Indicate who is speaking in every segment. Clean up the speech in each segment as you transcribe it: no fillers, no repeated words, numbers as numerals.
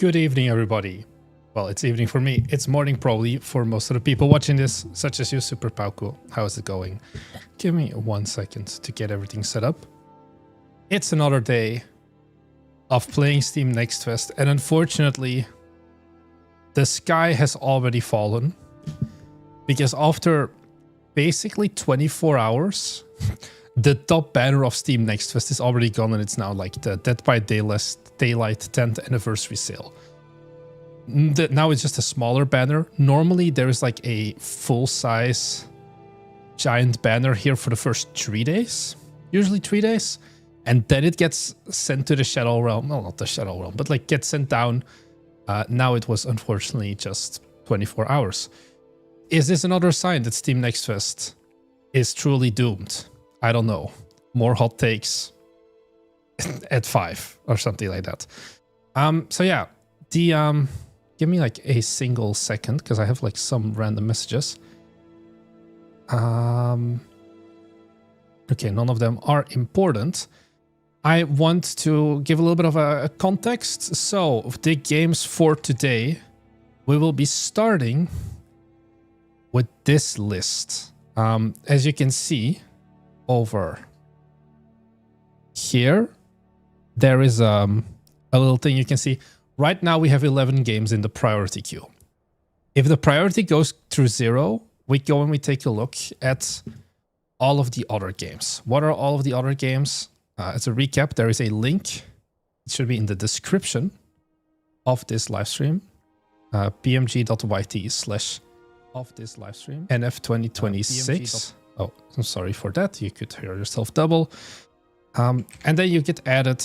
Speaker 1: Good evening, everybody. Well, it's evening for me. It's morning probably for most of the people watching this, such as you, Super Pauku. How is it going? Give me 1 second to get everything set up. It's another day of playing Steam Next Fest, and unfortunately, the sky has already fallen. Because after basically 24 hours, the top banner of Steam Next Fest is already gone, and it's now like the Dead by Daylight 10th anniversary sale. Now it's just a smaller banner. Normally there is like a full-size giant banner here for the first 3 days, usually 3 days, and then it gets sent to the Shadow Realm. Well, not the Shadow Realm, but like gets sent down. Now it was unfortunately just 24 hours. Is this another sign that Steam Next Fest is truly doomed? I don't know. More hot takes at 5 or something like that. So yeah, give me like a single second because I have like some random messages. Okay, none of them are important. I want to give a little bit of a context. So the games for today, we will be starting with this list. As you can see over here, there is a little thing you can see. Right now we have 11 games in the priority queue. If the priority goes through 0, we go and we take a look at all of the other games. What are all of the other games? As a recap, there is a link. It should be in the description of this live stream. pmg.yt/ of this live stream. NF 2026. Oh, I'm sorry for that. You could hear yourself double. And then you get added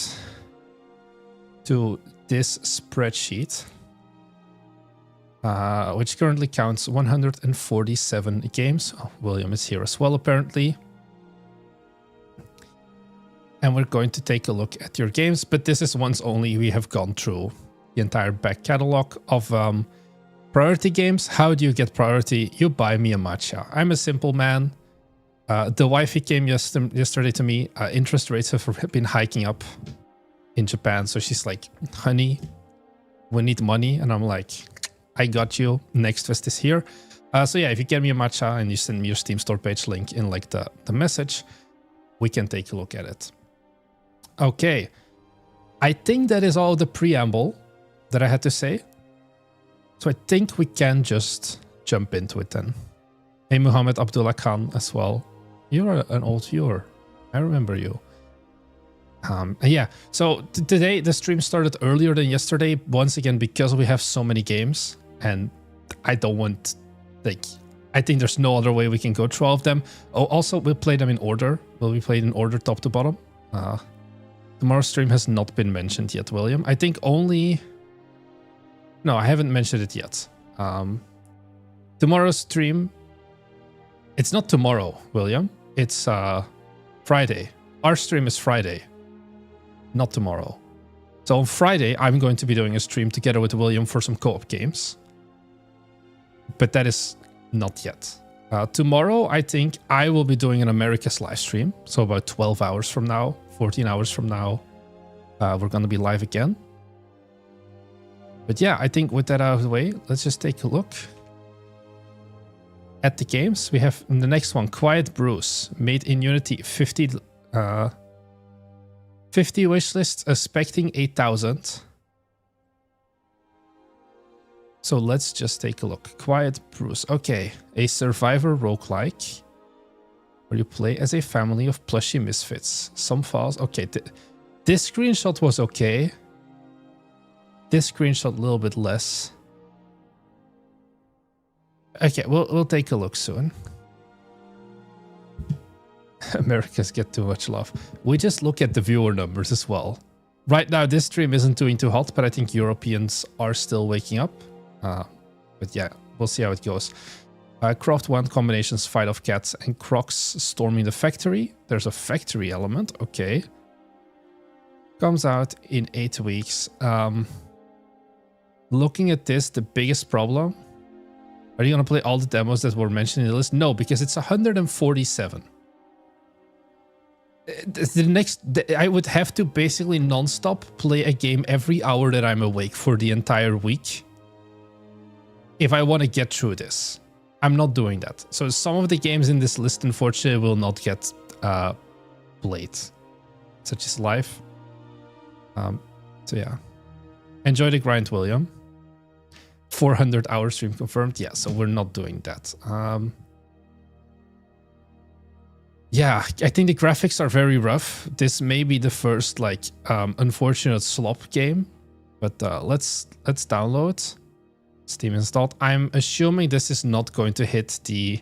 Speaker 1: to this spreadsheet, which currently counts 147 games. Oh, William is here as well, apparently. And we're going to take a look at your games, but this is once only we have gone through the entire back catalog of priority games. How do you get priority? You buy me a matcha. I'm a simple man. The wifey came yesterday to me. Interest rates have been hiking up in Japan, so she's like, honey, we need money. And I'm like, I got you. Next Fest is here. So yeah, if you get me a matcha and you send me your Steam store page link in like the message, we can take a look at it. Okay, I think that is all the preamble that I had to say. So I think we can just jump into it then. Hey, Muhammad Abdullah Khan as well. You're an old viewer. I remember you. Yeah, so today the stream started earlier than yesterday, once again, because we have so many games and I don't want, like, I think there's no other way we can go through all of them. Oh, also, we'll play them in order. Will we play in order top to bottom? Tomorrow's stream has not been mentioned yet, William. I think only... No, I haven't mentioned it yet. Tomorrow's stream... It's not tomorrow, William. It's Friday. Our stream is Friday, not tomorrow. So on Friday, I'm going to be doing a stream together with William for some co-op games. But that is not yet. Tomorrow, I think I will be doing an Americas live stream. So about 12 hours from now, 14 hours from now, we're going to be live again. But yeah, I think with that out of the way, let's just take a look at the games. We have the next one, Quiet Bruce, made in Unity, 50 wish lists, expecting 8,000. So let's just take a look. Quiet Bruce. Okay, a survivor roguelike where you play as a family of plushy misfits. Some files. Okay, this screenshot was okay. This screenshot a little bit less. Okay, we'll take a look soon. Americans get too much love. We just look at the viewer numbers as well. Right now, this stream isn't doing too hot, but I think Europeans are still waking up. But yeah, we'll see how it goes. Craft 1 combinations, Fight of Cats, and Crocs storming the factory. There's a factory element. Okay. Comes out in 8 weeks. Looking at this, the biggest problem... Are you going to play all the demos that were mentioned in the list? No, because it's 147. I would have to basically non-stop play a game every hour that I'm awake for the entire week if I want to get through this. I'm not doing that. So some of the games in this list, unfortunately, will not get played, such as Life. So yeah. Enjoy the grind, William. 400 hour stream confirmed. Yeah, so we're not doing that. Yeah, I think the graphics are very rough. This may be the first like unfortunate slop game, but let's download. Steam installed. I'm assuming this is not going to hit the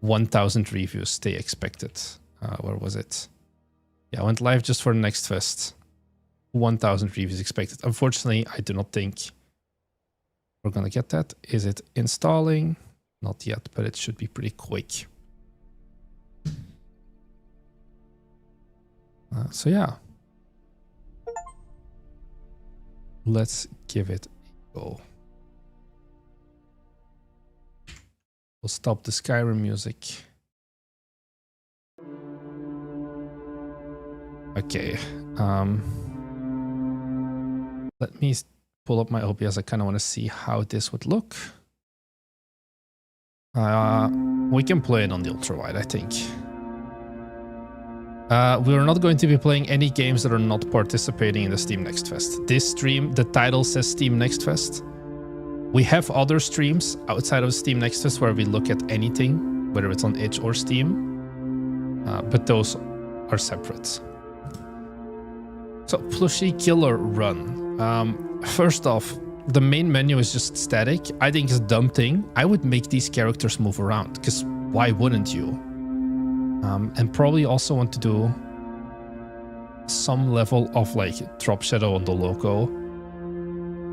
Speaker 1: 1000 reviews they expected. Where was it? Yeah, I went live just for the next fest. 1000 reviews expected. Unfortunately, I do not think we're gonna get that. Is it installing? Not yet, but it should be pretty quick. So yeah, let's give it a go. We'll stop the Skyrim music. Okay. Let me pull up my OBS. I kind of want to see how this would look. We can play it on the ultra wide, I think. We're not going to be playing any games that are not participating in the Steam Next Fest. This stream, the title says Steam Next Fest. We have other streams outside of Steam Next Fest where we look at anything, whether it's on Itch or Steam, but those are separate. So, Plushie Killer Run. First off, the main menu is just static. I think it's a dumb thing. I would make these characters move around, because why wouldn't you? And probably also want to do some level of like drop shadow on the logo.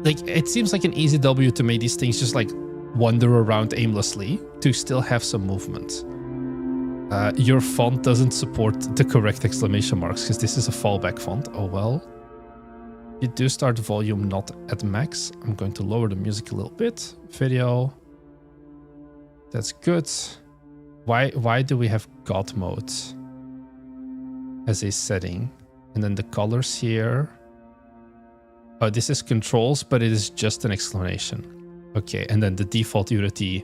Speaker 1: Like, it seems like an easy W to make these things just like wander around aimlessly to still have some movement. Your font doesn't support the correct exclamation marks because this is a fallback font. Oh well. You do start volume not at max. I'm going to lower the music a little bit. Video. That's good. Why do we have God mode as a setting? And then the colors here. Oh, this is controls, but it is just an exclamation. Okay, and then the default Unity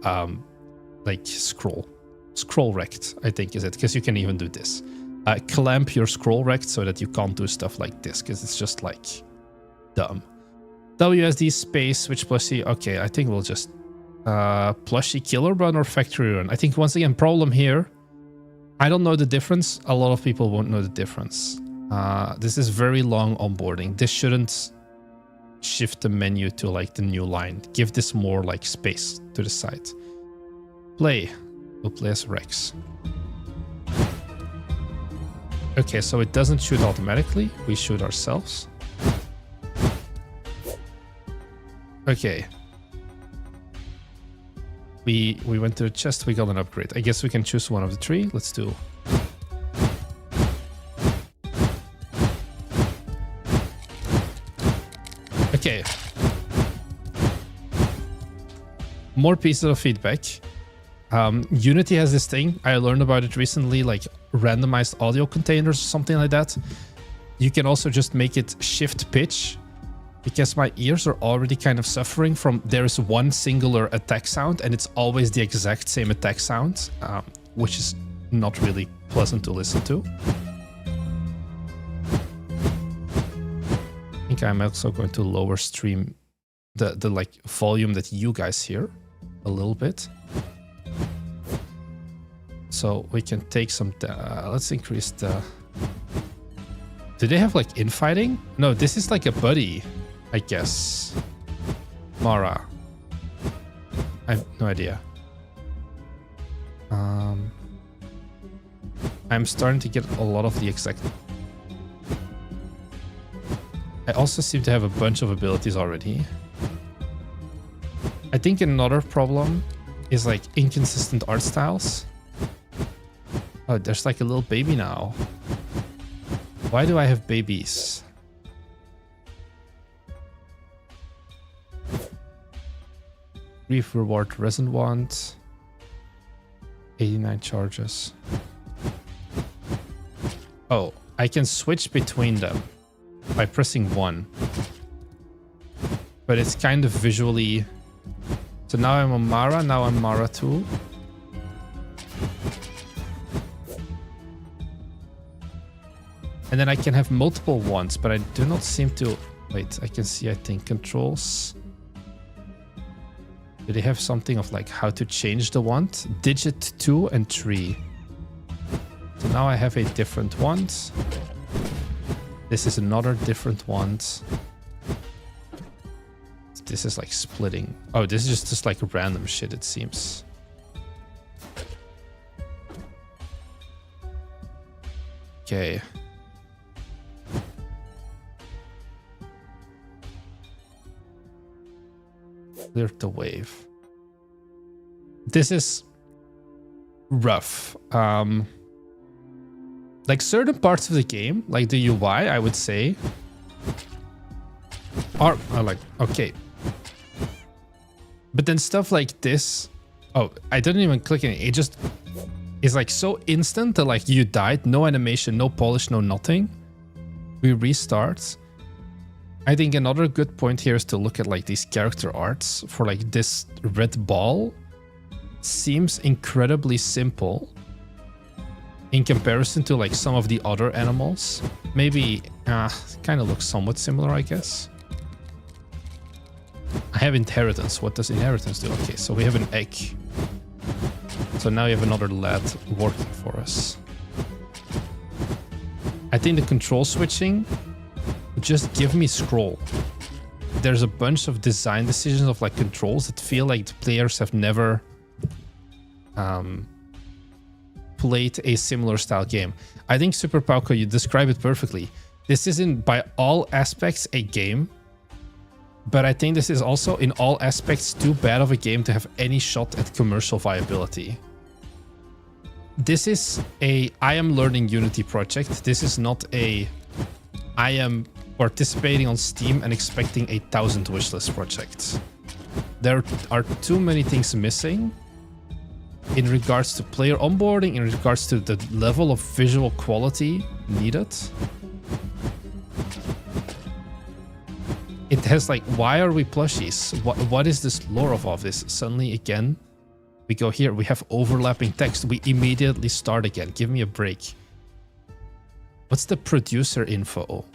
Speaker 1: like scroll rect, I think is it, because you can even do this. Clamp your scroll rect so that you can't do stuff like this, because it's just like dumb. WSD space, which plushie? Okay, I think we'll just Plushie Killer Run or Factory Run. I think once again, problem here, I don't know the difference. A lot of people won't know the difference. This is very long onboarding. This shouldn't shift the menu to like the new line. Give this more like space to the side. Play. We'll play as Rex. Okay, so it doesn't shoot automatically. We shoot ourselves. Okay. We went to the chest, we got an upgrade. I guess we can choose one of the three. Let's do. Okay. More pieces of feedback. Unity has this thing. I learned about it recently, like randomized audio containers or something like that. You can also just make it shift pitch, because my ears are already kind of suffering from there's one singular attack sound and it's always the exact same attack sound, which is not really pleasant to listen to. I think I'm also going to lower stream the like volume that you guys hear a little bit. So we can take some, let's increase the... Do they have like infighting? No, this is like a buddy, I guess. Mara. I have no idea. I'm starting to get a lot of the exact... I also seem to have a bunch of abilities already. I think another problem is like inconsistent art styles. Oh, there's like a little baby now. Why do I have babies? Brief reward resin want. 89 charges. Oh, I can switch between them by pressing 1. But it's kind of visually... So now I'm on Mara, now I'm Mara 2. And then I can have multiple ones, but I do not seem to... Wait, I can see, I think, controls. Do they have something of like how to change the wand? Digit 2 and 3. So now I have a different wand. This is another different wand. This is like splitting. Oh, this is just like random shit, it seems. Okay. Cleared the wave. This is rough. Like certain parts of the game, like the UI, I would say, are like, okay. But then stuff like this, oh, I didn't even click it. It just is like so instant that like you died, no animation, no polish, no nothing. We restart. I think another good point here is to look at like these character arts for like this red ball. Seems incredibly simple in comparison to like some of the other animals. Maybe kind of looks somewhat similar, I guess. I have inheritance. What does inheritance do? Okay, so we have an egg. So now you have another lad working for us. I think the control switching just give me scroll. There's a bunch of design decisions of like controls that feel like the players have never played a similar style game. I think Super Pauko, you describe it perfectly. This isn't by all aspects a game, but I think this is also in all aspects too bad of a game to have any shot at commercial viability. This is a I am learning Unity project. This is not a I am participating on Steam and expecting 1,000 wishlist project. There are too many things missing in regards to player onboarding, in regards to the level of visual quality needed. It has like, why are we plushies? What is this lore of all this? Suddenly again, we go here, we have overlapping text. We immediately start again. Give me a break. What's the producer info?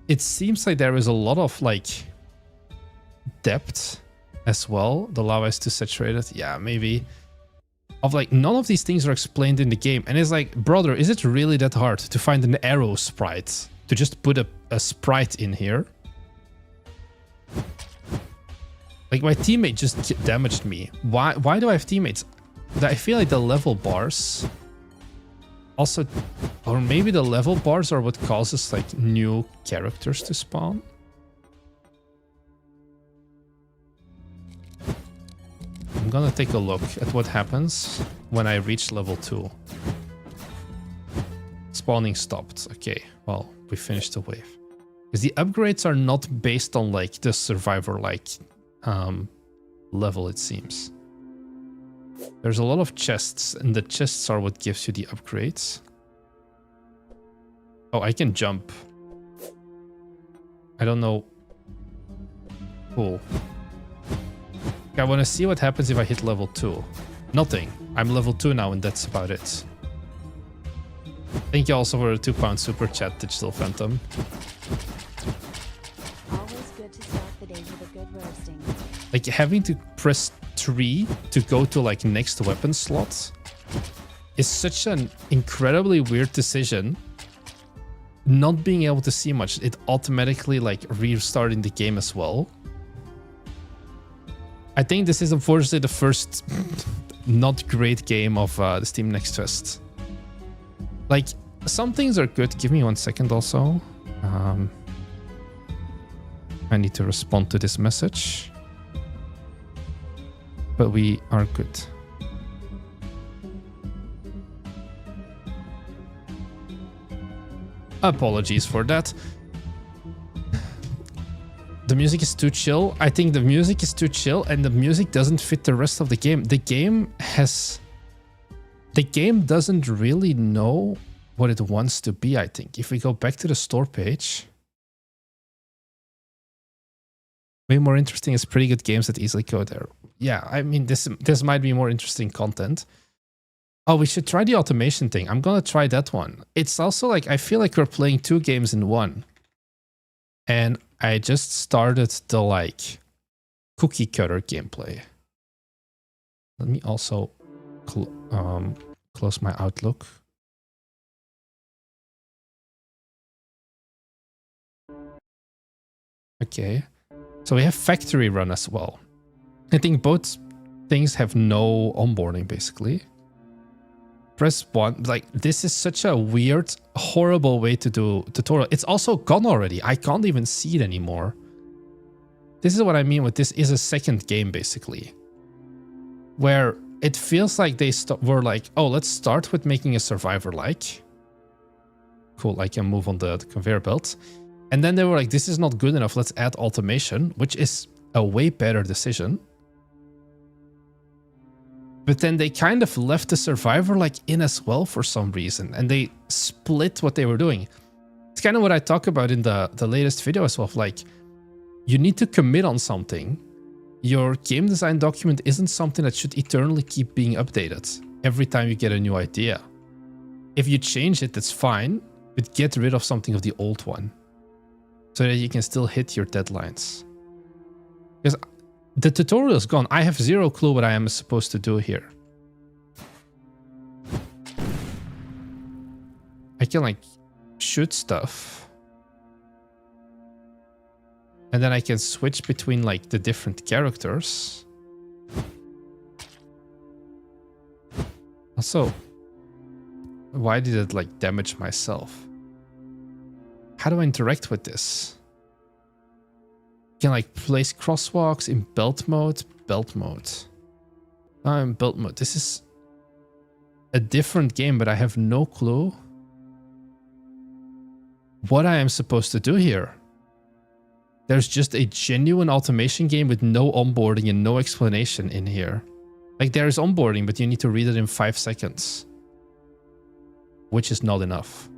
Speaker 1: It seems like there is a lot of like depth as well. The lava is too saturated. Yeah, maybe. Of like, none of these things are explained in the game. And it's like, brother, is it really that hard to find an arrow sprite? To just put a sprite in here? Like, my teammate just damaged me. Why do I have teammates? I feel like the level bars also, or maybe the level bars are what causes like new characters to spawn. I'm gonna take a look at what happens when I reach level 2. Spawning stopped. Okay, well, we finished the wave. Because the upgrades are not based on like the survivor like level, it seems. There's a lot of chests, and the chests are what gives you the upgrades. Oh, I can jump. I don't know. Cool. I want to see what happens if I hit level 2. Nothing. I'm level 2 now, and that's about it. Thank you also for a £2 super chat, Digital Phantom.
Speaker 2: Always good to start the day with a good roasting.
Speaker 1: Like, having to press 3 to go to like next weapon slot is such an incredibly weird decision. Not being able to see much, it automatically like restarting the game as well. I think this is unfortunately the first not great game of the Steam Next Fest. Like, some things are good. Give me 1 second also. I need to respond to this message. But we are good. Apologies for that. The music is too chill. I think the music is too chill and the music doesn't fit the rest of the game. The game doesn't really know what it wants to be, I think. If we go back to the store page, way more interesting is pretty good games that easily go there. Yeah, I mean, this might be more interesting content. Oh, we should try the automation thing. I'm gonna try that one. It's also like, I feel like we're playing 2 games in one. And I just started the like cookie cutter gameplay. Let me also close my Outlook. Okay, so we have factory run as well. I think both things have no onboarding basically. Press 1. Like, this is such a weird, horrible way to do tutorial. It's also gone already. I can't even see it anymore. This is what I mean with this is a second game basically. Where it feels like they were like, oh, let's start with making a survivor-like. Cool, I can move on the conveyor belt. And then they were like, this is not good enough, let's add automation, which is a way better decision. But then they kind of left the survivor like in as well for some reason. And they split what they were doing. It's kind of what I talk about in the latest video as well. Like, you need to commit on something. Your game design document isn't something that should eternally keep being updated every time you get a new idea. If you change it, that's fine, but get rid of something of the old one so that you can still hit your deadlines. Because the tutorial is gone. I have zero clue what I am supposed to do here. I can like shoot stuff. And then I can switch between like the different characters. Also, why did it like damage myself? How do I interact with this? You can like place crosswalks in belt mode. I'm in belt mode. This is a different game, but I have no clue what I am supposed to do here. There's just a genuine automation game with no onboarding and no explanation in here. Like, there is onboarding, but you need to read it in 5 seconds, which is not enough.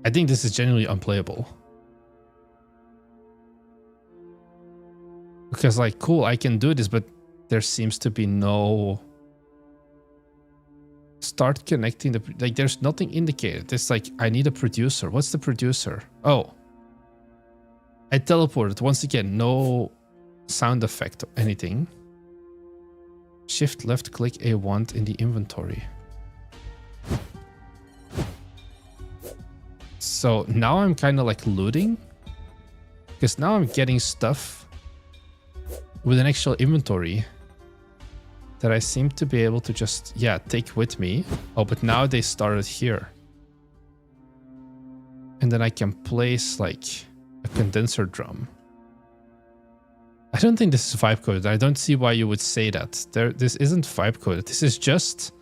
Speaker 1: I think this is genuinely unplayable. Because like, cool, I can do this, but there seems to be no... Start connecting the... Like, there's nothing indicated. It's like, I need a producer. What's the producer? Oh. I teleported. Once again, no sound effect or anything. Shift left click A1 in the inventory. So now I'm kind of like looting. Because now I'm getting stuff with an actual inventory that I seem to be able to just, yeah, take with me. Oh, but now they started here. And then I can place like a condenser drum. I don't think this is vibe coded. I don't see why you would say that. This isn't vibe coded. This is just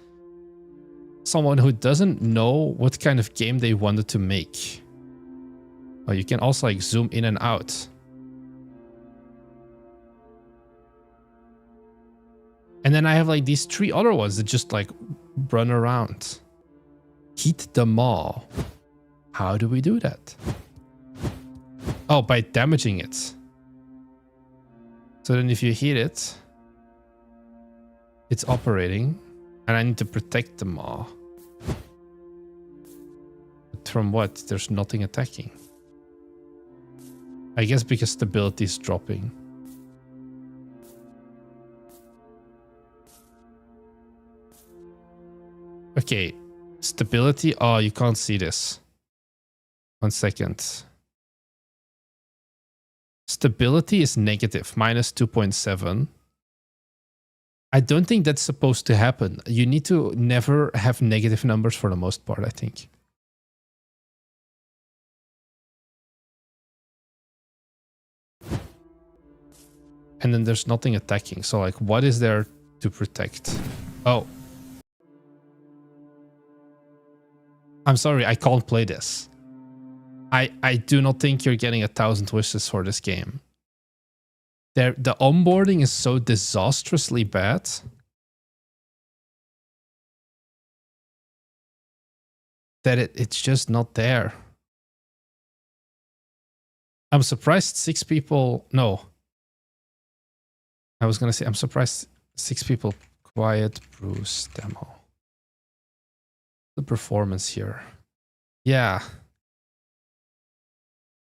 Speaker 1: someone who doesn't know what kind of game they wanted to make. Oh, you can also like zoom in and out. And then I have like these 3 other ones that just like run around. Heat the maw. How do we do that? Oh, by damaging it. So then if you heat it, it's operating. And I need to protect the maw. But from what? There's nothing attacking. I guess because stability is dropping. Okay, stability. Oh, you can't see this. 1 second. Stability is negative, minus 2.7. I don't think that's supposed to happen. You need to never have negative numbers for the most part, I think. And then there's nothing attacking. So like, what is there to protect? Oh. I'm sorry, I can't play this. I do not think you're getting 1,000 wishes for this game. The onboarding is so disastrously bad. that it's just not there. I'm surprised 6 people... No. I was going to say, I'm surprised 6 people quiet Bruce demo. The performance here. Yeah.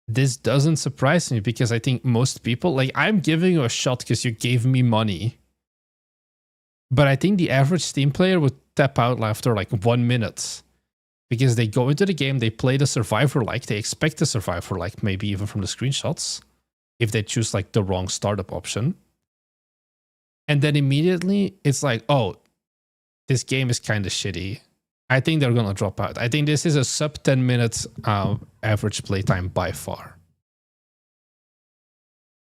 Speaker 1: This doesn't surprise me because I think most people... Like, I'm giving you a shot because you gave me money. But I think the average Steam player would tap out after like 1 minute. Because they go into the game, they play the survivor-like, they expect the survivor-like, maybe even from the screenshots, if they choose like the wrong startup option. And then immediately it's like, oh, this game is kind of shitty. I think they're going to drop out. I think this is a sub 10 minutes average playtime by far.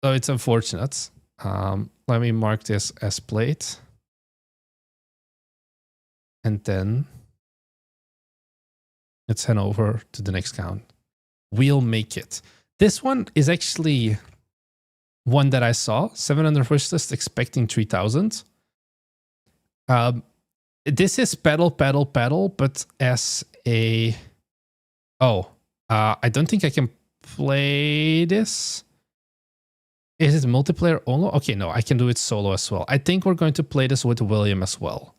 Speaker 1: So it's unfortunate. Let me mark this as played. And then let's head over to the next count. We'll make it. This one is actually one that I saw. 700 wishlist, expecting 3,000. This is pedal, but as a... Oh, I don't think I can play this. Is it multiplayer only? Okay, no, I can do it solo as well. I think we're going to play this with William as well.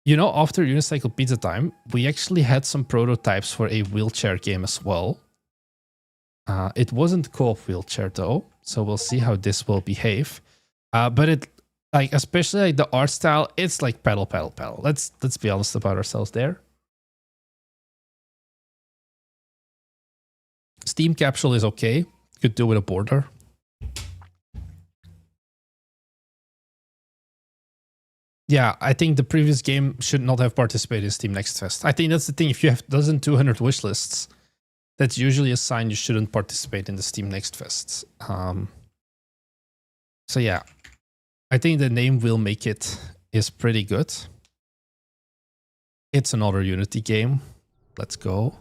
Speaker 1: You know, after Unicycle Pizza Time, we actually had some prototypes for a wheelchair game as well. It wasn't co-op wheelchair though, so we'll see how this will behave. But it, like, especially like the art style, it's like pedal. Let's be honest about ourselves there. Steam Capsule is okay. Could do with a border. Yeah, I think the previous game should not have participated in Steam Next Fest. I think that's the thing. If you have 200 wish lists, that's usually a sign you shouldn't participate in the Steam Next Fest. So yeah, I think the name Will Make It is pretty good. It's another Unity game. Let's go.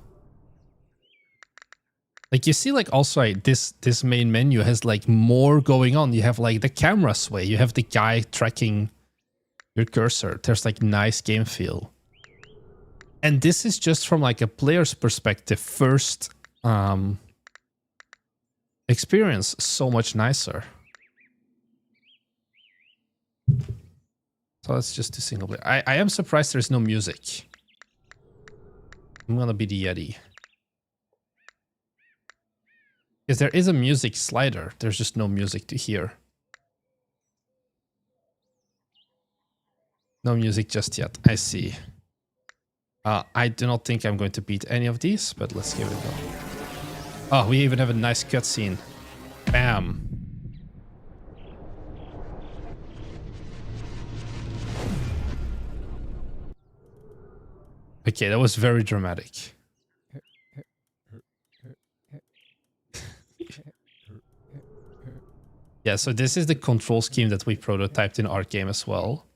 Speaker 1: Like you see, like also like this main menu has like more going on. You have like the camera sway. You have the guy tracking your cursor. There's like nice game feel. And this is just from like a player's perspective, first experience, so much nicer. So let's just do single player. I am surprised there's no music. I'm gonna be the Yeti. Because there is a music slider, there's just no music to hear. No music just yet, I see. I do not think I'm going to beat any of these, but let's give it a go. Oh, we even have a nice cutscene. Bam. Okay, that was very dramatic. Yeah, so this is the control scheme that we prototyped in our game as well.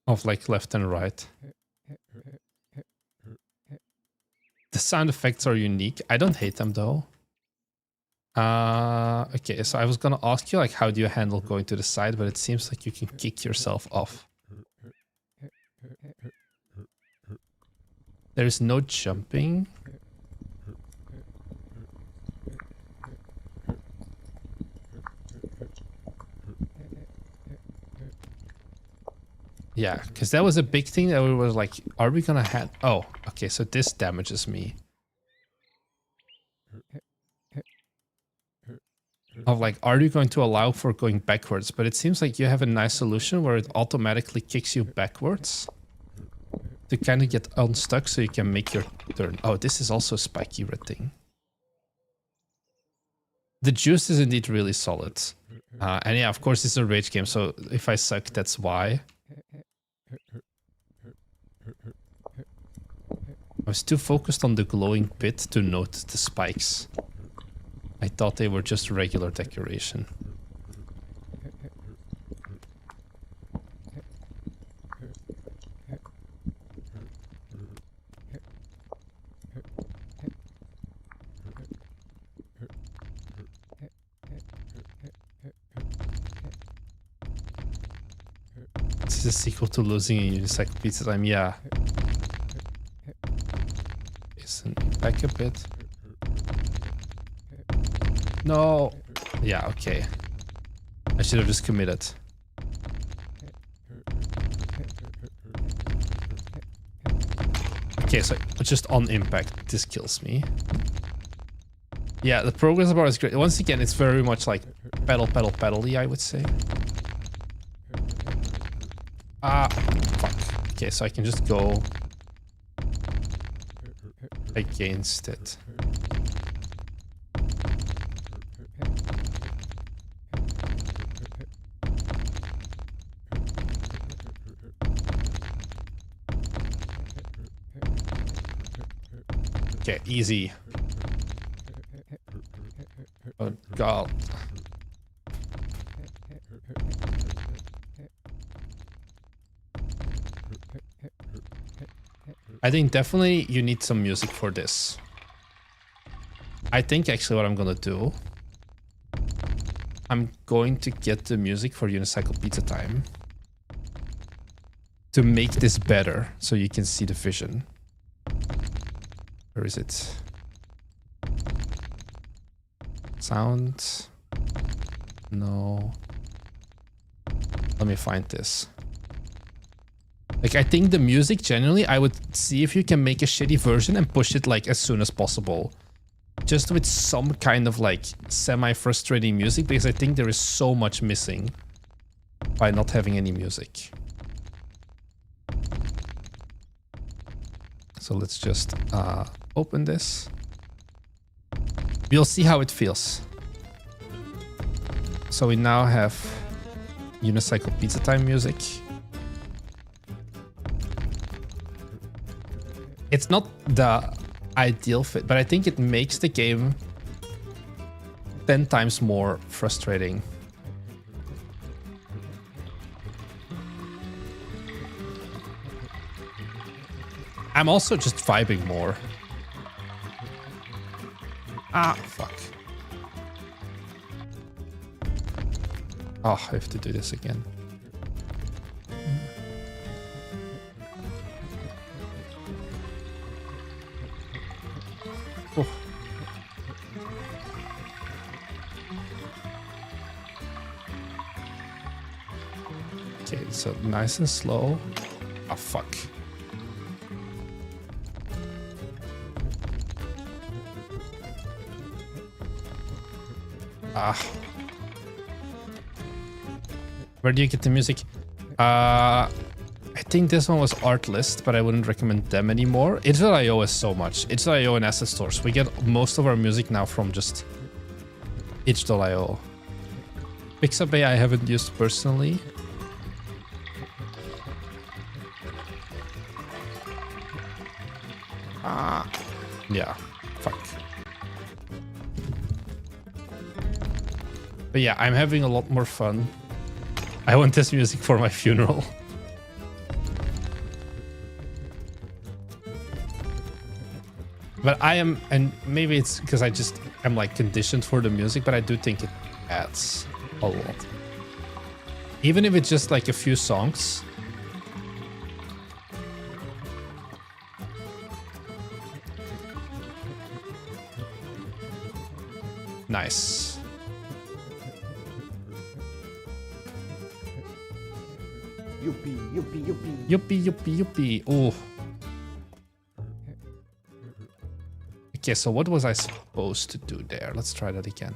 Speaker 1: Of like left and right. The sound effects are unique. I don't hate them though. Okay, so I was gonna ask you like how do you handle going to the side, but it seems like you can kick yourself off. There is no jumping. Yeah, because that was a big thing that we were like, are we gonna have... Oh, okay, so this damages me. Of like, are you going to allow for going backwards? But it seems like you have a nice solution where it automatically kicks you backwards to kind of get unstuck so you can make your turn. Oh, this is also a spiky red thing. The juice is indeed really solid. And yeah, of course, it's a rage game, so if I suck, that's why. I was too focused on the glowing pit to note the spikes. I thought they were just regular decoration. This is a sequel to Losing in Unicycle Pizza Time. Yeah. Isn't back a bit? No. Yeah, okay. I should have just committed. Okay, so just on impact, this kills me. Yeah, the progress bar is great. Once again, it's very much like pedal-y, I would say. Fuck. Okay, so I can just go against it. Okay, easy. Oh god. I think definitely you need some music for this. I think actually what I'm gonna do, I'm going to get the music for Unicycle Pizza Time to make this better so you can see the vision. Where is it? Sound? No. Let me find this. Like, I think the music generally, I would see if you can make a shitty version and push it like as soon as possible. Just with some kind of like semi-frustrating music, because I think there is so much missing by not having any music. So let's just open this. We'll see how it feels. So we now have Unicycle Pizza Time music. It's not the ideal fit, but I think it makes the game 10 times more frustrating. I'm also just vibing more. Fuck. Oh, I have to do this again. Oh. Okay, so nice and slow. Oh, fuck. Where do you get the music? I think this one was Artlist, but I wouldn't recommend them anymore. Itch.io is so much. Itch.io and asset stores. We get most of our music now from just Itch.io. Pixabay I haven't used personally. Yeah, fuck. But yeah, I'm having a lot more fun. I want this music for my funeral. But I am, and maybe it's because I'm like conditioned for the music, but I do think it adds a lot. Even if it's just like a few songs. Nice.
Speaker 3: Yuppie, yuppie, yuppie.
Speaker 1: Yuppie, yuppie, yuppie. Oh. Okay, so what was I supposed to do there? Let's try that again.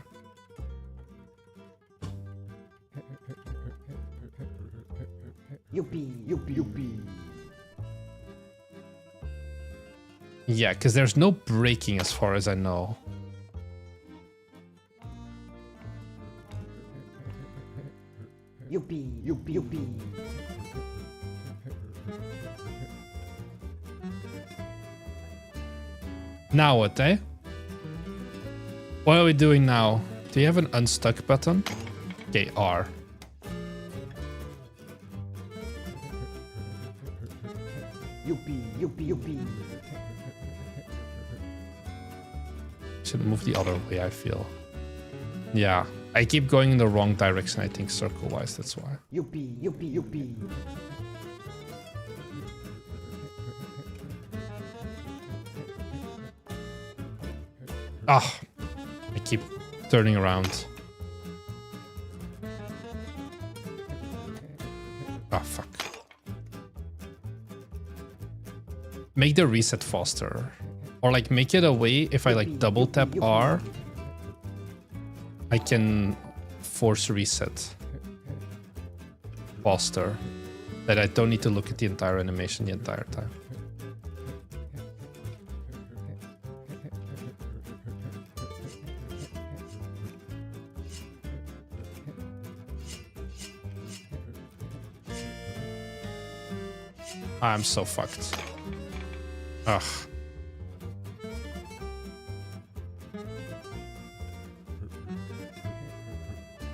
Speaker 3: Yuppie, yuppie, yuppie.
Speaker 1: Yeah, because there's no breaking as far as I know.
Speaker 3: Yuppie, yuppie, yuppie.
Speaker 1: Now what, eh? What are we doing now? Do you have an unstuck button? Okay, R.
Speaker 3: Yuppie, yuppie, yuppie.
Speaker 1: Should move the other way, I feel. Yeah. I keep going in the wrong direction, I think, circle-wise, that's why.
Speaker 3: Yuppie, yuppie, yuppie.
Speaker 1: Ah, I keep turning around. Ah, fuck. Make the reset faster. Or like make it a way, if I like double tap R, I can force reset faster. That I don't need to look at the entire animation the entire time. I'm so fucked. Ugh.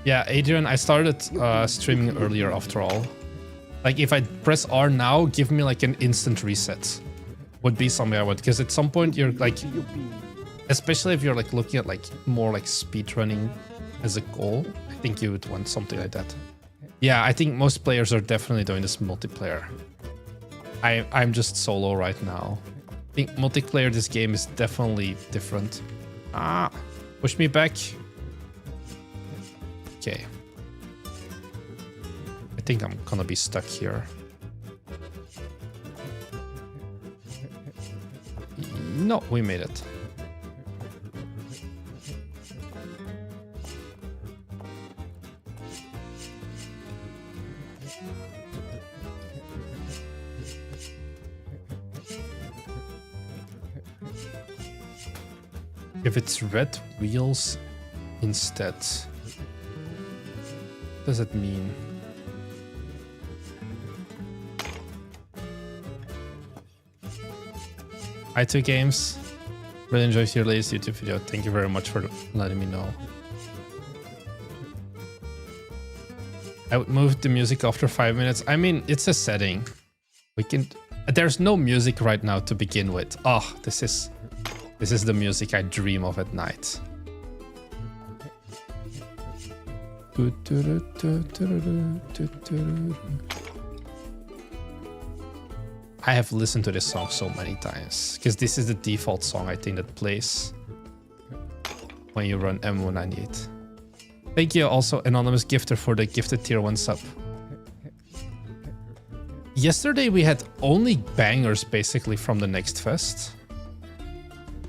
Speaker 1: Yeah, Adrian, I started streaming earlier after all. Like if I press R now, give me like an instant reset. Would be something I would, because at some point you're like, especially if you're like looking at like more like speedrunning as a goal, I think you would want something like that. Yeah, I think most players are definitely doing this multiplayer. I'm just solo right now. I think multiplayer this game is definitely different. Ah, push me back. Okay. I think I'm gonna be stuck here. No, we made it. If it's red wheels instead, what does it mean? i2Games, really enjoyed your latest YouTube video. Thank you very much for letting me know. I would move the music after 5 minutes. I mean, it's a setting. We can. There's no music right now to begin with. Oh, this is the music I dream of at night. I have listened to this song so many times because this is the default song I think that plays when you run MMO98. Thank you also Anonymous Gifter for the gifted tier 1 sub. Yesterday we had only bangers basically from the Next Fest.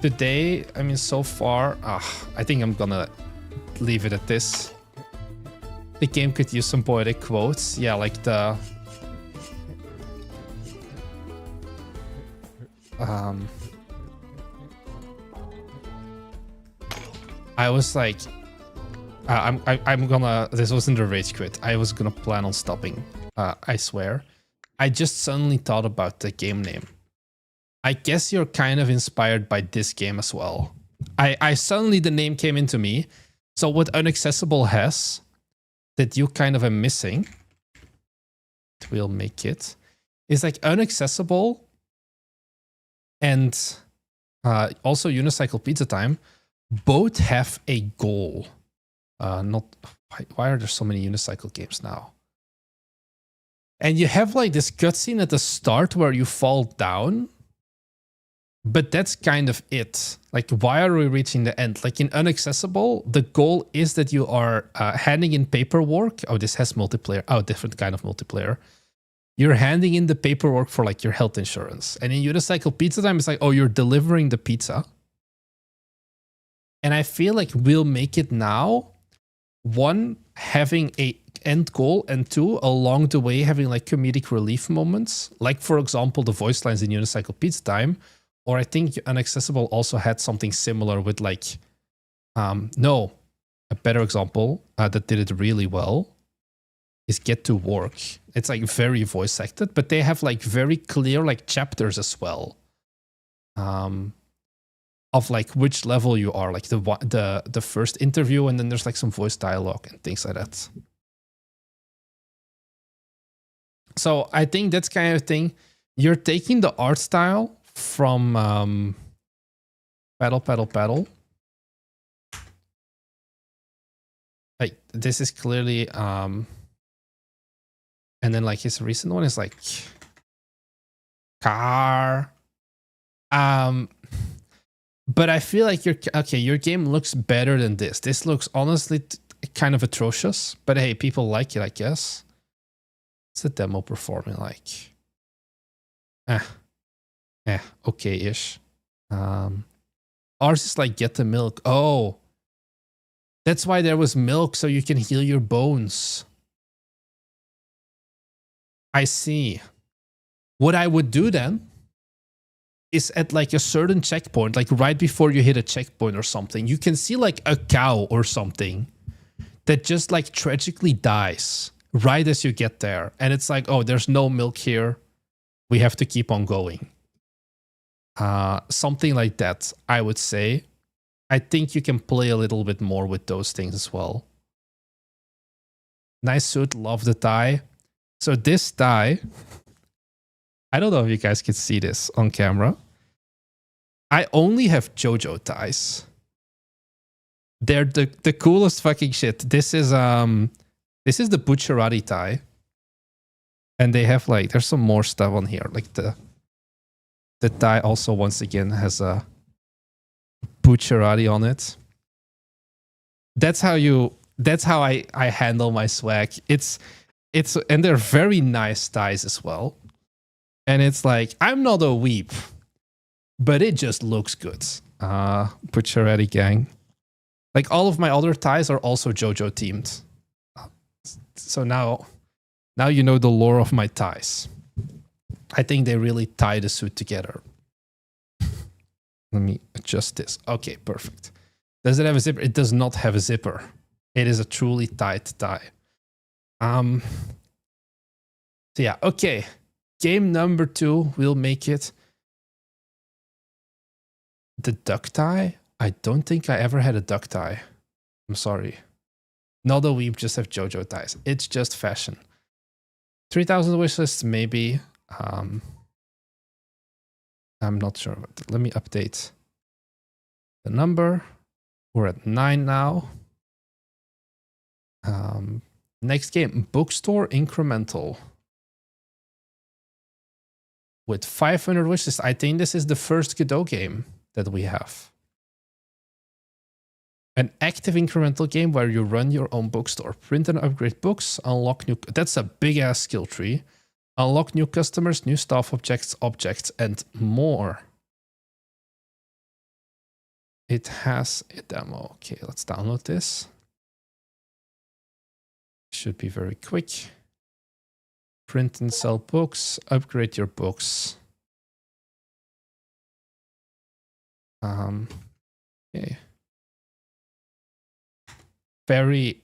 Speaker 1: Today, I mean, so far, I think I'm gonna leave it at this. The game could use some poetic quotes. Yeah, like the... I was like... I'm gonna... This wasn't a rage quit. I was gonna plan on stopping. I swear. I just suddenly thought about the game name. I guess you're kind of inspired by this game as well. I suddenly the name came into me. So what Unaccessible has that you kind of are missing, we'll make it, is like Unaccessible and also Unicycle Pizza Time both have a goal. Why are there so many Unicycle games now? And you have like this cutscene at the start where you fall down. But that's kind of it. Like, why are we reaching the end? Like in Unaccessible, the goal is that you are handing in paperwork. Oh, this has multiplayer. Oh, different kind of multiplayer. You're handing in the paperwork for like your health insurance. And in Unicycle Pizza Time, it's like, oh, you're delivering the pizza. And I feel like we'll make it now. One, having a end goal, and two, along the way, having like comedic relief moments. Like, for example, the voice lines in Unicycle Pizza Time. Or I think Unaccessible also had something similar with like, no, a better example that did it really well is Get to Work. It's like very voice acted, but they have like very clear like chapters as well. Of like which level you are, like the first interview, and then there's like some voice dialogue and things like that. So I think that's kind of thing. You're taking the art style from Paddle Paddle Paddle. this is clearly and then like his recent one is like car. But I feel like your game looks better than this. This looks honestly kind of atrocious, but hey, people like it, I guess. What's the demo performing like? Okay-ish. Ours is like get the milk. Oh, that's why there was milk, so you can heal your bones. I see. What I would do then is at like a certain checkpoint, like right before you hit a checkpoint or something, you can see like a cow or something that just like tragically dies right as you get there. And it's like, oh, there's no milk here. We have to keep on going. Something like that, I would say. I think you can play a little bit more with those things as well. Nice suit, love the tie. So this tie, I don't know if you guys can see this on camera. I only have JoJo ties. They're the coolest fucking shit. This is the Bucciarati tie. And they have like, there's some more stuff on here. Like the tie also once again has a Bucciarati on it. That's how I handle my swag. It's and they're very nice ties as well. And it's like, I'm not a weep, but it just looks good. Bucciarati gang. Like all of my other ties are also JoJo themed. So now you know the lore of my ties. I think they really tie the suit together. Let me adjust this. Okay, perfect. Does it have a zipper? It does not have a zipper. It is a truly tight tie. So yeah, okay. Game number 2, we'll make it the duck tie. I don't think I ever had a duck tie. I'm sorry. Not a weep, just have JoJo ties. It's just fashion. 3,000 wishlists, maybe. I'm not sure. Let me update the number. We're at 9 now. Next game, Bookstore Incremental. With 500 wishes. I think this is the first Godot game that we have. An active incremental game where you run your own bookstore. Print and upgrade books, unlock new... That's a big-ass skill tree. Unlock new customers, new staff objects, and more. It has a demo. Okay, let's download this. Should be very quick. Print and sell books, upgrade your books. Okay. Very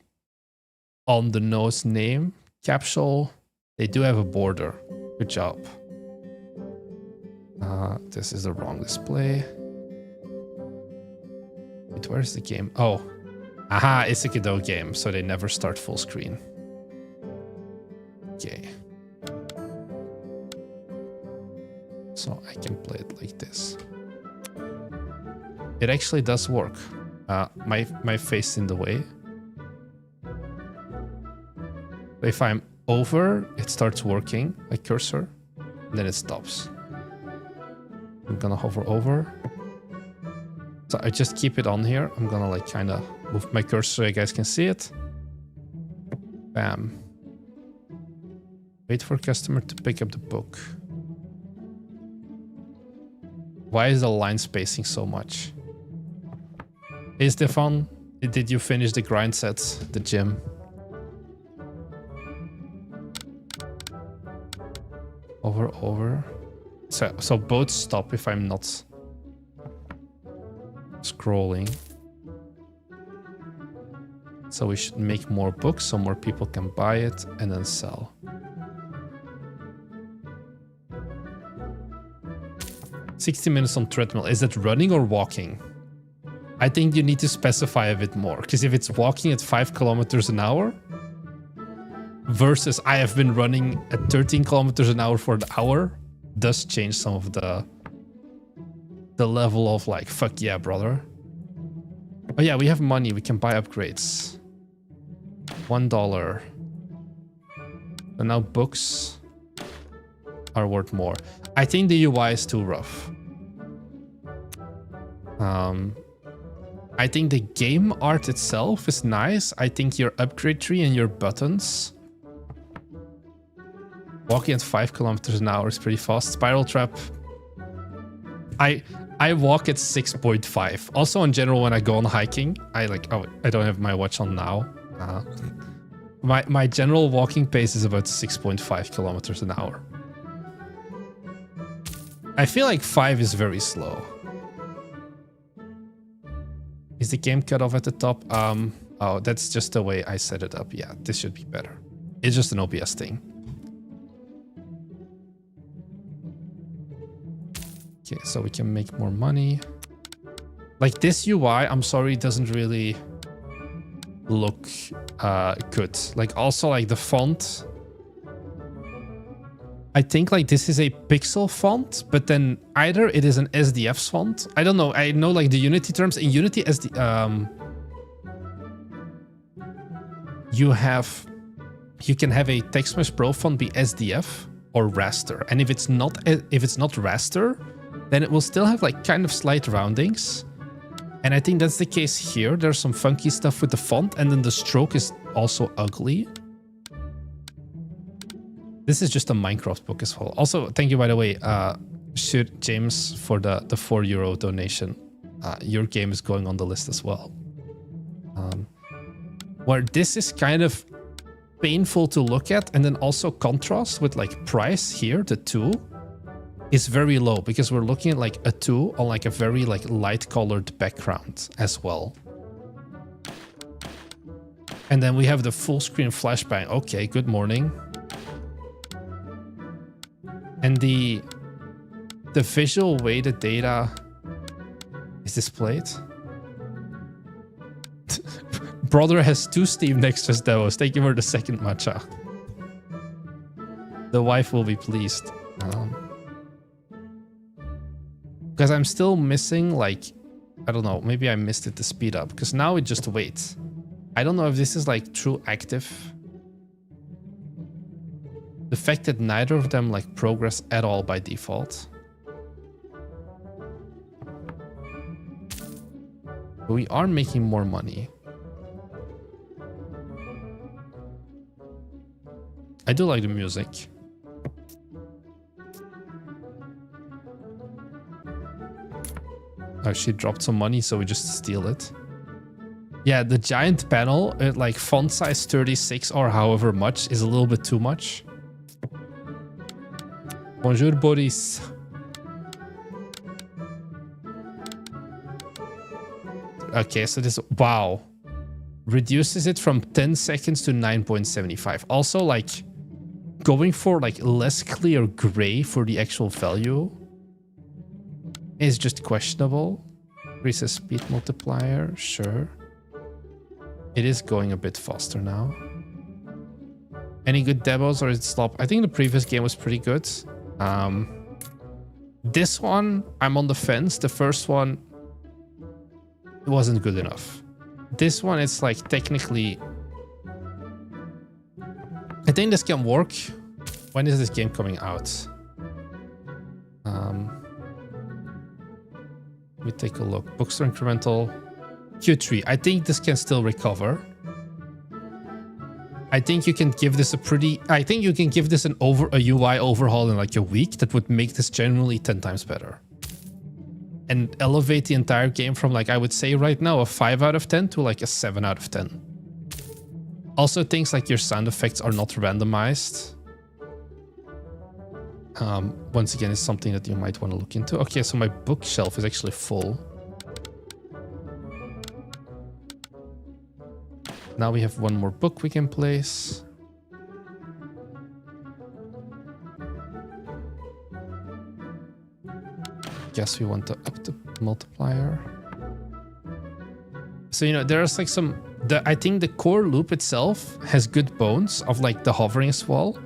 Speaker 1: on the nose name. Capsule. They do have a border. Good job. This is the wrong display. Wait, where's the game? Oh. Aha, it's a Godot game, so they never start full screen. Okay. So I can play it like this. It actually does work. My face in the way. If I'm over, it starts working, like cursor, and then it stops. I'm gonna hover over. So I just keep it on here. I'm gonna like kind of move my cursor so you guys can see it. Bam. Wait for customer to pick up the book. Why is the line spacing so much? Hey Stefan, did you finish the grind sets, the gym? Over. So both stop if I'm not scrolling. So we should make more books so more people can buy it and then sell. "60 minutes on treadmill." Is it running or walking? I think you need to specify a bit more, because if it's walking at 5 kilometers an hour versus I have been running at 13 kilometers an hour for an hour, does change some of the level of like, fuck yeah, brother. Oh yeah, we have money. We can buy upgrades. $1. And now books are worth more. I think the UI is too rough. I think the game art itself is nice. I think your upgrade tree and your buttons. Walking at 5 kilometers an hour is pretty fast. Spiral trap. I walk at 6.5. Also, in general, when I go on hiking, I don't have my watch on now. My general walking pace is about 6.5 kilometers an hour. I feel like 5 is very slow. Is the game cut off at the top? Oh, that's just the way I set it up. Yeah, this should be better. It's just an OBS thing. Okay, so we can make more money. Like this UI, I'm sorry, doesn't really look good. Like also like the font. I think like this is a pixel font, but then either it is an SDF font. I don't know. I know like the Unity terms in Unity you can have a TextMesh Pro font be SDF or raster, and if it's not raster, then it will still have like kind of slight roundings. And I think that's the case here. There's some funky stuff with the font, and then the stroke is also ugly. This is just a Minecraft book as well. Also, thank you, by the way, James, for the €4 donation. Your game is going on the list as well. Where this is kind of painful to look at, and then also contrast with like price here, the 2 is very low because we're looking at like a 2 on like a very like light colored background as well. And then we have the full screen flashbang. Okay, good morning. And the visual way the data is displayed. Brother has 2 Steam Nexus demos. Thank you for the second matcha. The wife will be pleased. Because I'm still missing like, I don't know, maybe I missed it to speed up. Because now it just waits. I don't know if this is like true active. The fact that neither of them like progress at all by default. But we are making more money. I do like the music. Oh, she dropped some money, so we just steal it. Yeah, the giant panel at like font size 36 or however much is a little bit too much. Bonjour, Boris. Okay, so this, wow. Reduces it from 10 seconds to 9.75. Also, like, going for like less clear gray for the actual value is just questionable. Increases speed multiplier, sure. It is going a bit faster now. Any good demos or is it stop? I think the previous game was pretty good. This one, I'm on the fence. The first one wasn't good enough. This one, it's like technically... I think this can work. When is this game coming out? Let me take a look. Bookstore incremental Q3. I think this can still recover. I think you can give this a pretty... I think you can give this a UI overhaul in like a week that would make this generally 10 times better. And elevate the entire game from like, I would say right now, a 5 out of 10 to like a 7 out of 10. Also, things like your sound effects are not randomized. Once again, it's something that you might want to look into. Okay, so my bookshelf is actually full. Now we have one more book we can place. Guess we want to up the multiplier. So, you know, there's like some... I think the core loop itself has good bones of like the hovering as well.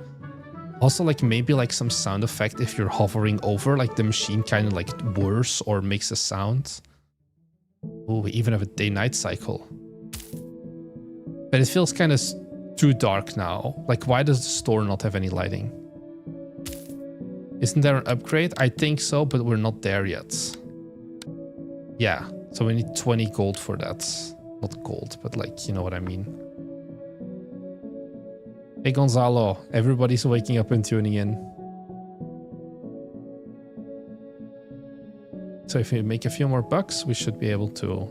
Speaker 1: Also, like maybe like some sound effect if you're hovering over, like the machine kind of like whirs or makes a sound. Oh, we even have a day-night cycle. But it feels kind of too dark now. Like, why does the store not have any lighting? Isn't there an upgrade? I think so, but we're not there yet. Yeah, so we need 20 gold for that. Not gold, but like, you know what I mean. Hey Gonzalo, everybody's waking up and tuning in. So if we make a few more bucks, we should be able to...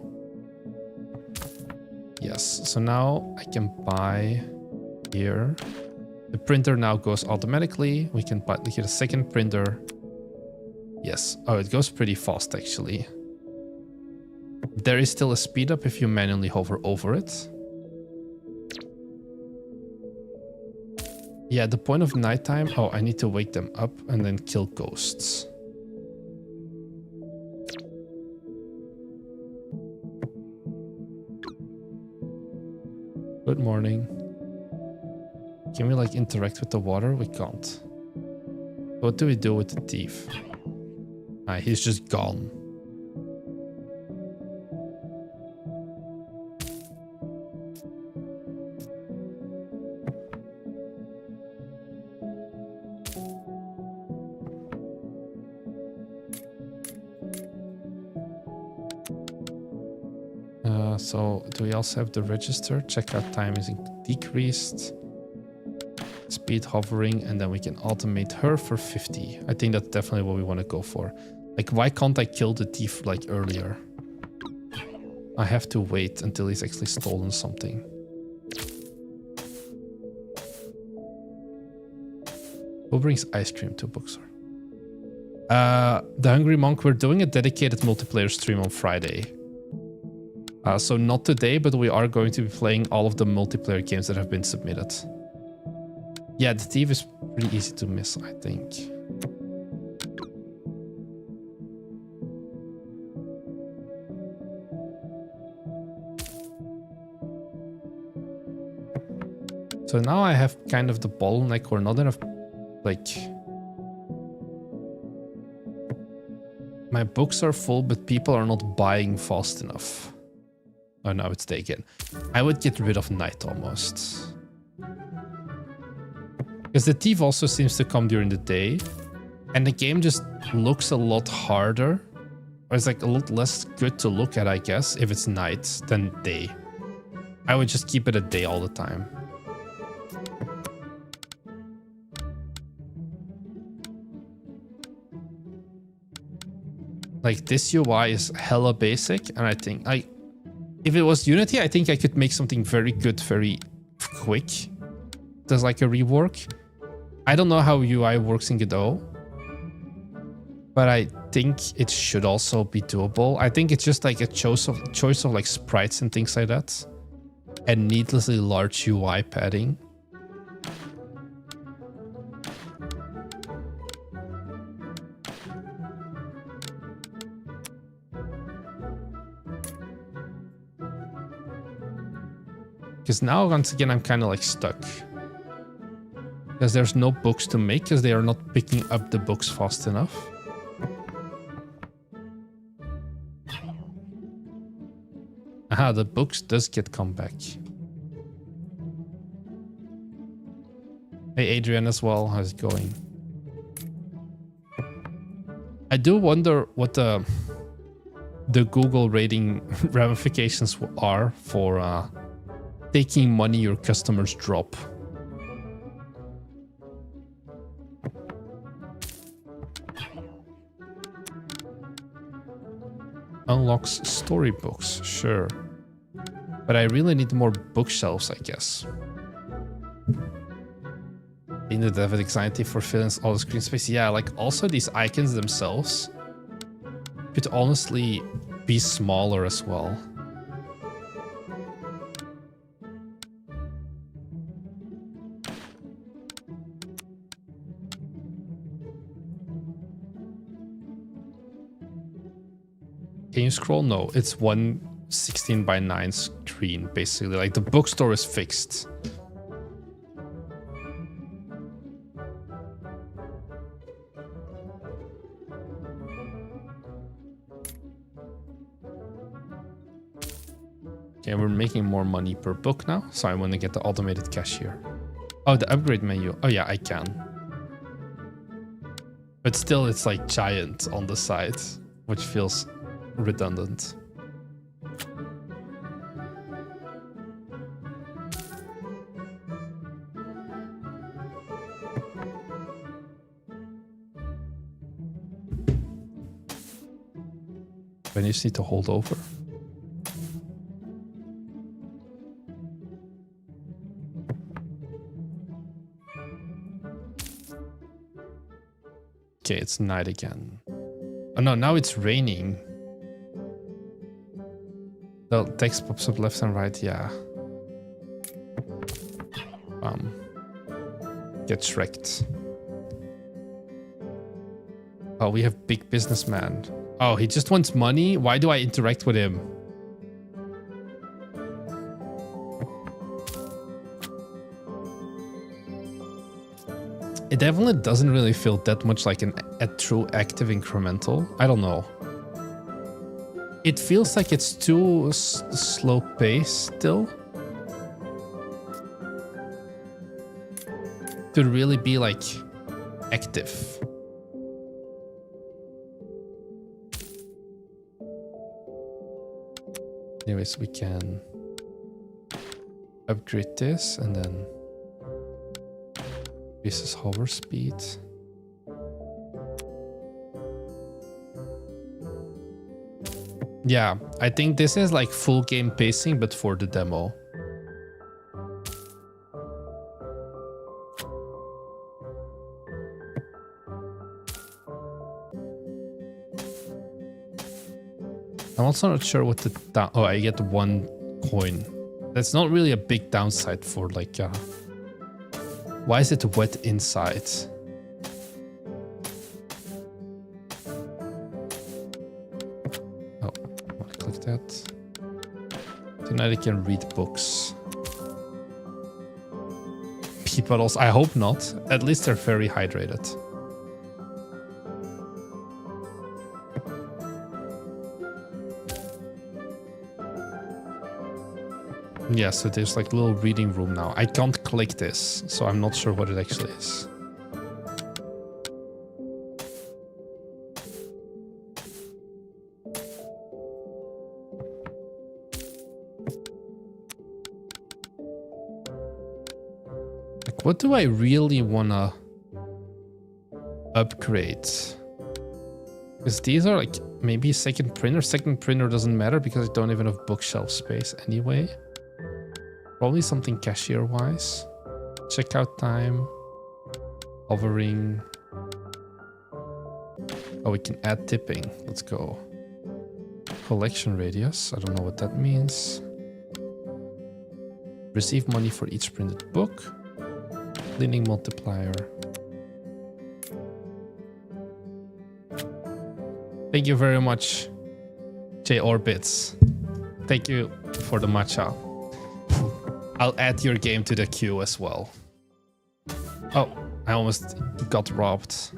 Speaker 1: Yes, so now I can buy here. The printer now goes automatically. We can buy, get a second printer. Yes. Oh, it goes pretty fast actually. There is still a speed up if you manually hover over it. Yeah, the point of nighttime. Oh, I need to wake them up and then kill ghosts. Good morning. Can we like interact with the water? We can't. What do we do with the thief? Ah, he's just gone. So do we also have the register? Checkout time is decreased. Speed hovering, and then we can automate her for 50. I think that's definitely what we want to go for. Like, why can't I kill the thief like earlier? I have to wait until he's actually stolen something. Who brings ice cream to Bookstore? The Hungry Monk, we're doing a dedicated multiplayer stream on Friday. So not today, but we are going to be playing all of the multiplayer games that have been submitted. Yeah, the thief is pretty easy to miss, I think. So now I have kind of the bottleneck or not enough, like... My books are full, but people are not buying fast enough. Oh, no, it's day again. I would get rid of night almost. Because the thief also seems to come during the day. And the game just looks a lot harder. Or it's like a lot less good to look at, I guess, if it's night than day. I would just keep it a day all the time. Like, this UI is hella basic, and I think if it was Unity, I think I could make something very good, very quick. There's like a rework. I don't know how UI works in Godot, but I think it should also be doable. I think it's just like a choice of like sprites and things like that, and needlessly large UI padding. Because now, once again, I'm kind of like stuck. Because there's no books to make, because they are not picking up the books fast enough. Aha, the books does get come back. Hey, Adrian as well. How's it going? I do wonder what the Google rating ramifications are for... taking money your customers drop. Unlocks storybooks, sure. But I really need more bookshelves, I guess. In the dev anxiety for filling all the screen space. Yeah, like also these icons themselves could honestly be smaller as well. Can you scroll? No, it's one 16:9 screen, basically. Like the bookstore is fixed. Okay, we're making more money per book now. So I want to get the automated cashier. Oh, the upgrade menu. Oh yeah, I can. But still, it's like giant on the side, which feels redundant. But you just need to hold over. Okay, it's night again. Oh no, now it's raining. The text pops up left and right, yeah. Gets wrecked. Oh, we have big businessman. Oh, he just wants money? Why do I interact with him? It definitely doesn't really feel that much like a true active incremental. I don't know. It feels like it's too slow pace still. To really be like active. Anyways, we can upgrade this and then this is hover speed. Yeah, I think this is like full game pacing, but for the demo. I'm also not sure what the oh, I get 1 coin. That's not really a big downside for like why is it wet inside? Oh, I'll click that. Tonight I can read books. Pee puddles, I hope not. At least they're very hydrated. Yeah, so there's like a little reading room now. I can't click this, so I'm not sure what it actually is. Like, what do I really wanna upgrade? Because these are like maybe second printer. Second printer doesn't matter because I don't even have bookshelf space anyway. Probably something cashier-wise. Checkout time. Hovering. Oh, we can add tipping. Let's go. Collection radius. I don't know what that means. Receive money for each printed book. Cleaning multiplier. Thank you very much, J Orbits. Thank you for the matcha. I'll add your game to the queue as well. Oh, I almost got robbed.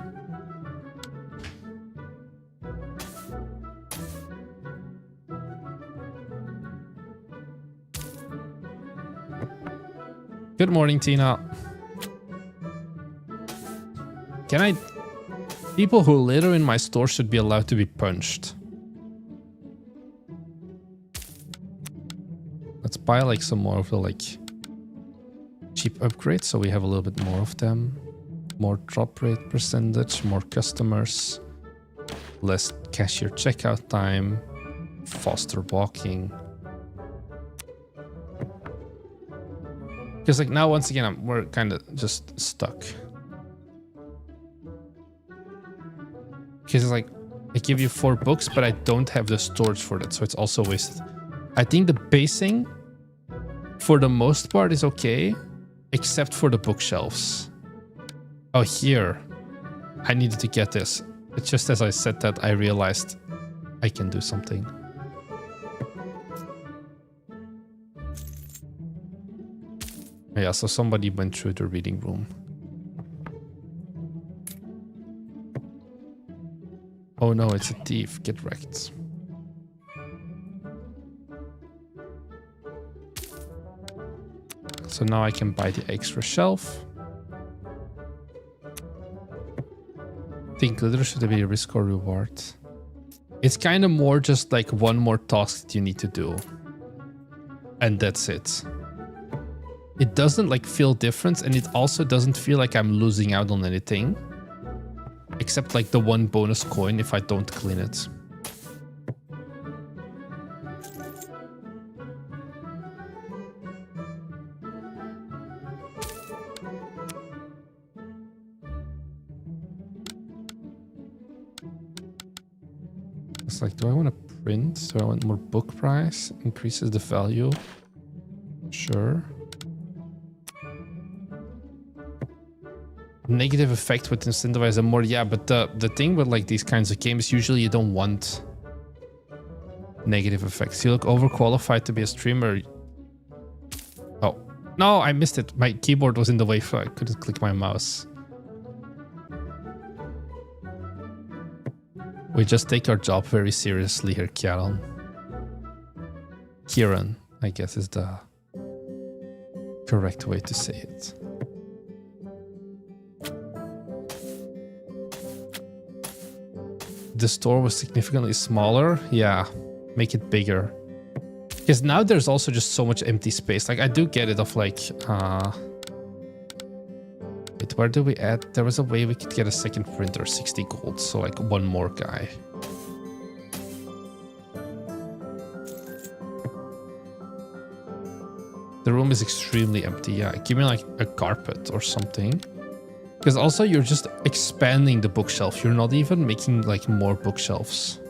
Speaker 1: Good morning, Tina. Can I... People who litter in my store should be allowed to be punched. Let's buy like some more of the like cheap upgrades so we have a little bit more of them. More drop rate percentage, more customers, less cashier checkout time, faster walking. Because like now once again we're kind of just stuck. Because it's like I give you 4 books but I don't have the storage for that, so it's also wasted. I think the pacing for the most part is okay, except for the bookshelves. Oh, here. I needed to get this. But just as I said that, I realized I can do something. Yeah, so somebody went through the reading room. Oh no, it's a thief. Get wrecked. So now I can buy the extra shelf. I think glitter should be a risk or reward. It's kind of more just like one more task that you need to do. And that's it. It doesn't like feel different, and it also doesn't feel like I'm losing out on anything. Except like the one bonus coin if I don't clean it. It's like, do I want to print? Do I want more book price? Increases the value. Sure. Negative effect would incentivize them more. Yeah, but the thing with like these kinds of games, usually you don't want negative effects. You look overqualified to be a streamer. Oh, no, I missed it. My keyboard was in the way, so I couldn't click my mouse. We just take our job very seriously here, Kieran. Kieran, I guess is the correct way to say it. The store was significantly smaller. Yeah, make it bigger. Because now there's also just so much empty space. Like I do get it of like, wait, where do we add? There was a way we could get a second printer, 60 gold. So like one more guy. The room is extremely empty. Yeah, give me like a carpet or something. Because also you're just expanding the bookshelf. You're not even making like more bookshelves.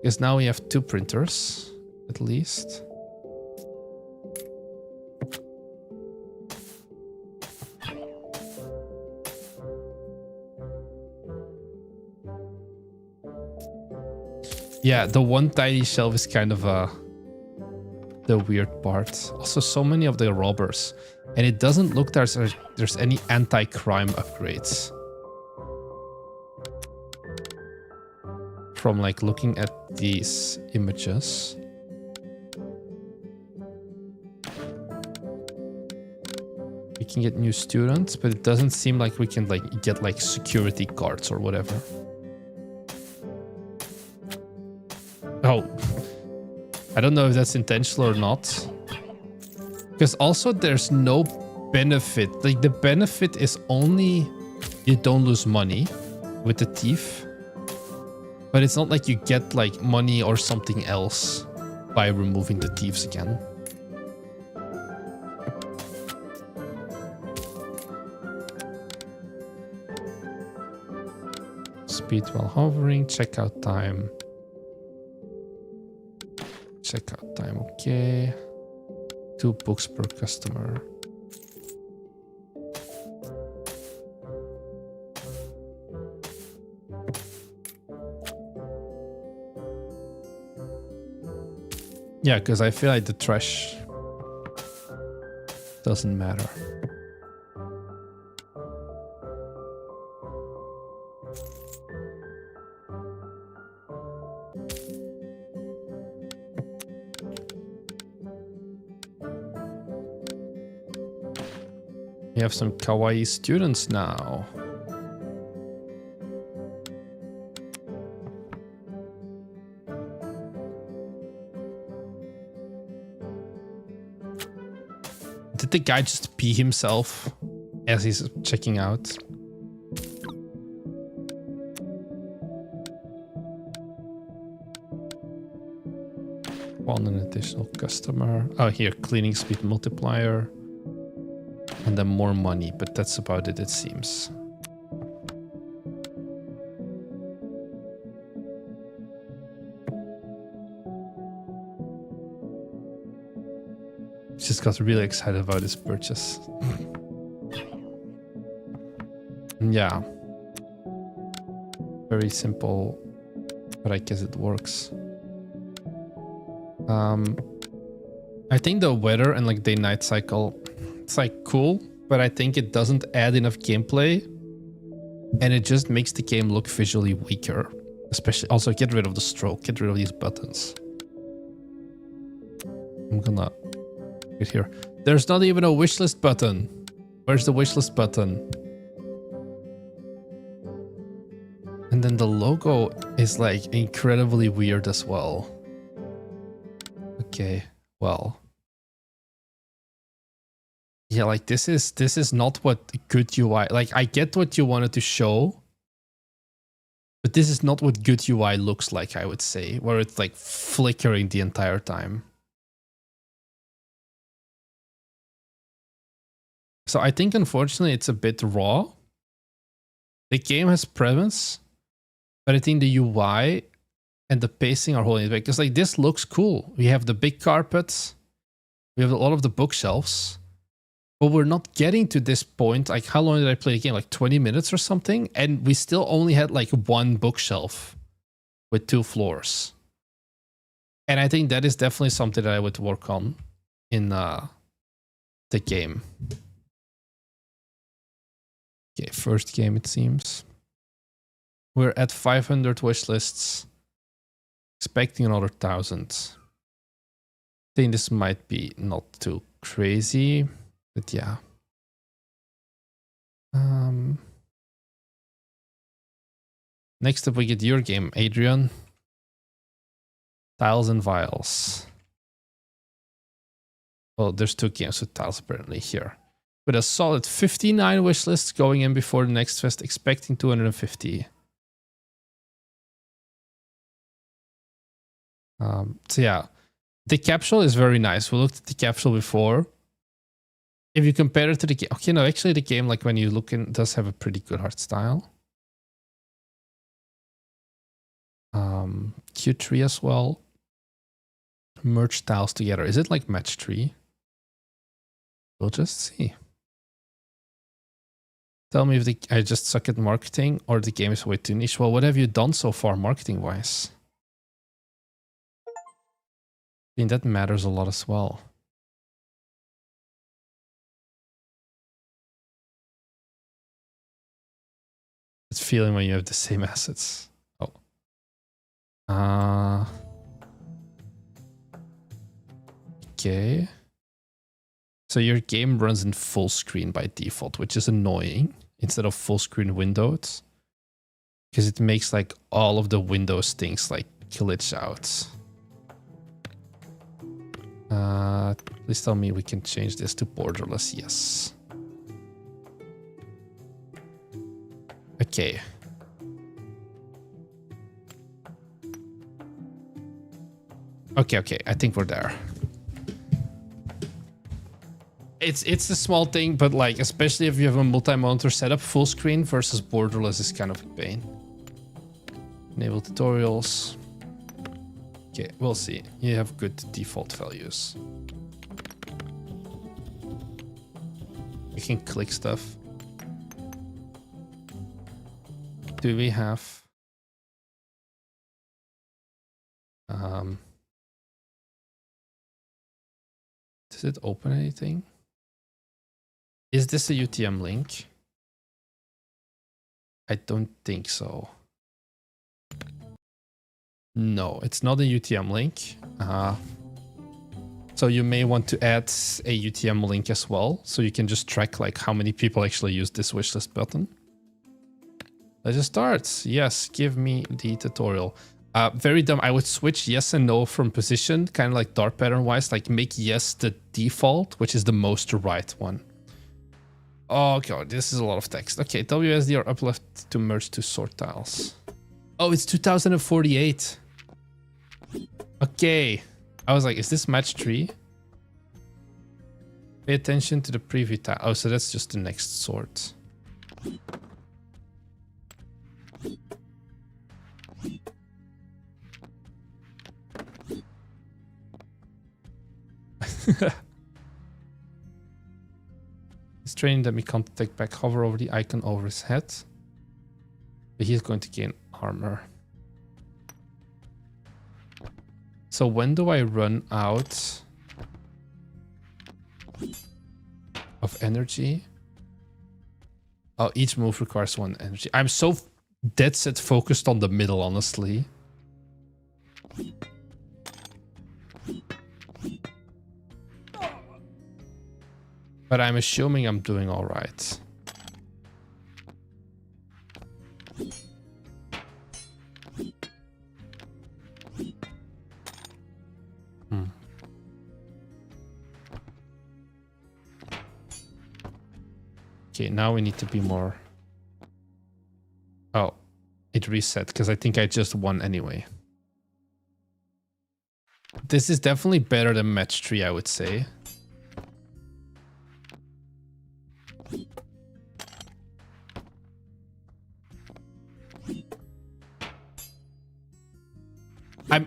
Speaker 1: Because now we have 2 printers, at least. Yeah, the one tiny shelf is kind of the weird part. Also, so many of the robbers. And it doesn't look there's any anti-crime upgrades. From like looking at these images. We can get new students, but it doesn't seem like we can like get like security guards or whatever. Oh, I don't know if that's intentional or not. Because also there's no benefit. Like the benefit is only you don't lose money with the thief. But it's not like you get like money or something else by removing the thieves again. Speed while hovering, checkout time. Checkout time, okay. 2 books per customer. Yeah, because I feel like the trash doesn't matter. We have some kawaii students now. Did the guy just pee himself as he's checking out? One an additional customer. Oh, here, cleaning speed multiplier. And then more money, but that's about it, it seems. Just got really excited about this purchase. Yeah. Very simple, but I guess it works. I think the weather and like day-night cycle, it's like cool, but I think it doesn't add enough gameplay, and it just makes the game look visually weaker. Especially, also get rid of the stroke, get rid of these buttons. I'm gonna get here. There's not even a wishlist button. Where's the wishlist button? And then the logo is like incredibly weird as well. Okay, well. Yeah, like this is not what good UI, like I get what you wanted to show, but this is not what good UI looks like, I would say, where it's like flickering the entire time. So I think unfortunately it's a bit raw. The game has presence, but I think the UI and the pacing are holding it back. Because like this looks cool. We have the big carpets, we have a lot of the bookshelves. But we're not getting to this point. Like, how long did I play the game? Like 20 minutes or something? And we still only had like one bookshelf with 2 floors. And I think that is definitely something that I would work on in the game. Okay, first game it seems. We're at 500 wish lists. Expecting another 1,000. I think this might be not too crazy. But yeah. Next up we get your game, Adrian. Tiles and Vials. Well, there's 2 games with tiles apparently here. With a solid 59 wish lists going in before the next fest, expecting 250. So yeah, the capsule is very nice. We looked at the capsule before. If you compare it to the game, okay, no, actually the game, like when you look in, does have a pretty good art style. Q3 as well. Merge tiles together. Is it like match 3? We'll just see. Tell me if I just suck at marketing or the game is way too niche. Well, what have you done so far marketing wise? I think that matters a lot as well. It's feeling when you have the same assets. Oh. Okay. So your game runs in full screen by default, which is annoying instead of full screen windowed. Because it makes like all of the Windows things like glitch out. Please tell me we can change this to borderless. Yes. Okay. Okay. I think we're there. It's a small thing, but like, especially if you have a multi-monitor setup, full screen versus borderless is kind of a pain. Enable tutorials. Okay, we'll see. You have good default values. You can click stuff. Do we have... does it open anything? Is this a UTM link? I don't think so. No, it's not a UTM link. So you may want to add a UTM link as well, so you can just track like how many people actually use this wishlist button. Let's just start. Yes, give me the tutorial. Very dumb. I would switch yes and no from position, kind of like dart pattern wise, like make yes the default, which is the most right one. Oh god, this is a lot of text. Okay, WSD or up left to merge to sort tiles. Oh, it's 2048. Okay. I was like, is this match 3? Pay attention to the preview tile. Oh, so that's just the next sort. He's training that we can't take back. Hover over the icon over his head. But he's going to gain armor. So when do I run out of energy? Oh, each move requires 1 energy. I'm so dead set focused on the middle, honestly. But I'm assuming I'm doing all right. Okay, now we need to be more... Oh, it reset because I think I just won anyway. This is definitely better than match 3, I would say.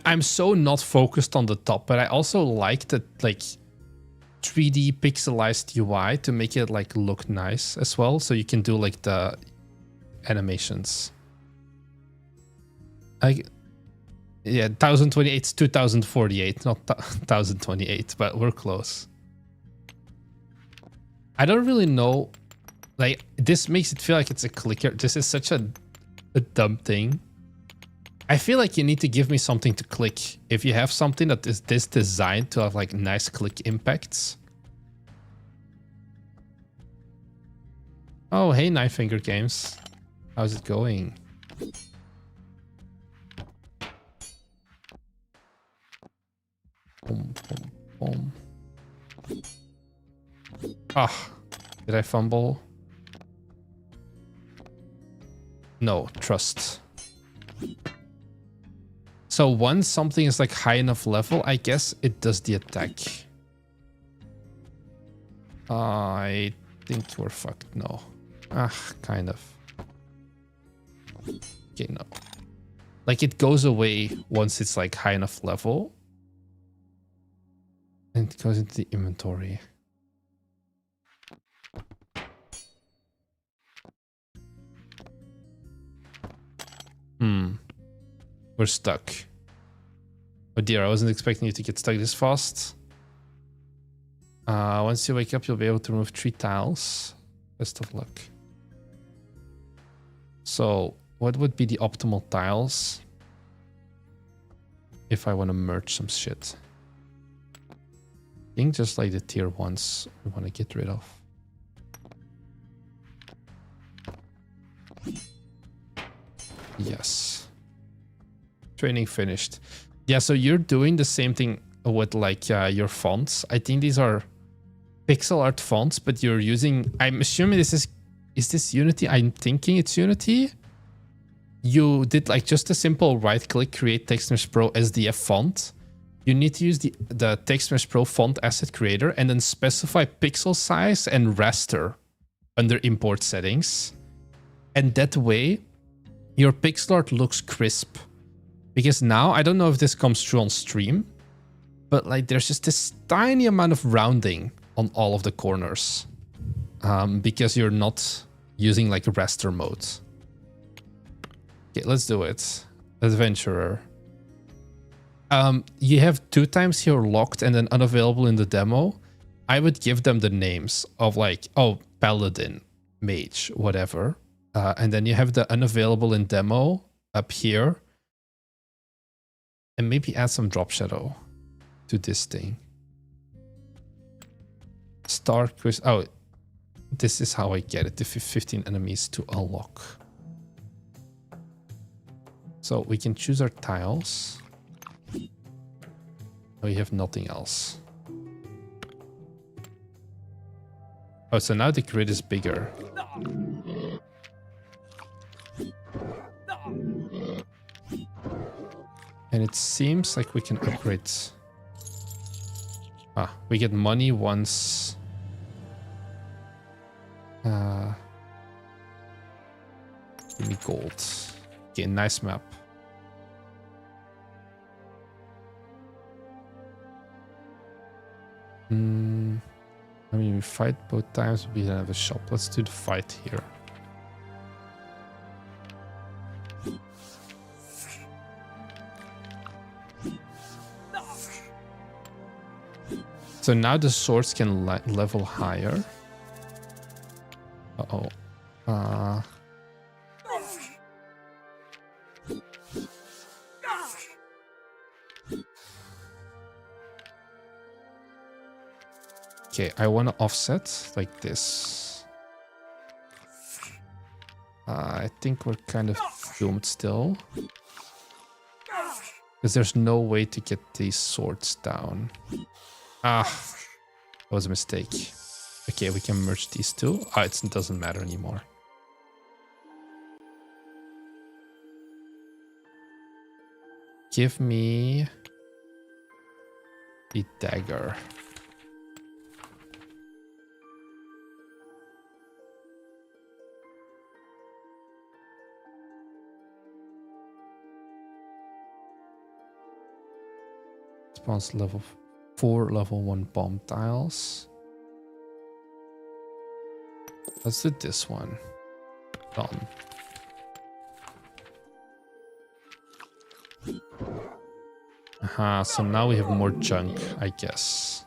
Speaker 1: I'm so not focused on the top, but I also like that like 3D pixelized UI to make it like look nice as well, so you can do like the animations. Yeah, 1028 is 2048, not 1028, but we're close. I don't really know, like this makes it feel like it's a clicker. This is such a dumb thing. I feel like you need to give me something to click. If you have something that is this designed to have like nice click impacts. Oh, hey, Knife Finger Games. How's it going? Boom, boom, boom. Ah, did I fumble? No, trust. So once something is like high enough level, I guess it does the attack. I think we're fucked. No. Ah, kind of. Okay, no. Like it goes away once it's like high enough level. And it goes into the inventory. We're stuck. Oh dear, I wasn't expecting you to get stuck this fast. Once you wake up, you'll be able to remove 3 tiles. Best of luck. So, what would be the optimal tiles? If I want to merge some shit. I think just like the tier 1s we want to get rid of. Yes. Training finished. Yeah, so you're doing the same thing with like your fonts. I think these are pixel art fonts, but you're using... I'm assuming this is this Unity? I'm thinking it's Unity. You did like just a simple right click, create TextMesh Pro SDF font. You need to use the TextMesh Pro font asset creator and then specify pixel size and raster under import settings. And that way your pixel art looks crisp. Because now, I don't know if this comes through on stream, but like there's just this tiny amount of rounding on all of the corners. Because you're not using like a raster mode. Okay, let's do it. Adventurer. You have 2 times here locked and then unavailable in the demo. I would give them the names of like, oh, Paladin, Mage, whatever. And then you have the unavailable in demo up here. And maybe add some drop shadow to this thing. Star quiz. Oh, this is how I get it. The 15 enemies to unlock. So we can choose our tiles. We have nothing else. Oh, so now the grid is bigger. And it seems like we can upgrade. Ah, we get money once. Give me gold. Okay, nice map. I mean, we fight both times. We don't have a shop. Let's do the fight here. So now the swords can level higher. Uh-oh. Okay, I want to offset like this. I think we're kind of doomed still. Because there's no way to get these swords down. Ah, that was a mistake. Okay, we can merge these two. Ah, it doesn't matter anymore. Give me the dagger. Spawns level 4, level 1 bomb tiles. Let's do this one. Done. Aha, so now we have more junk, I guess.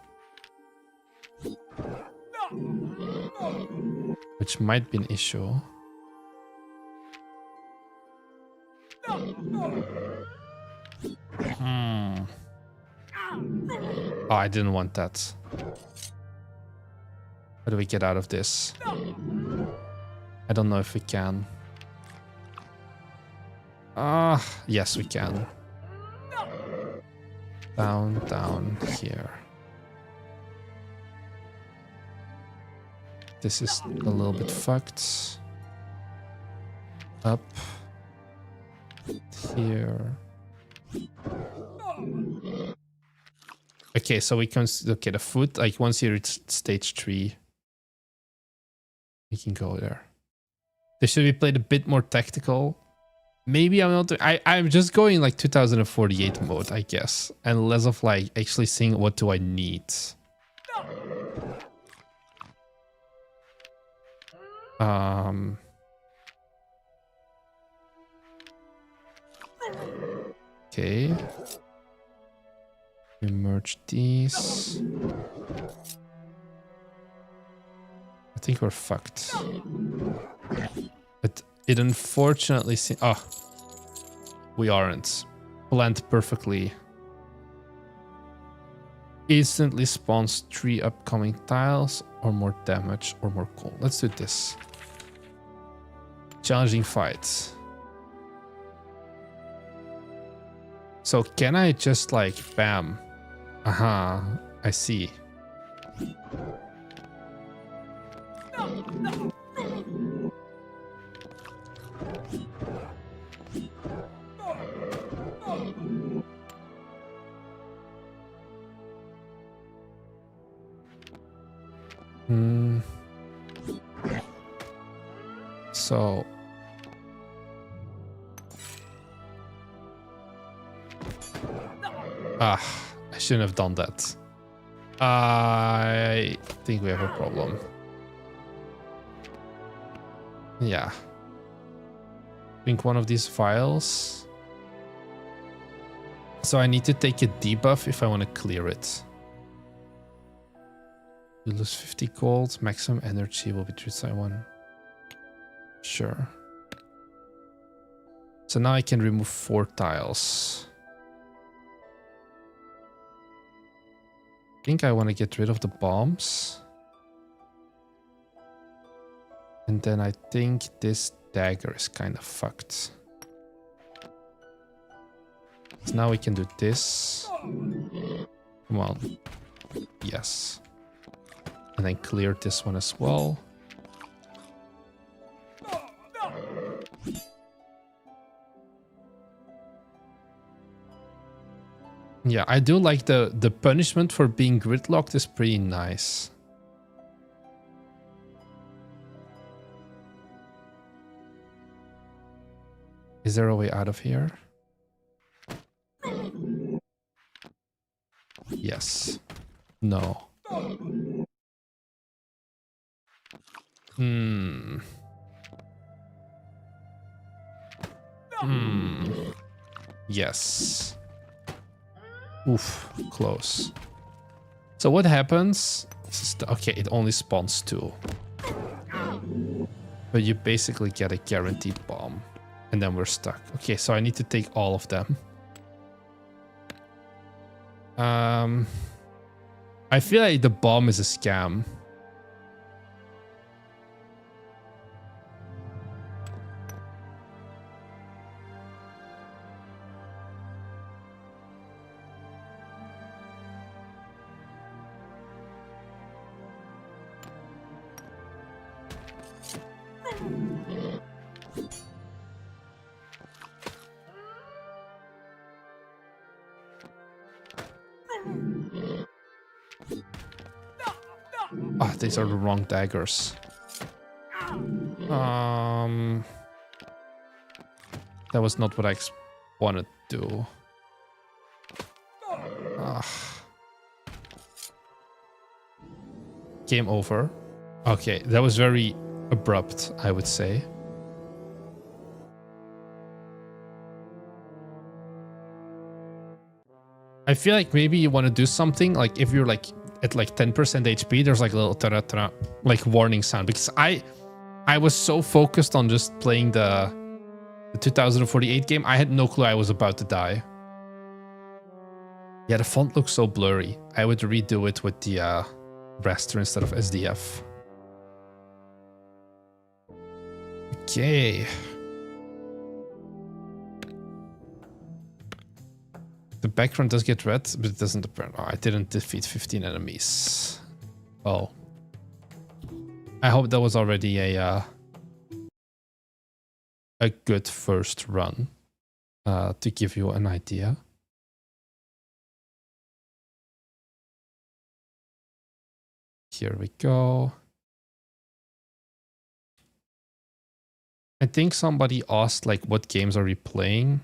Speaker 1: Which might be an issue. Oh, I didn't want that. How do we get out of this? I don't know if we can. Ah, yes, we can. Down, down, here. This is a little bit fucked. Up. Here. Okay, so we can look at the foot. Like once you reach stage 3, we can go there. This should be played a bit more tactical. Maybe I'm not. I'm just going like 2048 mode, I guess, and less of like actually seeing what do I need. Okay. We merge these. I think we're fucked. But it unfortunately seems... Oh. We aren't. Planned perfectly. Instantly spawns 3 upcoming tiles or more damage or more coal. Let's do this. Challenging fight. So can I just like bam? Aha, I see. So I shouldn't have done that. I think we have a problem. Yeah. Drink one of these vials. So I need to take a debuff if I want to clear it. You lose 50 gold. Maximum energy will be 3/1. Sure. So now I can remove 4 tiles. I think I want to get rid of the bombs. And then I think this dagger is kind of fucked. So now we can do this. Come on. Yes. And then clear this one as well. Yeah, I do like the punishment for being gridlocked is pretty nice. Is there a way out of here? Yes. No. Yes. Oof, close. So what happens? Okay, it only spawns 2. But you basically get a guaranteed bomb. And then we're stuck. Okay, so I need to take all of them. I feel like the bomb is a scam. Ah, these are the wrong daggers. That was not what I wanted to do. Game over. Okay, that was very abrupt, I would say. I feel like maybe you want to do something like if you're like at like 10% HP, there's like a little ta-ra-ta-ra, like warning sound, because I was so focused on just playing the 2048 game, I had no clue I was about to die. Yeah, the font looks so blurry. I would redo it with the raster instead of SDF. Okay. The background does get red, but it doesn't appear. Oh, I didn't defeat 15 enemies. Oh. I hope that was already a good first run to give you an idea. Here we go. I think somebody asked like what games are we playing?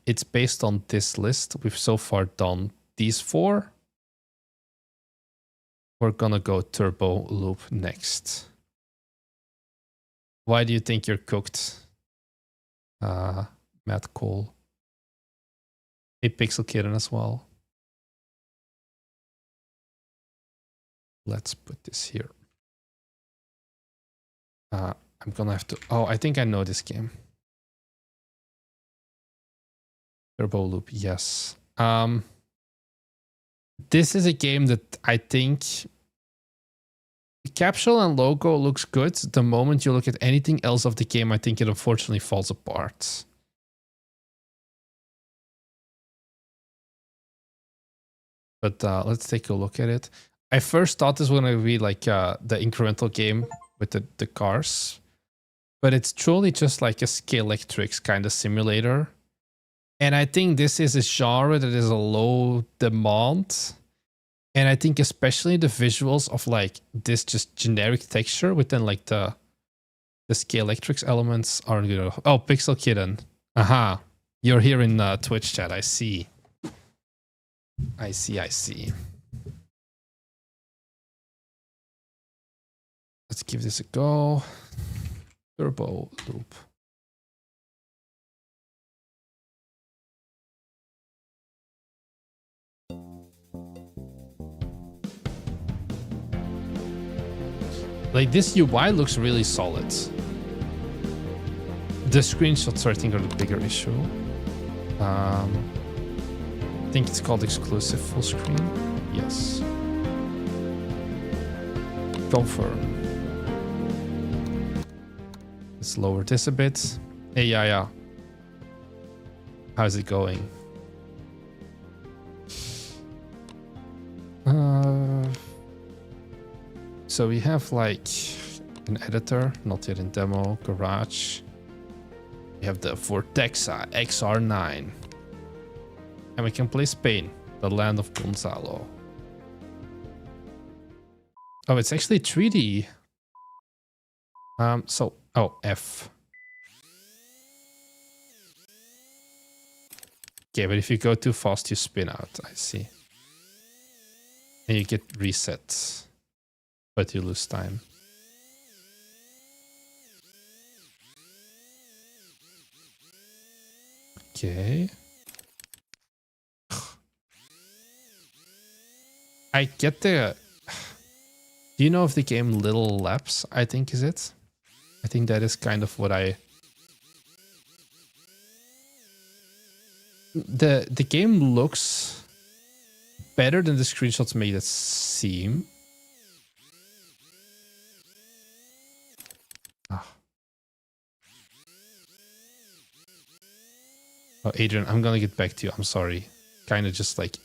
Speaker 1: It's based on this list. We've so far done these 4. We're gonna go Turbo Loop next. Why do you think you're cooked? Matt Cole. A Pixel Kitten as well. Let's put this here. I'm gonna have to... Oh, I think I know this game. Turbo Loop, yes. This is a game that I think the capsule and logo looks good. The moment you look at anything else of the game, I think it unfortunately falls apart. But let's take a look at it. I first thought this was going to be like the incremental game with the cars. But it's truly just like a Scalextric kind of simulator. And I think this is a genre that is a low demand. And I think especially the visuals of like this just generic texture within like the Scalextric elements aren't good. Oh, Pixel Kitten. Aha. You're here in Twitch chat. I see. I see. Let's give this a go. Turbo Loop. Like this UI looks really solid. The screenshots I think are the bigger issue. I think it's called exclusive full screen. Yes. Confirm. Let's lower this a bit. Hey, yeah. How's it going? So we have like an editor, not yet in demo, Garage. We have the Vortexa XR9. And we can play Spain, the land of Gonzalo. Oh, it's actually 3D. Oh, F. Okay, but if you go too fast, you spin out, I see. And you get reset. But you lose time. Okay. I get the... Do you know of the game Little Laps, I think is it? I think that is kind of what I... The game looks better than the screenshots made it seem. Ah. Oh, Adrian, I'm gonna get back to you. I'm sorry. Kind of just like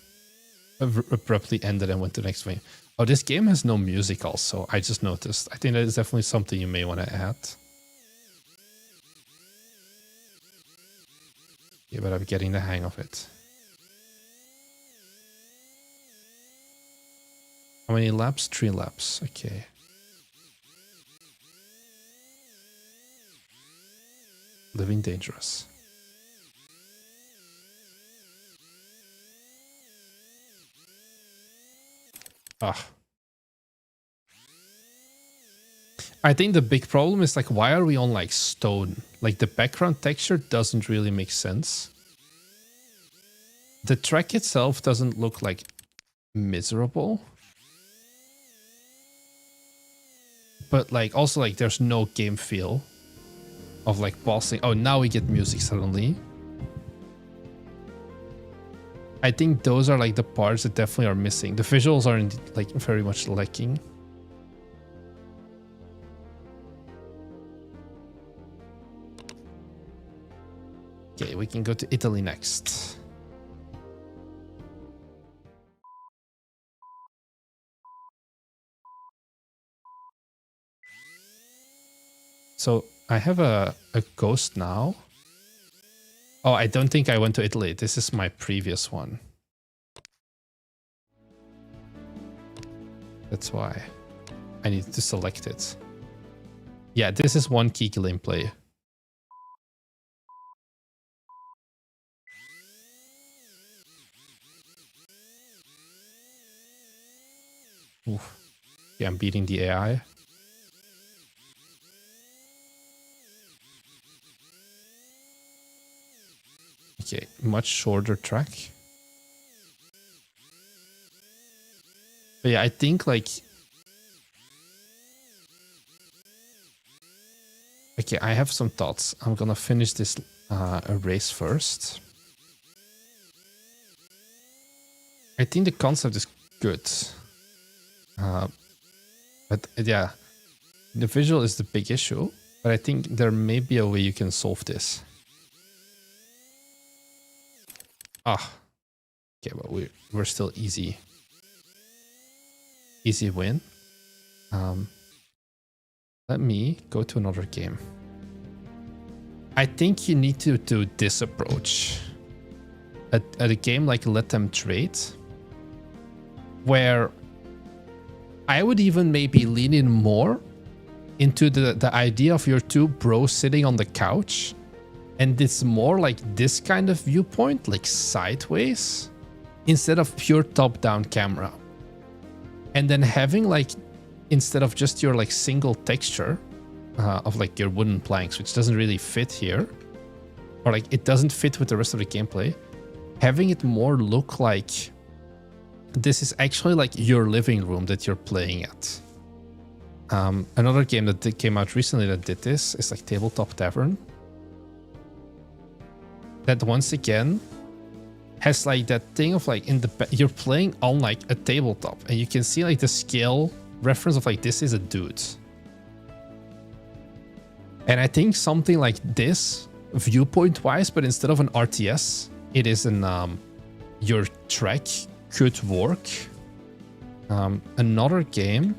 Speaker 1: abruptly ended and went to the next one. Oh, this game has no music also. I just noticed. I think that is definitely something you may want to add. Yeah, but I'm getting the hang of it. How many laps? 3 laps. Okay. Living Dangerous. Ah. I think the big problem is like, why are we on like stone? Like the background texture doesn't really make sense. The track itself doesn't look like miserable. But like also like there's no game feel of like bossing. Oh, now we get music suddenly. I think those are like the parts that definitely are missing. The visuals are indeed like very much lacking. Okay, we can go to Italy next. So I have a ghost now. Oh, I don't think I went to Italy. This is my previous one. That's why I need to select it. Yeah, this is one key gameplay. Oof. Yeah, I'm beating the AI. Okay, much shorter track. But yeah, I think like... Okay, I have some thoughts. I'm gonna finish this race first. I think the concept is good. But yeah, the visual is the big issue. But I think there may be a way you can solve this. Ah, okay, but we're still easy. Easy win. Let me go to another game. I think you need to do this approach at a game like Let Them Trade, where I would even maybe lean in more into the idea of your two bros sitting on the couch. And it's more like this kind of viewpoint, like sideways, instead of pure top-down camera. And then having like, instead of just your like single texture of like your wooden planks, which doesn't really fit here, or like it doesn't fit with the rest of the gameplay, having it more look like this is actually like your living room that you're playing at. Another game that came out recently that did this is like Tabletop Tavern. That once again has like that thing of like you're playing on like a tabletop and you can see like the scale reference of like this is a dude. And I think something like this viewpoint wise, but instead of an RTS, it is an your track could work. Another game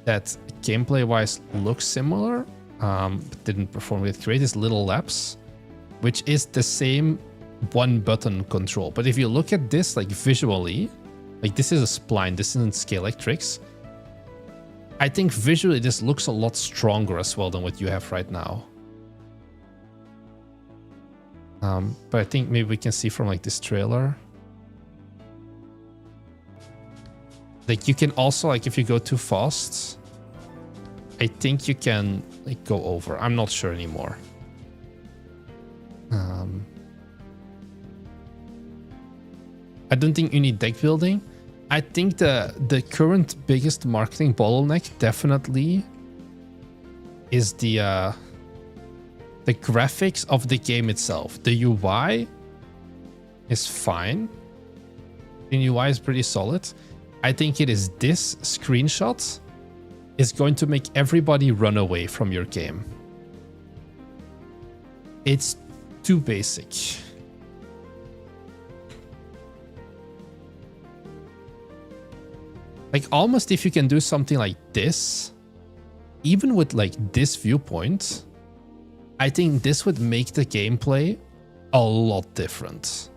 Speaker 1: that gameplay wise looks similar but didn't perform with great is Little Labs, which is the same one button control. But if you look at this like visually, like this is a spline, this isn't Scalextrics. I think visually this looks a lot stronger as well than what you have right now. But I think maybe we can see from like this trailer. Like you can also like, if you go too fast, I think you can like go over. I'm not sure anymore. I don't think you need deck building. I think the current biggest marketing bottleneck definitely is the graphics of the game itself. The UI is fine. The UI is pretty solid. I think it is this screenshot is going to make everybody run away from your game. It's too basic. Like almost if you can do something like this, even with like this viewpoint, I think this would make the gameplay a lot different.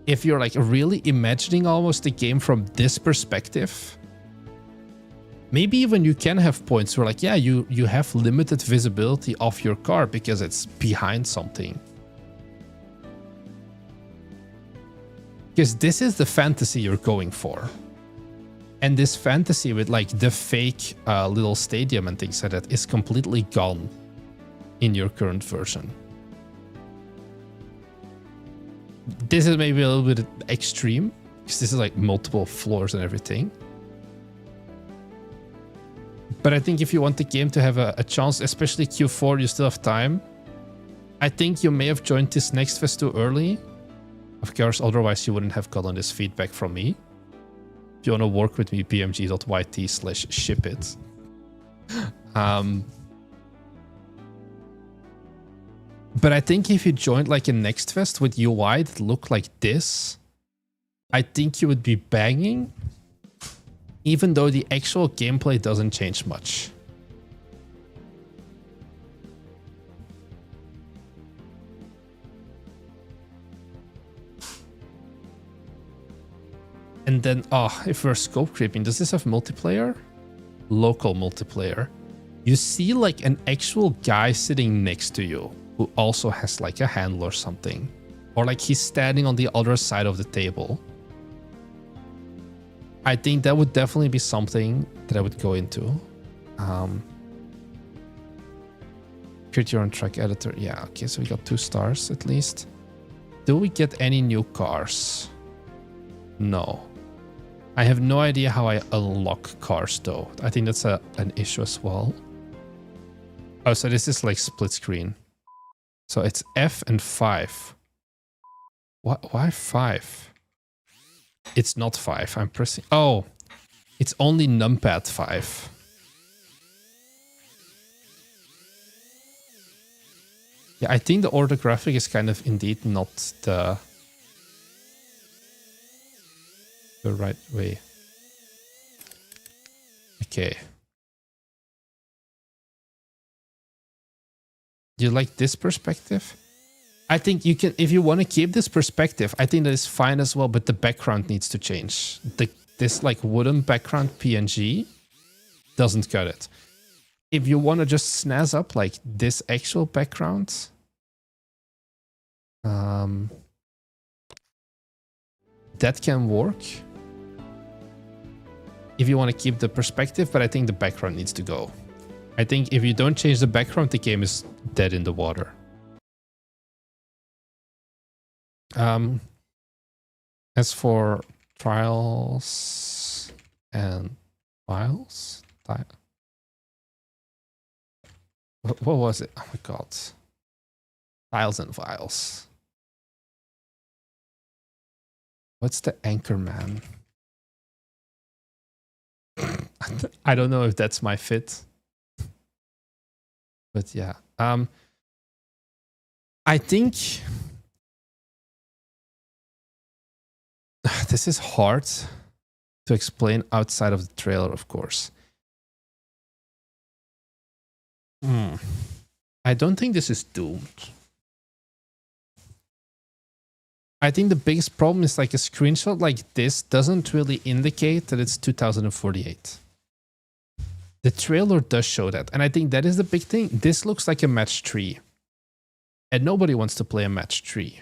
Speaker 1: If you're like really imagining almost the game from this perspective, maybe even you can have points where like, yeah, you have limited visibility of your car because it's behind something. Because this is the fantasy you're going for. And this fantasy with like the fake little stadium and things like that is completely gone in your current version. This is maybe a little bit extreme because this is like multiple floors and everything. But I think if you want the game to have a chance, especially Q4, you still have time. I think you may have joined this next fest too early. Of course, otherwise you wouldn't have gotten this feedback from me. If you want to work with me, bmg.yt/shipit. But I think if you joined like a next fest with UI that looked like this, I think you would be banging, even though the actual gameplay doesn't change much. And then, if we're scope creeping, does this have multiplayer? Local multiplayer. You see like an actual guy sitting next to you who also has like a handle or something. Or like he's standing on the other side of the table. I think that would definitely be something that I would go into. Create your own track editor. Yeah, okay, so we got 2 stars at least. Do we get any new cars? No. I have no idea how I unlock cars though. I think that's an issue as well. Oh, so this is like split screen. So it's F and 5. Why 5? It's not 5. I'm pressing... Oh, it's only numpad 5. Yeah, I think the orthographic is kind of indeed not the right way. Okay. Do you like this perspective? I think you can, if you want to keep this perspective, I think that is fine as well, but the background needs to change. This like wooden background PNG doesn't cut it. If you want to just snazz up like this actual background, that can work. If you want to keep the perspective, but I think the background needs to go. I think if you don't change the background, the game is dead in the water. As for trials and files, what was it? Oh my god. Tiles and files. What's the Anchorman? I don't know if that's my fit. But yeah. I think this is hard to explain outside of the trailer, of course. I don't think this is doomed. I think the biggest problem is like a screenshot like this doesn't really indicate that it's 2048. The trailer does show that, and I think that is the big thing. This looks like a match 3, and nobody wants to play a match 3.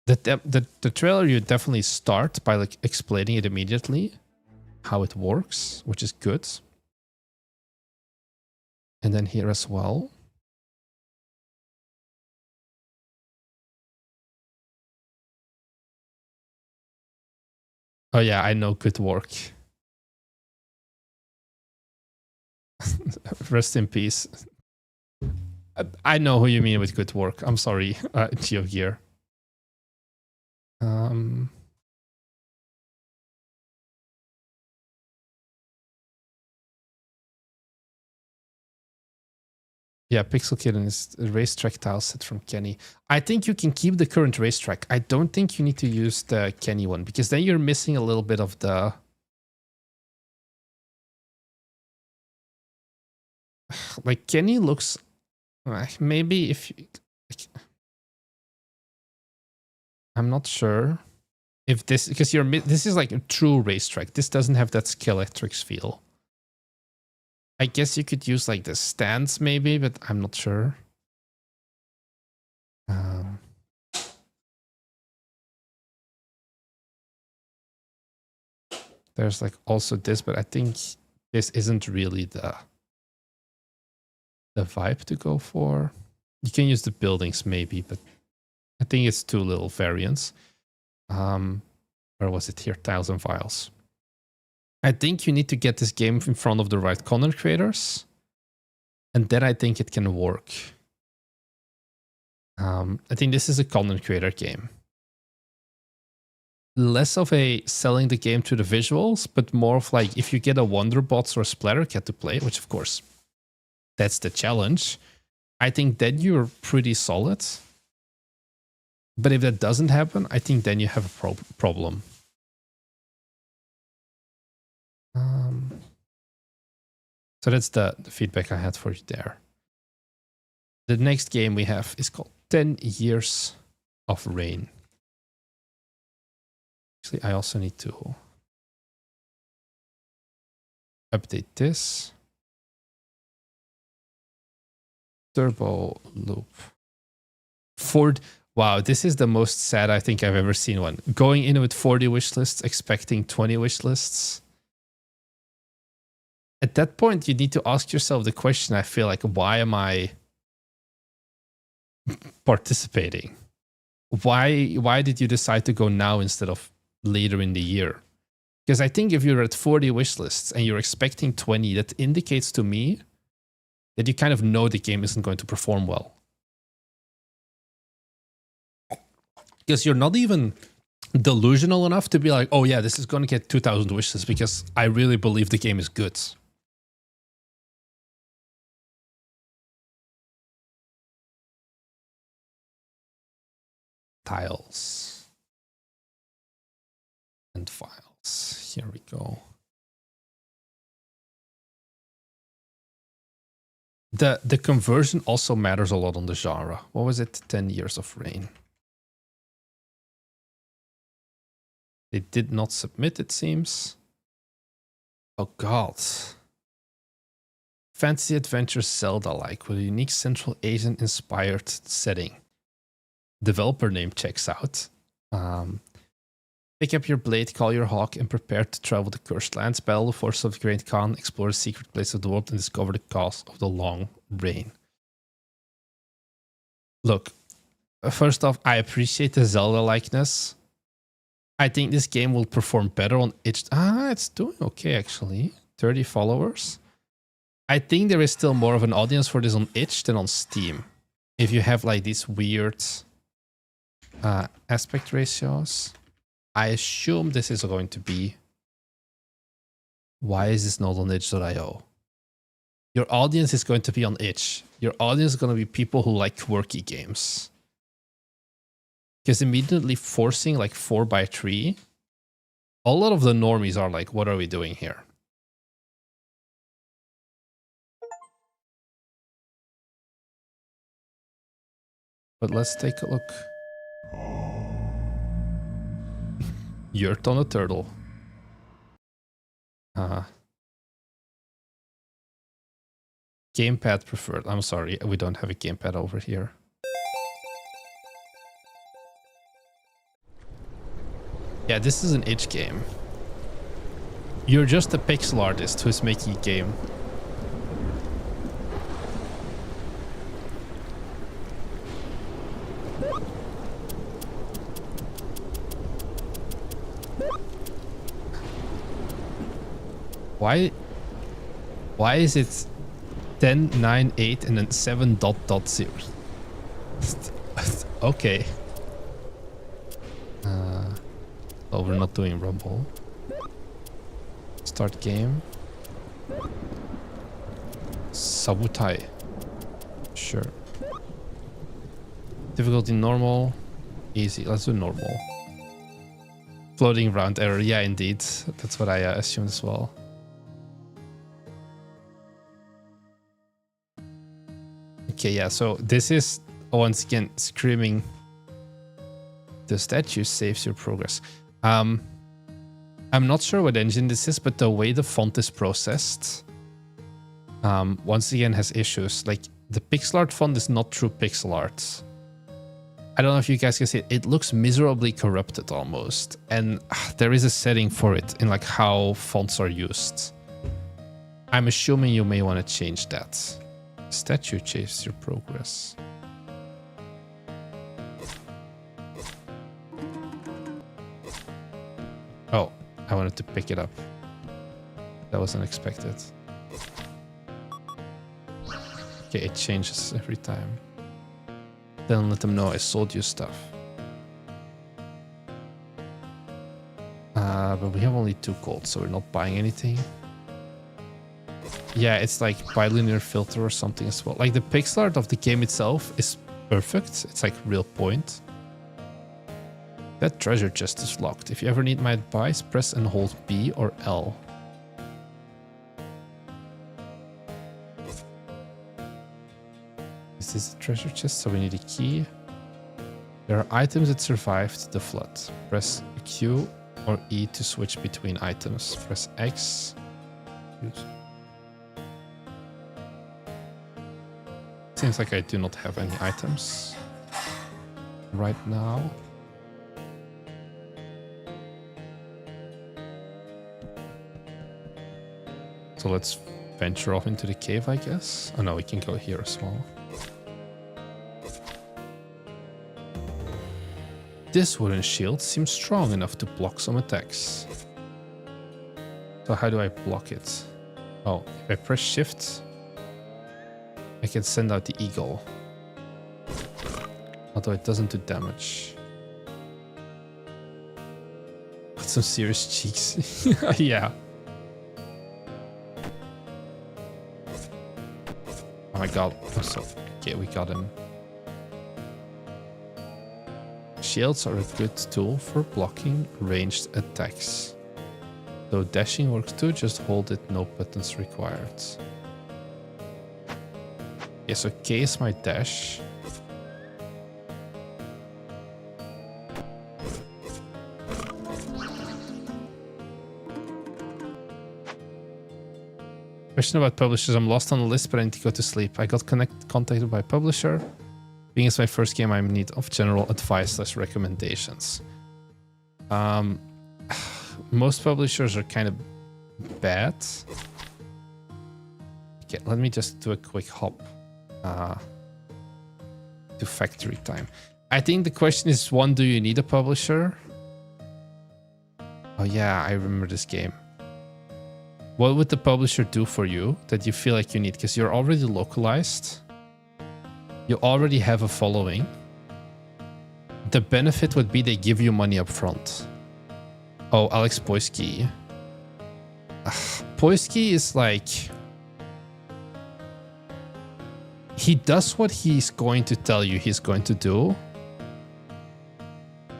Speaker 1: The trailer, you definitely start by like explaining it immediately, how it works, which is good. And then here as well. Oh yeah, I know, good work. Rest in peace. I know who you mean with good work. I'm sorry, GeoGear. Yeah, Pixel Kitten is a racetrack tile set from Kenny. I think you can keep the current racetrack. I don't think you need to use the Kenny one because then you're missing a little bit of the... Like Kenny looks... maybe if you... I'm not sure if this... Because this is like a true racetrack. This doesn't have that Skeletrix feel. I guess you could use like the stands maybe, but I'm not sure. There's like also this, but I think this isn't really the vibe to go for. You can use the buildings maybe, but I think it's too little variance. Where was it here? Tiles and Files. I think you need to get this game in front of the right content creators. And then I think it can work. I think this is a content creator game. Less of a selling the game to the visuals, but more of like if you get a Wonderbots or a Splattercat to play, which of course, that's the challenge. I think then you're pretty solid. But if that doesn't happen, I think then you have a problem. So that's the feedback I had for you there. The next game we have is called 10 Years of Rain. Actually, I also need to update this. Turbo Loop. Wow, this is the most sad I think I've ever seen one. Going in with 40 wish lists, expecting 20 wish lists. At that point, you need to ask yourself the question, I feel like, why am I participating? Why did you decide to go now instead of later in the year? Because I think if you're at 40 wish lists and you're expecting 20, that indicates to me that you kind of know the game isn't going to perform well. Because you're not even delusional enough to be like, oh yeah, this is going to get 2,000 wishes because I really believe the game is good. Tiles and files. Here we go. The conversion also matters a lot on the genre. What was it? 10 Years of Rain. They did not submit, it seems. Oh god. Fantasy adventure Zelda-like with a unique Central Asian inspired setting. Developer name checks out. Pick up your blade, call your hawk, and prepare to travel the cursed lands, battle the forces of the Great Khan, explore the secret place of the world, and discover the cause of the long rain. Look, first off, I appreciate the Zelda-likeness. I think this game will perform better on itch. It's doing okay, actually. 30 followers. I think there is still more of an audience for this on itch than on Steam. If you have like these weird aspect ratios. I assume this is going to be... Why is this not on itch.io? Your audience is going to be on itch. Your audience is going to be people who like quirky games. Because immediately forcing like 4x3, a lot of the normies are like, what are we doing here? But let's take a look. Yurt on a turtle. Gamepad preferred. I'm sorry, we don't have a gamepad over here. Yeah, this is an itch game. You're just a pixel artist who's making a game. Why is it 10, 9, 8 and then 7 ... Okay. Oh, we're not doing Rumble. Start game. Sabutai. Sure. Difficulty normal. Easy. Let's do normal. Floating round error. Yeah, indeed. That's what I assumed as well. Okay, yeah. So this is once again screaming. The statue saves your progress. I'm not sure what engine this is, but the way the font is processed, once again has issues. Like the pixel art font is not true pixel art. I don't know if you guys can see it. It looks miserably corrupted almost. And there is a setting for it in like how fonts are used. I'm assuming you may want to change that. Statue saves your progress. Oh, I wanted to pick it up. That was unexpected. Okay, it changes every time. Then let them know I sold you stuff. But we have only 2 gold, so we're not buying anything. Yeah, it's like bilinear filter or something as well. Like the pixel art of the game itself is perfect. It's like real point. That treasure chest is locked. If you ever need my advice, press and hold B or L. Is this a treasure chest? So we need a key. There are items that survived the flood. Press Q or E to switch between items. Press X. Seems like I do not have any items right now. So let's venture off into the cave, I guess. Oh no, we can go here as well. This wooden shield seems strong enough to block some attacks. So how do I block it? Oh, if I press shift, I can send out the eagle. Although it doesn't do damage. Got some serious cheeks. Yeah. Oh my god. So, okay, we got him. Shields are a good tool for blocking ranged attacks. Though dashing works too, just hold it, no buttons required. Okay, so K is my dash. Question about publishers. I'm lost on the list, but I need to go to sleep. I got contacted by publisher. Being it's my first game, I'm in need of general advice / recommendations. Most publishers are kind of bad. Okay, let me just do a quick hop to factory time. I think the question is, one, do you need a publisher? Oh yeah, I remember this game. What would the publisher do for you that you feel like you need? Because you're already localized. You already have a following. The benefit would be they give you money up front. Oh, Alex Poisky. Poisky is like... He does what he's going to tell you he's going to do.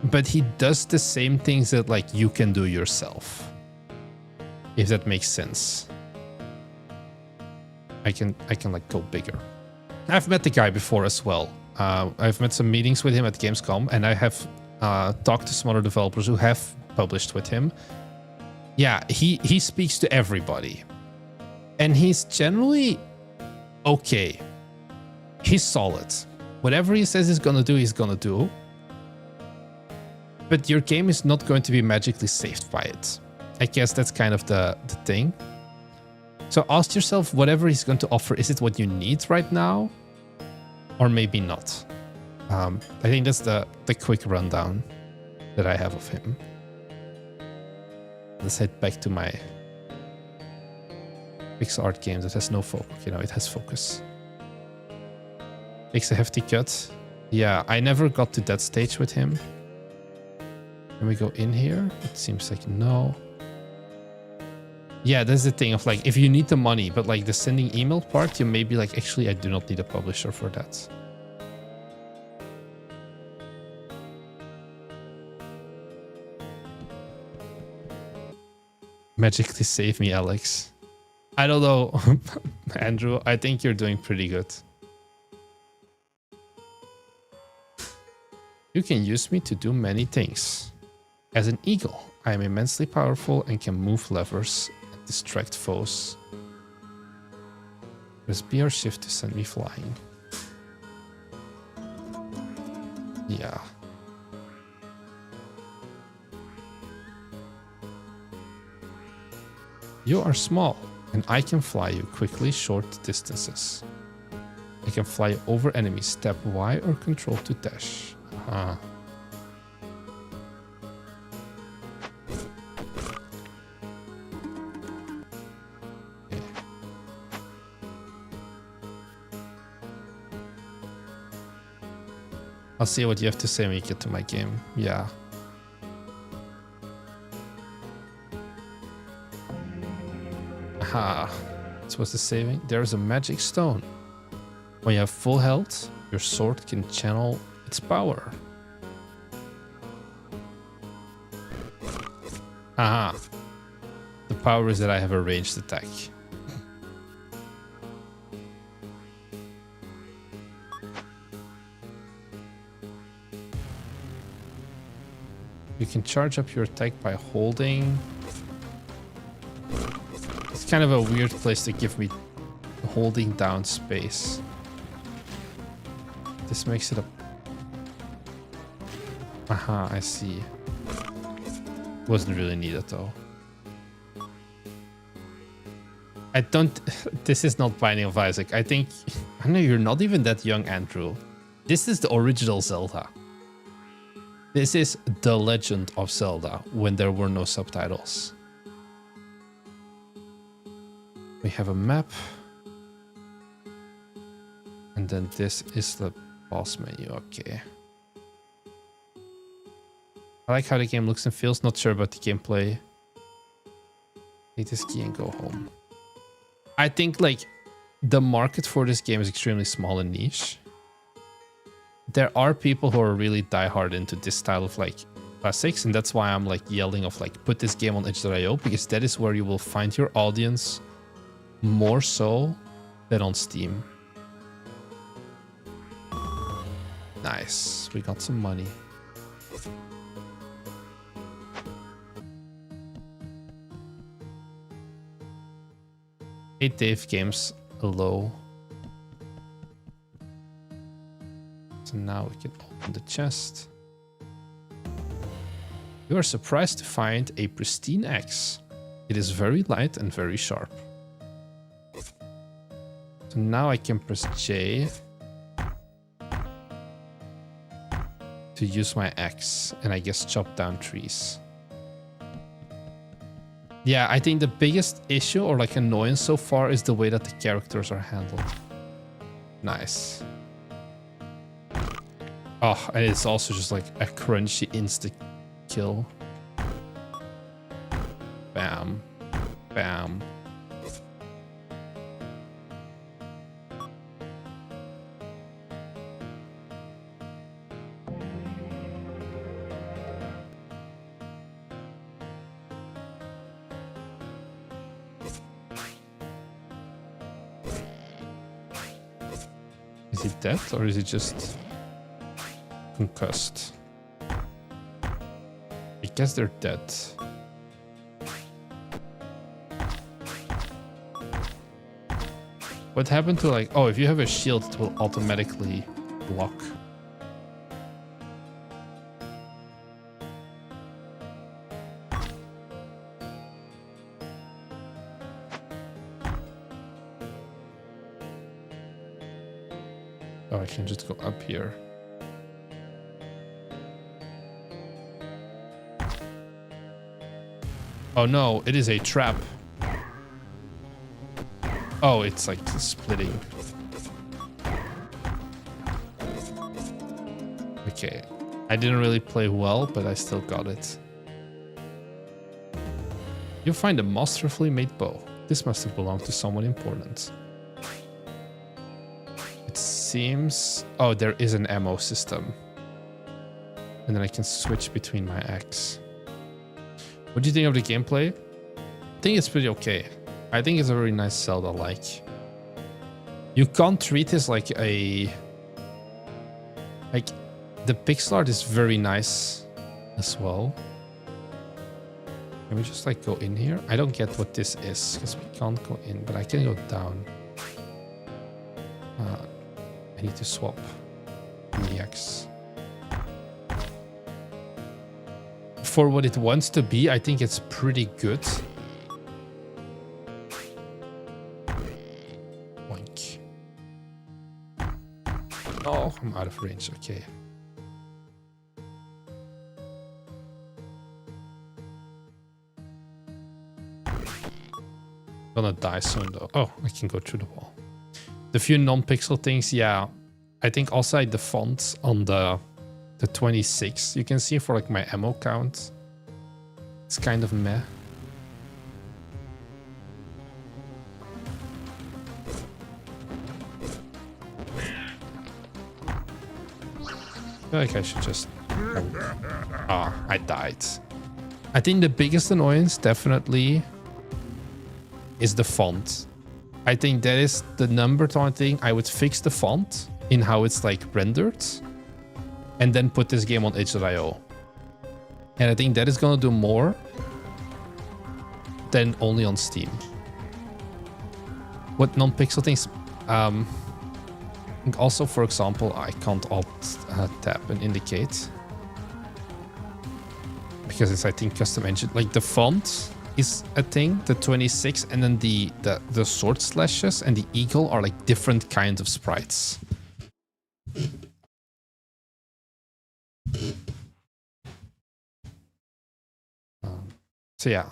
Speaker 1: But he does the same things that like you can do yourself. If that makes sense. I can like go bigger. I've met the guy before as well. I've met some meetings with him at Gamescom, and I have talked to some other developers who have published with him. Yeah, he speaks to everybody. And he's generally okay. He's solid. Whatever he says he's gonna do, he's gonna do. But your game is not going to be magically saved by it. I guess that's kind of the thing. So ask yourself, whatever he's going to offer, is it what you need right now? Or maybe not? I think that's the quick rundown that I have of him. Let's head back to my pixel art game that has no focus. You know, it has focus. Makes a hefty cut. Yeah, I never got to that stage with him. Can we go in here? It seems like no. Yeah, that's the thing of like, if you need the money, but like the sending email part, you may be like, actually, I do not need a publisher for that. Magically save me, Alex. I don't know, Andrew. I think you're doing pretty good. You can use me to do many things. As an eagle, I am immensely powerful and can move levers and distract foes. Press B or shift to send me flying. Yeah. You are small, and I can fly you quickly short distances. I can fly over enemies, tap Y or control to dash. Okay. I'll see what you have to say when you get to my game. Yeah. Aha. This was the saving. There's a magic stone. When you have full health, your sword can channel its power. Aha. The power is that I have a ranged attack. You can charge up your attack by holding. It's kind of a weird place to give me holding down space. This makes it a... Aha, I see. Wasn't really needed though. I don't... This is not Binding of Isaac. I think... I know you're not even that young, Andrew. This is the original Zelda. This is The Legend of Zelda when there were no subtitles. We have a map. And then this is the boss menu. Okay. I like how the game looks and feels. Not sure about the gameplay. Take this key and go home. I think like the market for this game is extremely small and niche. There are people who are really diehard into this style of like classics, and that's why I'm like yelling of like put this game on itch.io, because that is where you will find your audience more so than on Steam. Nice, we got some money. Hey Dave Games low. So now we can open the chest. You are surprised to find a pristine axe. It is very light and very sharp. So now I can press J to use my axe and I guess chop down trees. Yeah, I think the biggest issue or like annoyance so far is the way that the characters are handled. Nice. Oh, and it's also just like a crunchy insta kill. Bam. Bam. Is he dead or is he just concussed? I guess they're dead. What happened to like... Oh, if you have a shield, it will automatically block. Oh, I can just go up here. Oh no, it is a trap. Oh, it's like splitting. Okay. I didn't really play well, but I still got it. You find a masterfully made bow. This must have belonged to someone important. It seems... Oh, there is an ammo system. And then I can switch between my axe. What do you think of the gameplay? I think it's pretty okay. I think it's a very nice Zelda-like. You can't treat this like a... Like, the pixel art is very nice as well. Can we just like go in here? I don't get what this is because we can't go in, but I can go down. I need to swap the X. For what it wants to be, I think it's pretty good. Boink. Oh, I'm out of range. Okay. Gonna die soon though. Oh, I can go through the wall. The few non-pixel things, yeah. I think also like the fonts on the 26 you can see for like my ammo count. It's kind of meh. I feel like I should just... I died. I think the biggest annoyance definitely is the font. I think that is the number one thing. I would fix the font in how it's like rendered and then put this game on itch.io. And I think that is gonna do more than only on Steam. What non-pixel things? Also, for example, I can't alt tab and indicate because it's, I think, custom engine. Like the font is a thing, the 26, and then the sword slashes and the eagle are like different kinds of sprites. So yeah,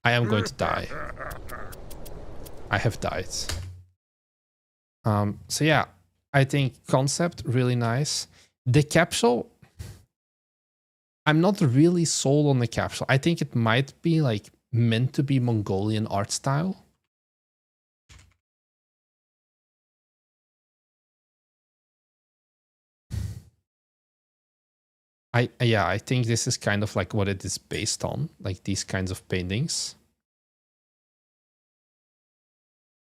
Speaker 1: I am going to die. I have died. So yeah, I think concept really nice. The capsule, I'm not really sold on the capsule. I think it might be like meant to be Mongolian art style. I think this is kind of like what it is based on, like these kinds of paintings.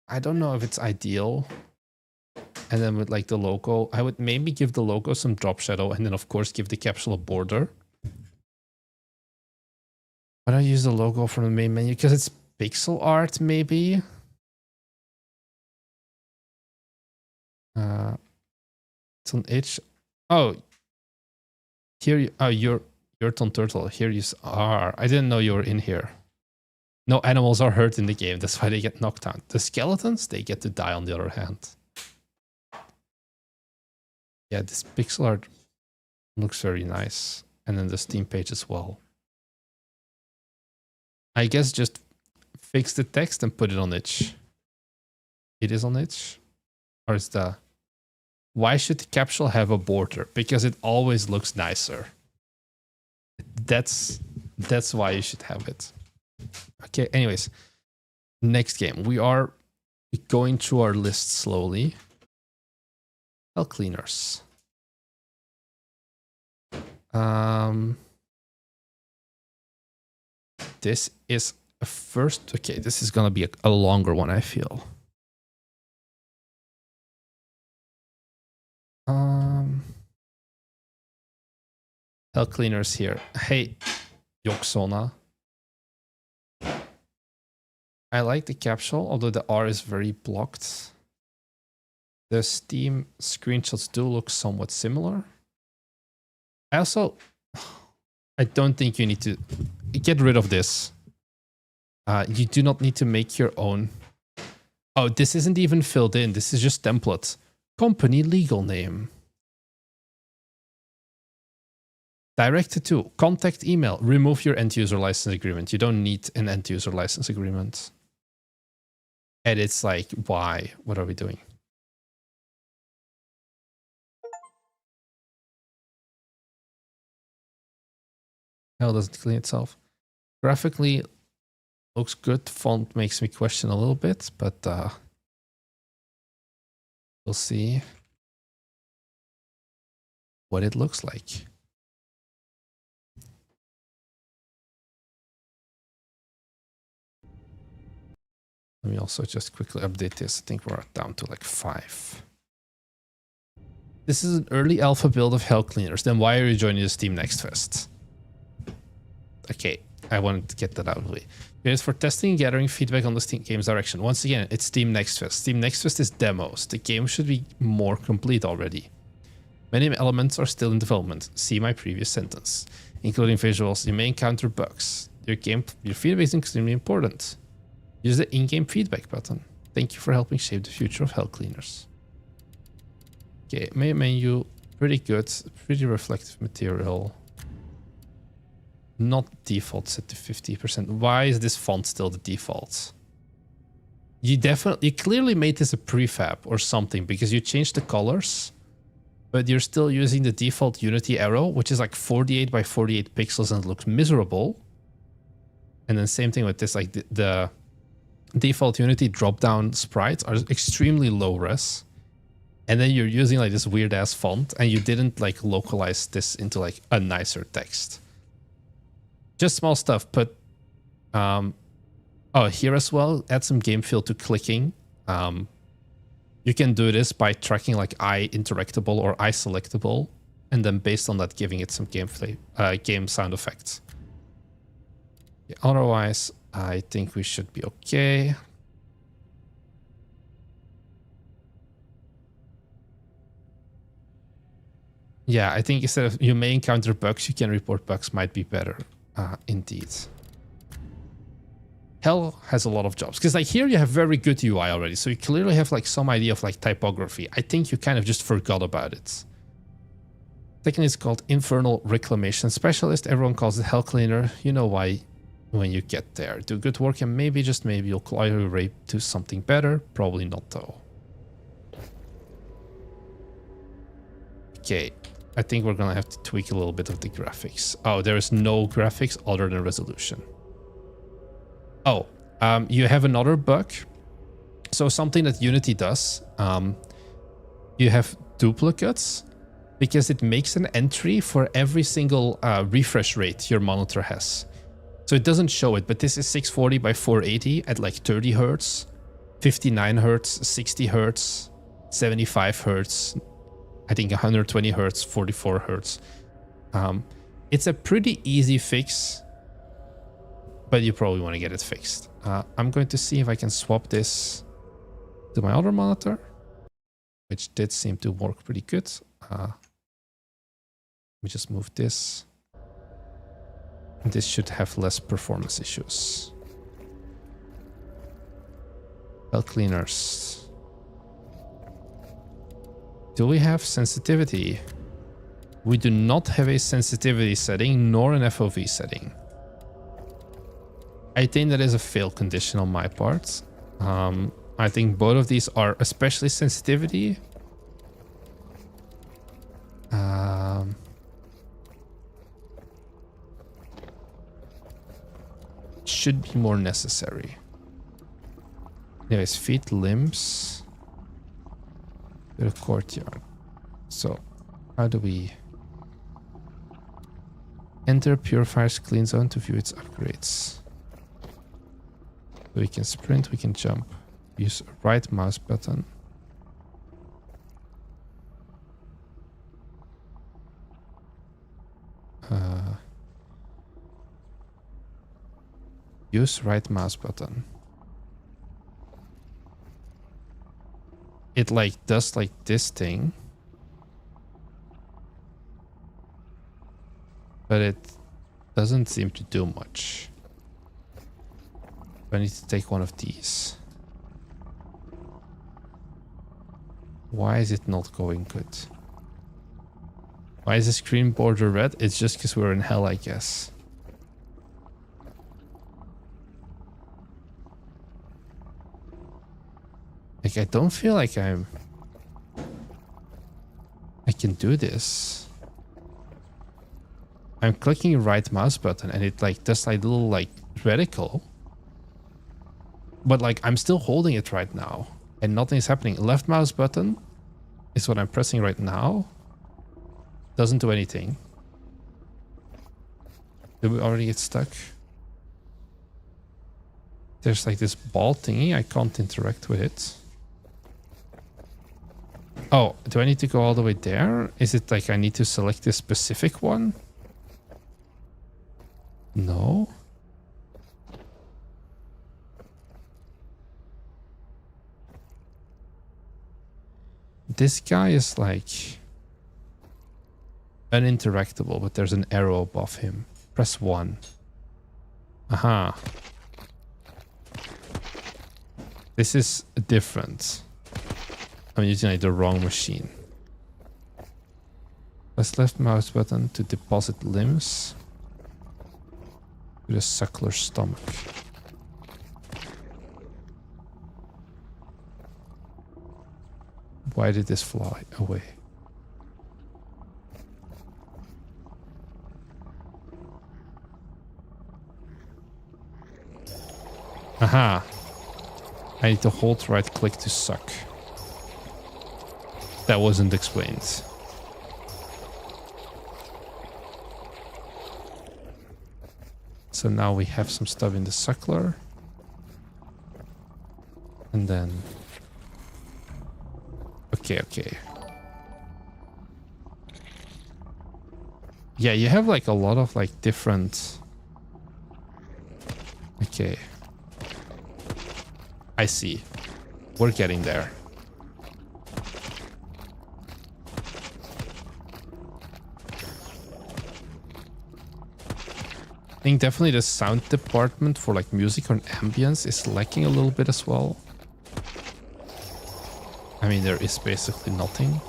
Speaker 1: I don't know if it's ideal. And then with like the logo, I would maybe give the logo some drop shadow and then of course give the capsule a border. Why don't I use the logo from the main menu? Because it's pixel art maybe. It's on itch. Oh, here you, oh, you're Ton Turtle. Here you are. I didn't know you were in here. No animals are hurt in the game. That's why they get knocked down. The skeletons, they get to die on the other hand. Yeah, this pixel art looks very nice. And then the Steam page as well. I guess just fix the text and put it on itch. It is on itch? Or is the... Why should the capsule have a border? Because it always looks nicer. That's why you should have it. Okay, anyways. Next game. We are going through our list slowly. Hell Cleaners. This is a first... Okay, this is gonna be a longer one, I feel. Hell Cleaners here. Hey, Yoksona. I like the capsule, although the R is very blocked. The Steam screenshots do look somewhat similar. I don't think you need to get rid of this. You do not need to make your own. Oh, this isn't even filled in. This is just template. Company legal name. Directed to contact email. Remove your end user license agreement. You don't need an end user license agreement. And it's like, why? What are we doing? Hell doesn't clean itself. Graphically, Looks good. Font makes me question a little bit, but we'll see what it looks like. Let me also just quickly update this. I think we're down to like 5. This is an early alpha build of Hell Cleaners. Then why are you joining the Steam Next Fest? Okay, I wanted to get that out of the way. It is for testing and gathering feedback on the Steam game's direction. Once again, it's Steam Next Fest. Steam Next Fest is demos. The game should be more complete already. Many elements are still in development. See my previous sentence. Including visuals, you may encounter bugs. Your feedback is extremely important. Use the in-game feedback button. Thank you for helping shape the future of Hell Cleaners. Okay, main menu, pretty good, pretty reflective material. Not default set to 50%. Why is this font still the default? You clearly made this a prefab or something because you changed the colors, but you're still using the default Unity arrow, which is like 48 by 48 pixels and it looks miserable. And then same thing with this, like the default Unity drop-down sprites are extremely low res. And then you're using like this weird ass font and you didn't like localize this into like a nicer text. Just small stuff, but oh, here as well, add some game feel to clicking. You can do this by tracking like eye interactable or eye selectable, and then based on that, giving it some game sound effects. Yeah, otherwise, I think we should be okay. Yeah, I think instead of you may encounter bugs, you can report bugs might be better. Indeed. Hell has a lot of jobs because like here you have very good UI already, so you clearly have like some idea of like typography. I think you kind of just forgot about it. Second is called Infernal Reclamation Specialist. Everyone calls it Hell Cleaner. You know why when you get there. Do good work and maybe, just maybe, you'll climb your way to something better. Probably not though. Okay. I think we're gonna have to tweak a little bit of the graphics. Oh, there is no graphics other than resolution. Oh, you have another bug. So something that Unity does, you have duplicates because it makes an entry for every single refresh rate your monitor has. So it doesn't show it, but this is 640 by 480 at like 30 Hertz, 59 Hertz, 60 Hertz, 75 Hertz, I think 120 Hertz, 44 Hertz. It's a pretty easy fix, but you probably want to get it fixed. I'm going to see if I can swap this to my other monitor, which did seem to work pretty good. Let me just move this. This should have less performance issues. Hell Cleaners. Do we have sensitivity? We do not have a sensitivity setting nor an FOV setting. I think that is a fail condition on my part. I think both of these are, especially sensitivity. Should be more necessary. Anyways, feet, limbs. The courtyard. So, how do we enter Purifier's clean zone to view its upgrades? So we can sprint, we can jump. Use right mouse button. Use right mouse button. It like does like this thing, but it doesn't seem to do much. I need to take one of these. Why is it not going good? Why is the screen border red? It's just because we're in hell, I guess. Like, I don't feel like I can do this. I'm clicking right mouse button and it like does like little like reticle. But like I'm still holding it right now and nothing is happening. Left mouse button is what I'm pressing right now. Doesn't do anything. Did we already get stuck? There's like this ball thingy. I can't interact with it. Oh, do I need to go all the way there? Is it like I need to select this specific one? No. This guy is like uninteractable, but there's an arrow above him. Press 1. Aha. This is different. I'm using like the wrong machine. Press left mouse button to deposit limbs to the suckler's stomach. Why did this fly away? Aha. I need to hold right click to suck. That wasn't explained. So now we have some stuff in the suckler. And then... Okay. Yeah, you have like a lot of like different... Okay. I see. We're getting there. I think definitely the sound department for like music or ambience is lacking a little bit as well. I mean, there is basically nothing.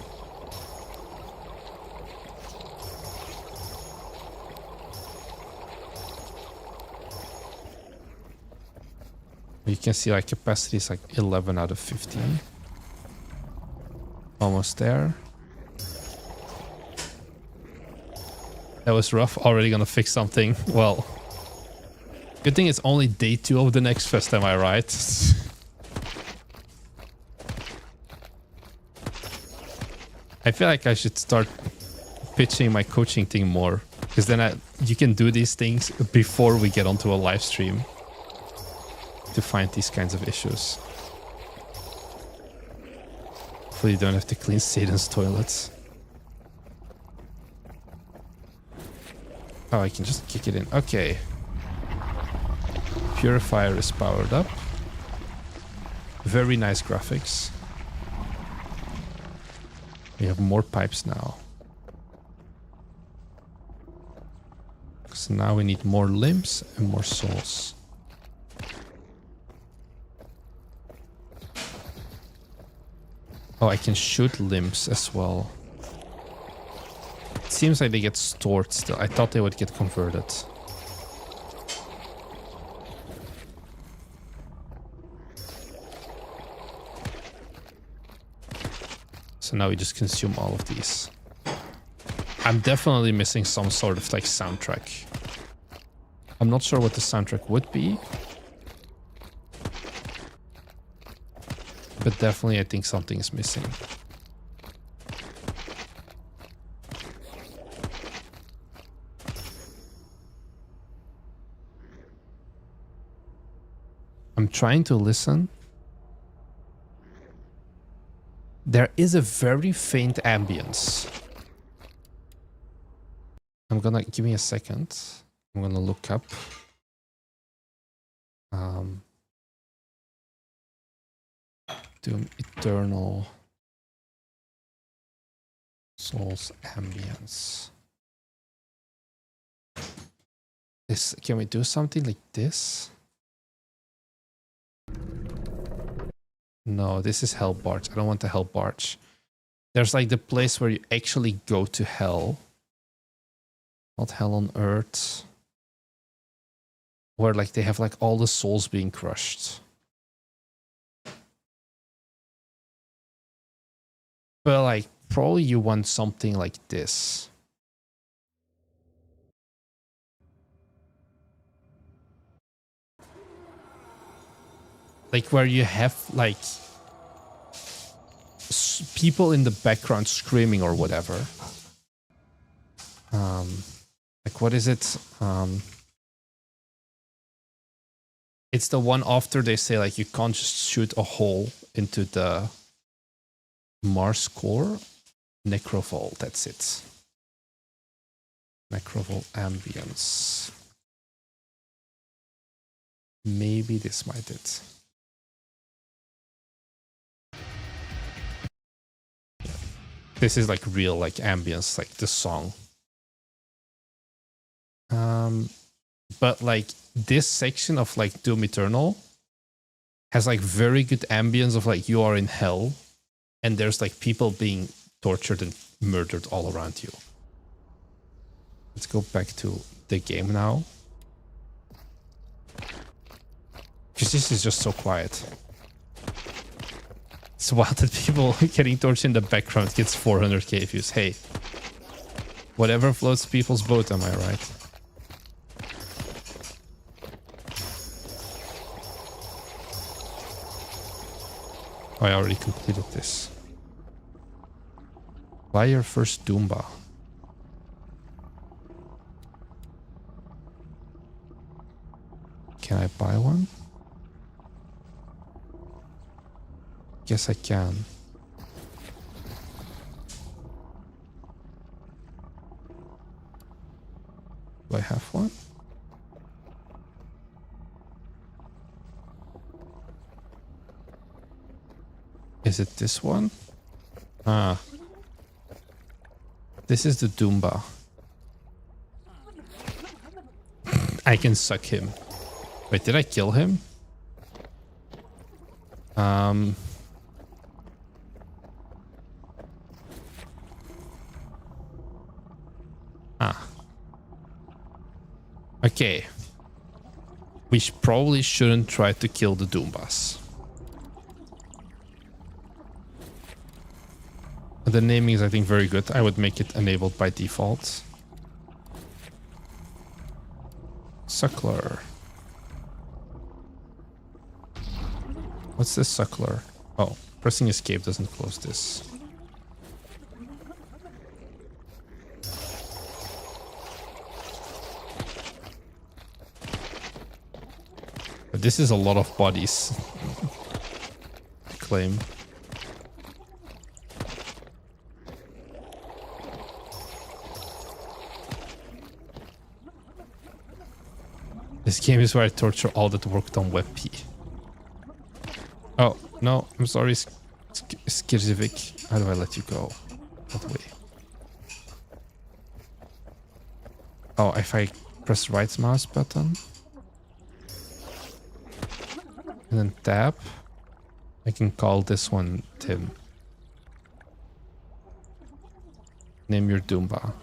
Speaker 1: You can see like capacity is like 11 out of 15. Almost there. That was rough. Already gonna fix something. Well, good thing it's only day 2 of the next fest, am I right? I feel like I should start pitching my coaching thing more, because then you can do these things before we get onto a live stream to find these kinds of issues. Hopefully you don't have to clean Satan's toilets. Oh, I can just kick it in. Okay. Purifier is powered up. Very nice graphics. We have more pipes now. So now we need more limbs and more souls. Oh, I can shoot limbs as well. It seems like they get stored still. I thought they would get converted. So now we just consume all of these. I'm definitely missing some sort of like soundtrack. I'm not sure what the soundtrack would be. But definitely I think something is missing. I'm trying to listen. There is a very faint ambience. Give me a second. I'm gonna look up. Doom Eternal Souls ambience. Can we do something like this? No, this is Hell Barge. I don't want the Hell Barge. There's like the place where you actually go to hell. Not Hell on Earth. Where like they have like all the souls being crushed. But like probably you want something like this. like where you have like people in the background screaming or whatever. Like what is it? It's the one after they say like you can't just shoot a hole into the Mars core. Necrovol, that's it. Necrovol ambience. Maybe this might it. Yeah. This is like real like ambience, like the song. But like this section of like Doom Eternal has like very good ambience of like you are in hell and there's like people being tortured and murdered all around you. Let's go back to the game now. Because this is just so quiet. It's wild that people getting tortured in the background gets 400k views. Hey, whatever floats people's boat, am I right? Oh, I already completed this. Buy your first Doomba. Can I buy one? Guess I can. Do I have one? Is it this one? Ah. This is the Doomba. I can suck him. Wait, did I kill him? Okay. We probably shouldn't try to kill the Doombas. The naming is, I think, very good. I would make it enabled by default. Suckler. What's this suckler? Oh, pressing escape doesn't close this. But this is a lot of bodies. Claim. This game is where I torture all that worked on WebP. Oh, no, I'm sorry, Skirzivic. How do I let you go? That way. Oh, if I press right mouse button and then tab, I can call this one Tim. Name your Doomba.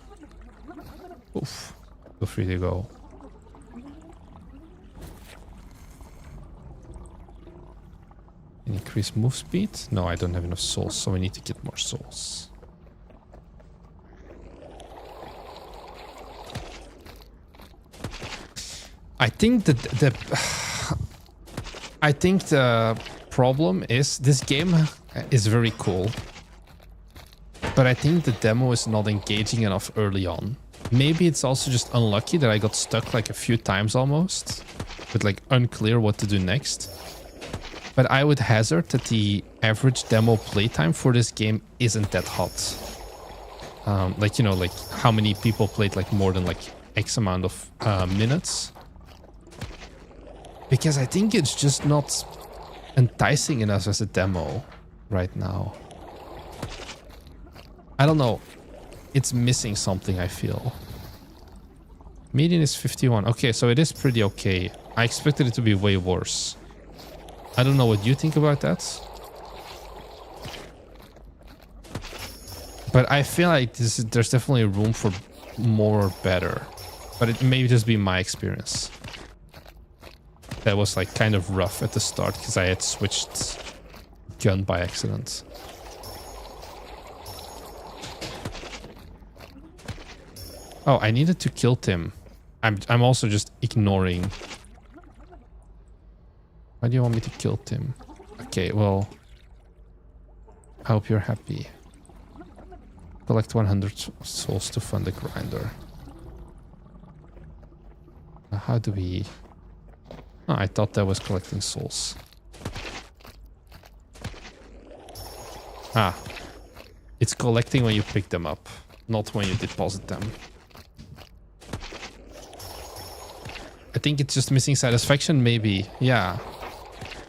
Speaker 1: Oof. Feel free to go. Increase move speed? No, I don't have enough souls, so I need to get more souls. I think that the problem is this game is very cool, but I think the demo is not engaging enough early on. Maybe it's also just unlucky that I got stuck like a few times almost, with like unclear what to do next. But I would hazard that the average demo playtime for this game isn't that hot. Like, you know, like how many people played like more than like X amount of minutes. Because I think it's just not enticing enough as a demo right now. I don't know. It's missing something, I feel. Median is 51. Okay, so it is pretty okay. I expected it to be way worse. I don't know what you think about that. But I feel like there's definitely room for more or better. But it may just be my experience. That was like kind of rough at the start because I had switched gun by accident. Oh, I needed to kill Tim. I'm also just ignoring Why do you want me to kill Tim? Okay, well, I hope you're happy. Collect 100 souls to fund the grinder. How do we... Oh, I thought that was collecting souls. Ah. It's collecting when you pick them up, not when you deposit them. I think it's just missing satisfaction, maybe. Yeah.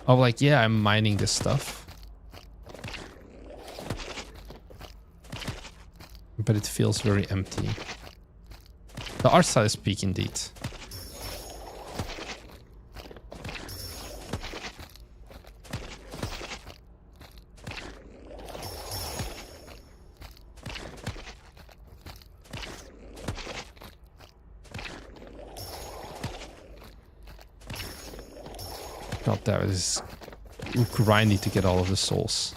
Speaker 1: Of like, yeah, I'm mining this stuff. But it feels very empty. The art style is peak indeed. God damn, this is grindy to get all of the souls.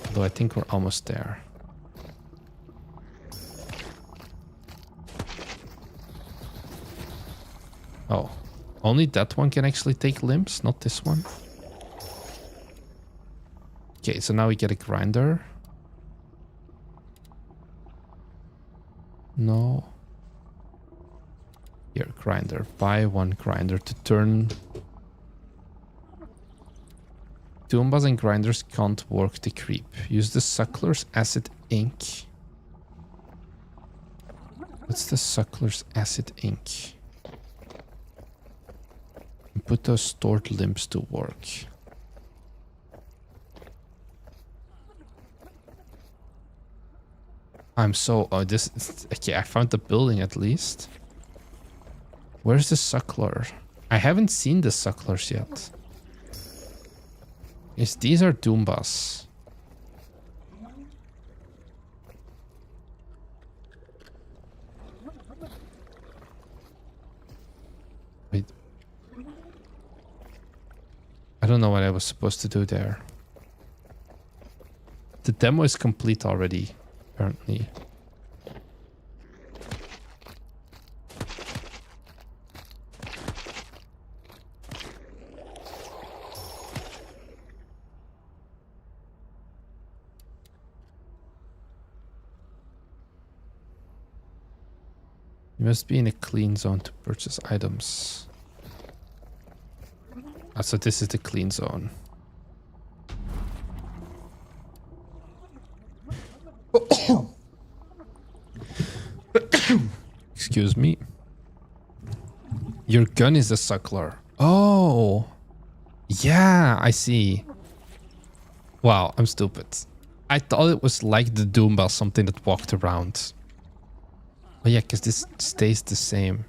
Speaker 1: Although I think we're almost there. Oh, only that one can actually take limbs, not this one. Okay, so now we get a grinder. No. Here, grinder. Buy one grinder to turn. Doombas and grinders can't work the creep. Use the suckler's acid ink. What's the suckler's acid ink? And put those stored limbs to work. I'm so... Oh, this... Okay, I found the building at least. Where's the suckler? I haven't seen the sucklers yet. Yes, these are Doombas. Wait. I don't know what I was supposed to do there. The demo is complete already, apparently. You must be in a clean zone to purchase items. Ah, so this is the clean zone. Excuse me. Your gun is a suckler. Oh. Yeah, I see. Wow, I'm stupid. I thought it was like the Doomba, something that walked around. Oh yeah, because this stays the same.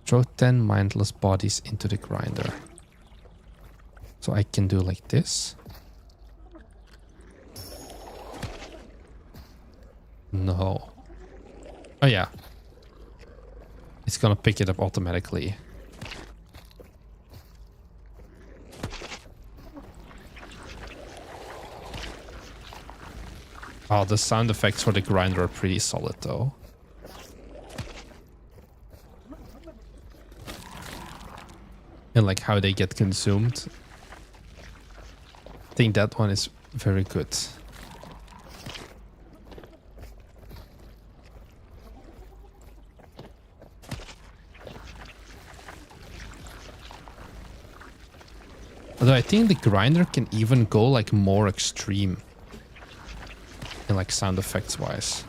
Speaker 1: Throw 10 mindless bodies into the grinder. So I can do like this. No. Oh yeah. It's gonna pick it up automatically. Oh, the sound effects for the grinder are pretty solid though. And like how they get consumed. I think that one is very good. Although I think the grinder can even go like more extreme. And like sound effects wise.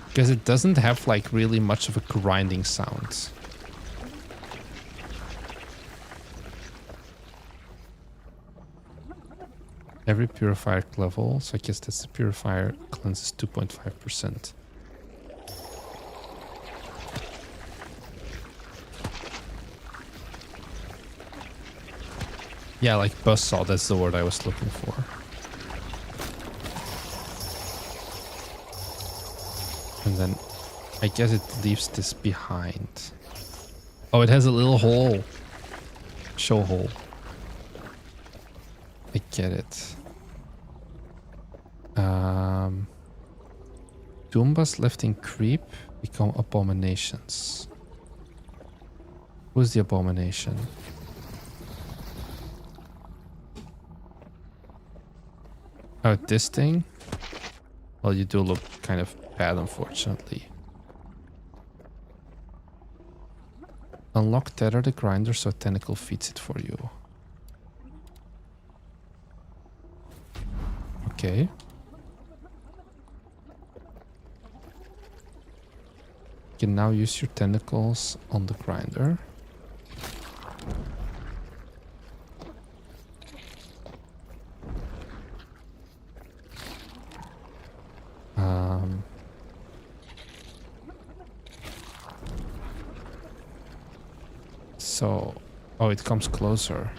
Speaker 1: Because it doesn't have like really much of a grinding sound. Every purifier level, so I guess that's the purifier cleanses 2.5%. Yeah, like buzzsaw, that's the word I was looking for. And then I guess it leaves this behind. Oh, it has a little hole. Show hole. I get it. Doombas left in creep. Become abominations. Who's the abomination? Oh, this thing? Well, you do look kind of bad, unfortunately. Unlock Tether the Grinder so Tentacle feeds it for you. Okay. You can now use your tentacles on the grinder. So, oh, it comes closer.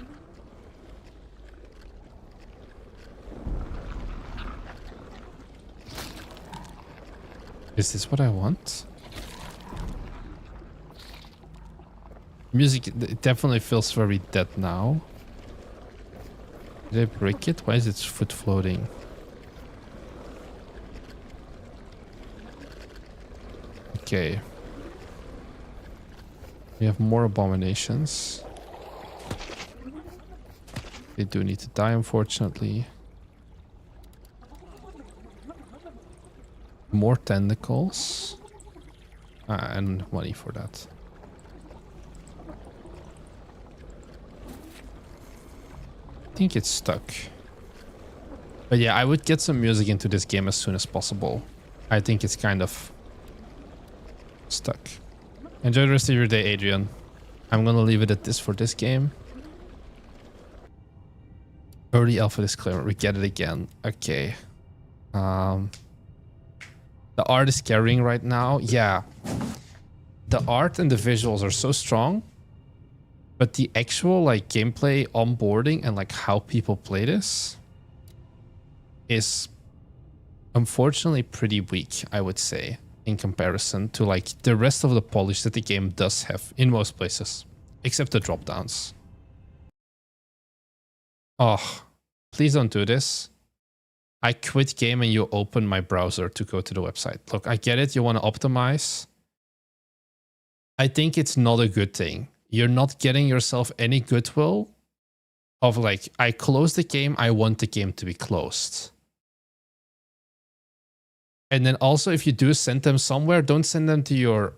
Speaker 1: Is this what I want? Music, it definitely feels very dead now. Did I break it? Why is its foot floating? Okay. We have more abominations. They do need to die, unfortunately. More tentacles. And money for that. I think it's stuck. But yeah, I would get some music into this game as soon as possible. I think it's kind of stuck. Enjoy the rest of your day, Adrian. I'm gonna leave it at this for this game. Early alpha disclaimer. We get it again. Okay. The art is carrying right now. Yeah. The art and the visuals are so strong. But the actual like gameplay onboarding and like how people play this is unfortunately pretty weak, I would say, in comparison to like the rest of the polish that the game does have in most places, except the drop downs. Oh, please don't do this. I quit game and you open my browser to go to the website. Look, I get it. You want to optimize. I think it's not a good thing. You're not getting yourself any goodwill of like, I close the game. I want the game to be closed. And then also, if you do send them somewhere, don't send them to your...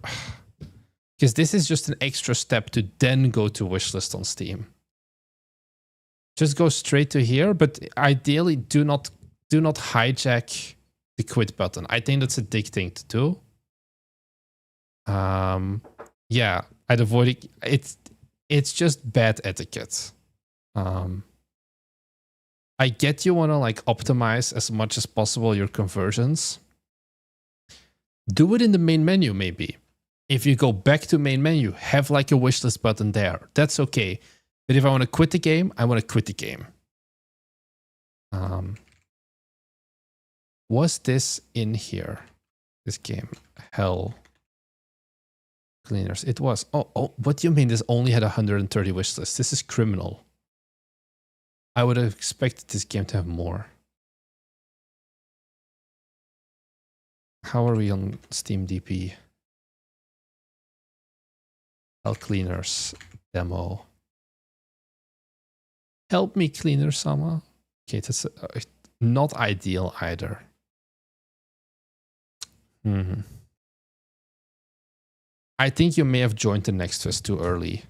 Speaker 1: Because this is just an extra step to then go to wishlist on Steam. Just go straight to here, but ideally do not hijack the quit button. I think that's a dick thing to do. Yeah, I'd avoid it. It's just bad etiquette. I get you want to like optimize as much as possible your conversions. Do it in the main menu, maybe. If you go back to main menu, have like a wishlist button there. That's okay. But if I want to quit the game, I want to quit the game. Was this in here? This game? Hell Cleaners. It was. Oh, what do you mean this only had 130 wishlists? This is criminal. I would have expected this game to have more. How are we on Steam DP? Hell Cleaners demo. Help me, Cleaner Sama. Okay, that's not ideal either. I think you may have joined the next fest too early.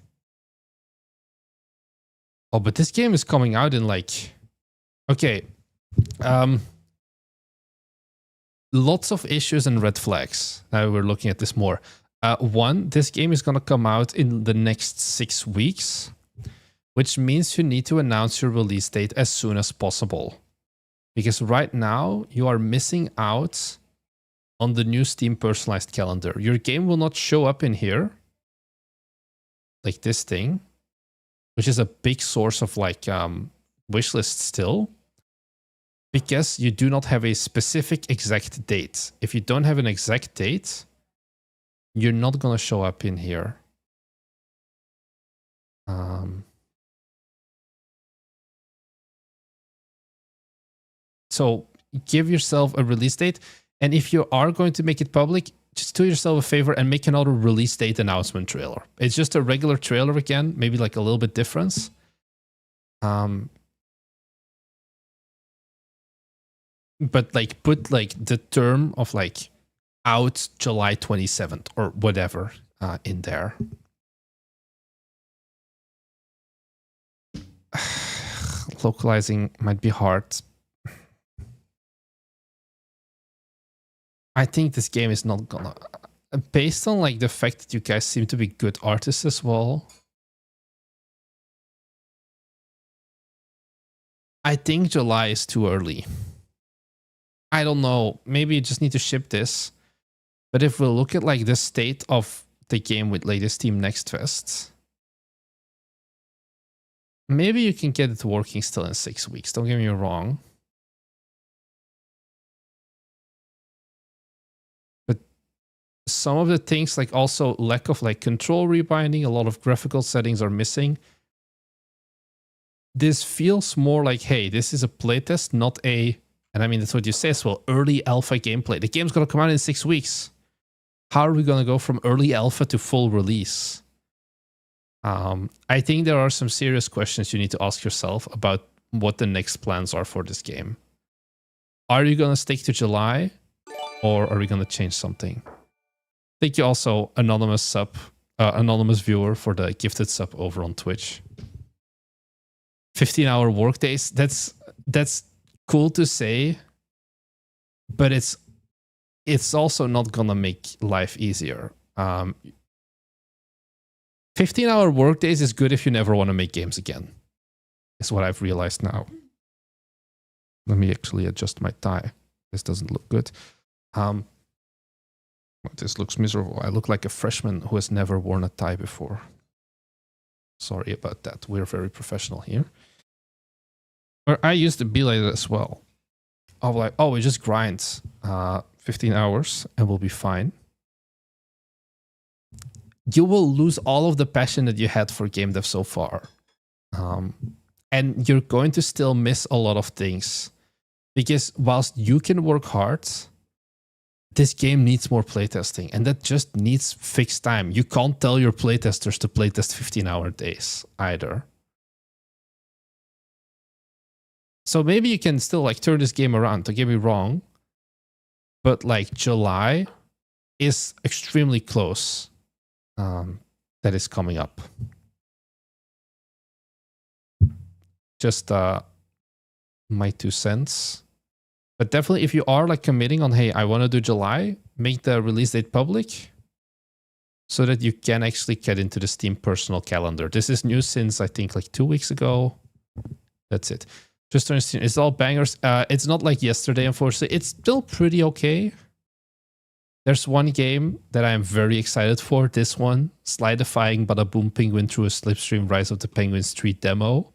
Speaker 1: Oh, but this game is coming out in like... Okay. Lots of issues and red flags. Now we're looking at this more. One, this game is going to come out in the next 6 weeks, which means you need to announce your release date as soon as possible. Because right now, you are missing out on the new Steam personalized calendar. Your game will not show up in here, like this thing, which is a big source of like wishlist still, because you do not have a specific exact date. If you don't have an exact date, you're not going to show up in here. So give yourself a release date. And if you are going to make it public, just do yourself a favor and make another release date announcement trailer. It's just a regular trailer again, maybe like a little bit difference. But like put like the term of like out July 27th or whatever in there. Localizing might be hard. I think this game is not gonna, based on like the fact that you guys seem to be good artists as well. I think July is too early. I don't know. Maybe you just need to ship this. But if we look at like the state of the game with latest Team Next Fest, maybe you can get it working still in 6 weeks. Don't get me wrong. But some of the things, like also lack of like control rebinding, a lot of graphical settings are missing. This feels more like, hey, this is a playtest, not a, and I mean, that's what you say as well, early alpha gameplay. The game's going to come out in 6 weeks. How are we going to go from early alpha to full release? I think there are some serious questions you need to ask yourself about what the next plans are for this game. Are you going to stick to July, or are we going to change something? Thank you also, anonymous viewer, for the gifted sub over on Twitch. 15-hour workdays. That's cool to say, but it's also not gonna make life easier. 15-hour workdays is good if you never want to make games again, is what I've realized now. Let me actually adjust my tie. This doesn't look good. This looks miserable. I look like a freshman who has never worn a tie before. Sorry about that. We're very professional here. Or I used to be like that as well. I was like, oh, we just grind 15 hours and we'll be fine. You will lose all of the passion that you had for game dev so far. And you're going to still miss a lot of things. Because whilst you can work hard, this game needs more playtesting. And that just needs fixed time. You can't tell your playtesters to playtest 15-hour days either. So maybe you can still like turn this game around, don't get me wrong. But like July is extremely close. That is coming up. Just my 2 cents. But definitely if you are like committing on, hey, I want to do July, make the release date public so that you can actually get into the Steam personal calendar. This is new since I think like 2 weeks ago. That's it. Just to understand, it's all bangers. It's not like yesterday, unfortunately. It's still pretty okay. There's one game that I'm very excited for. This one, Slidifying Badaboom Penguin through a Slipstream Rise of the Penguin Street demo.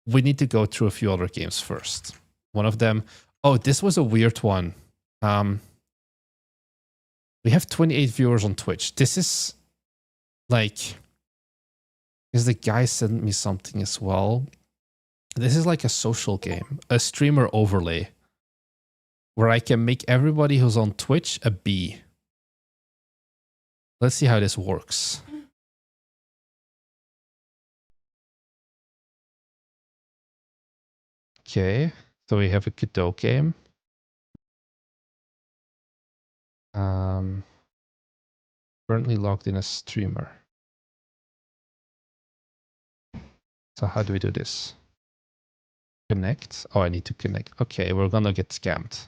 Speaker 1: We need to go through a few other games first. One of them, oh, this was a weird one. We have 28 viewers on Twitch. This is like, because the guy sent me something as well. This is like a social game, a streamer overlay, where I can make everybody who's on Twitch a bee. Let's see how this works. Okay, so we have a Godot game. Currently logged in as streamer. So how do we do this? Connect. Oh, I need to connect. Okay, we're gonna get scammed.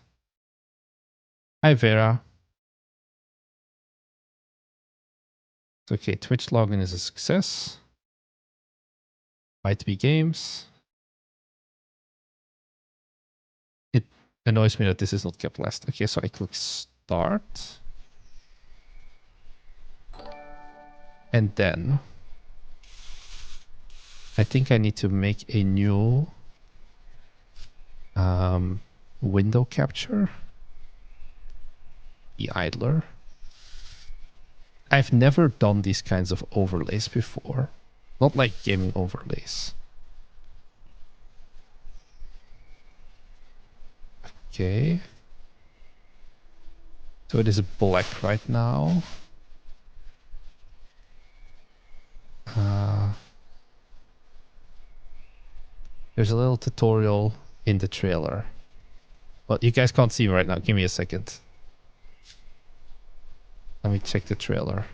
Speaker 1: Hi, Vera. Okay, Twitch login is a success. Might be games. It annoys me that this is not kept last. Okay, so I click start. And then I think I need to make a new window capture. The idler. I've never done these kinds of overlays before. Not like gaming overlays. Okay. So it is black right now. There's a little tutorial in the trailer. Well, you guys can't see me right now. Give me a second. Let me check the trailer.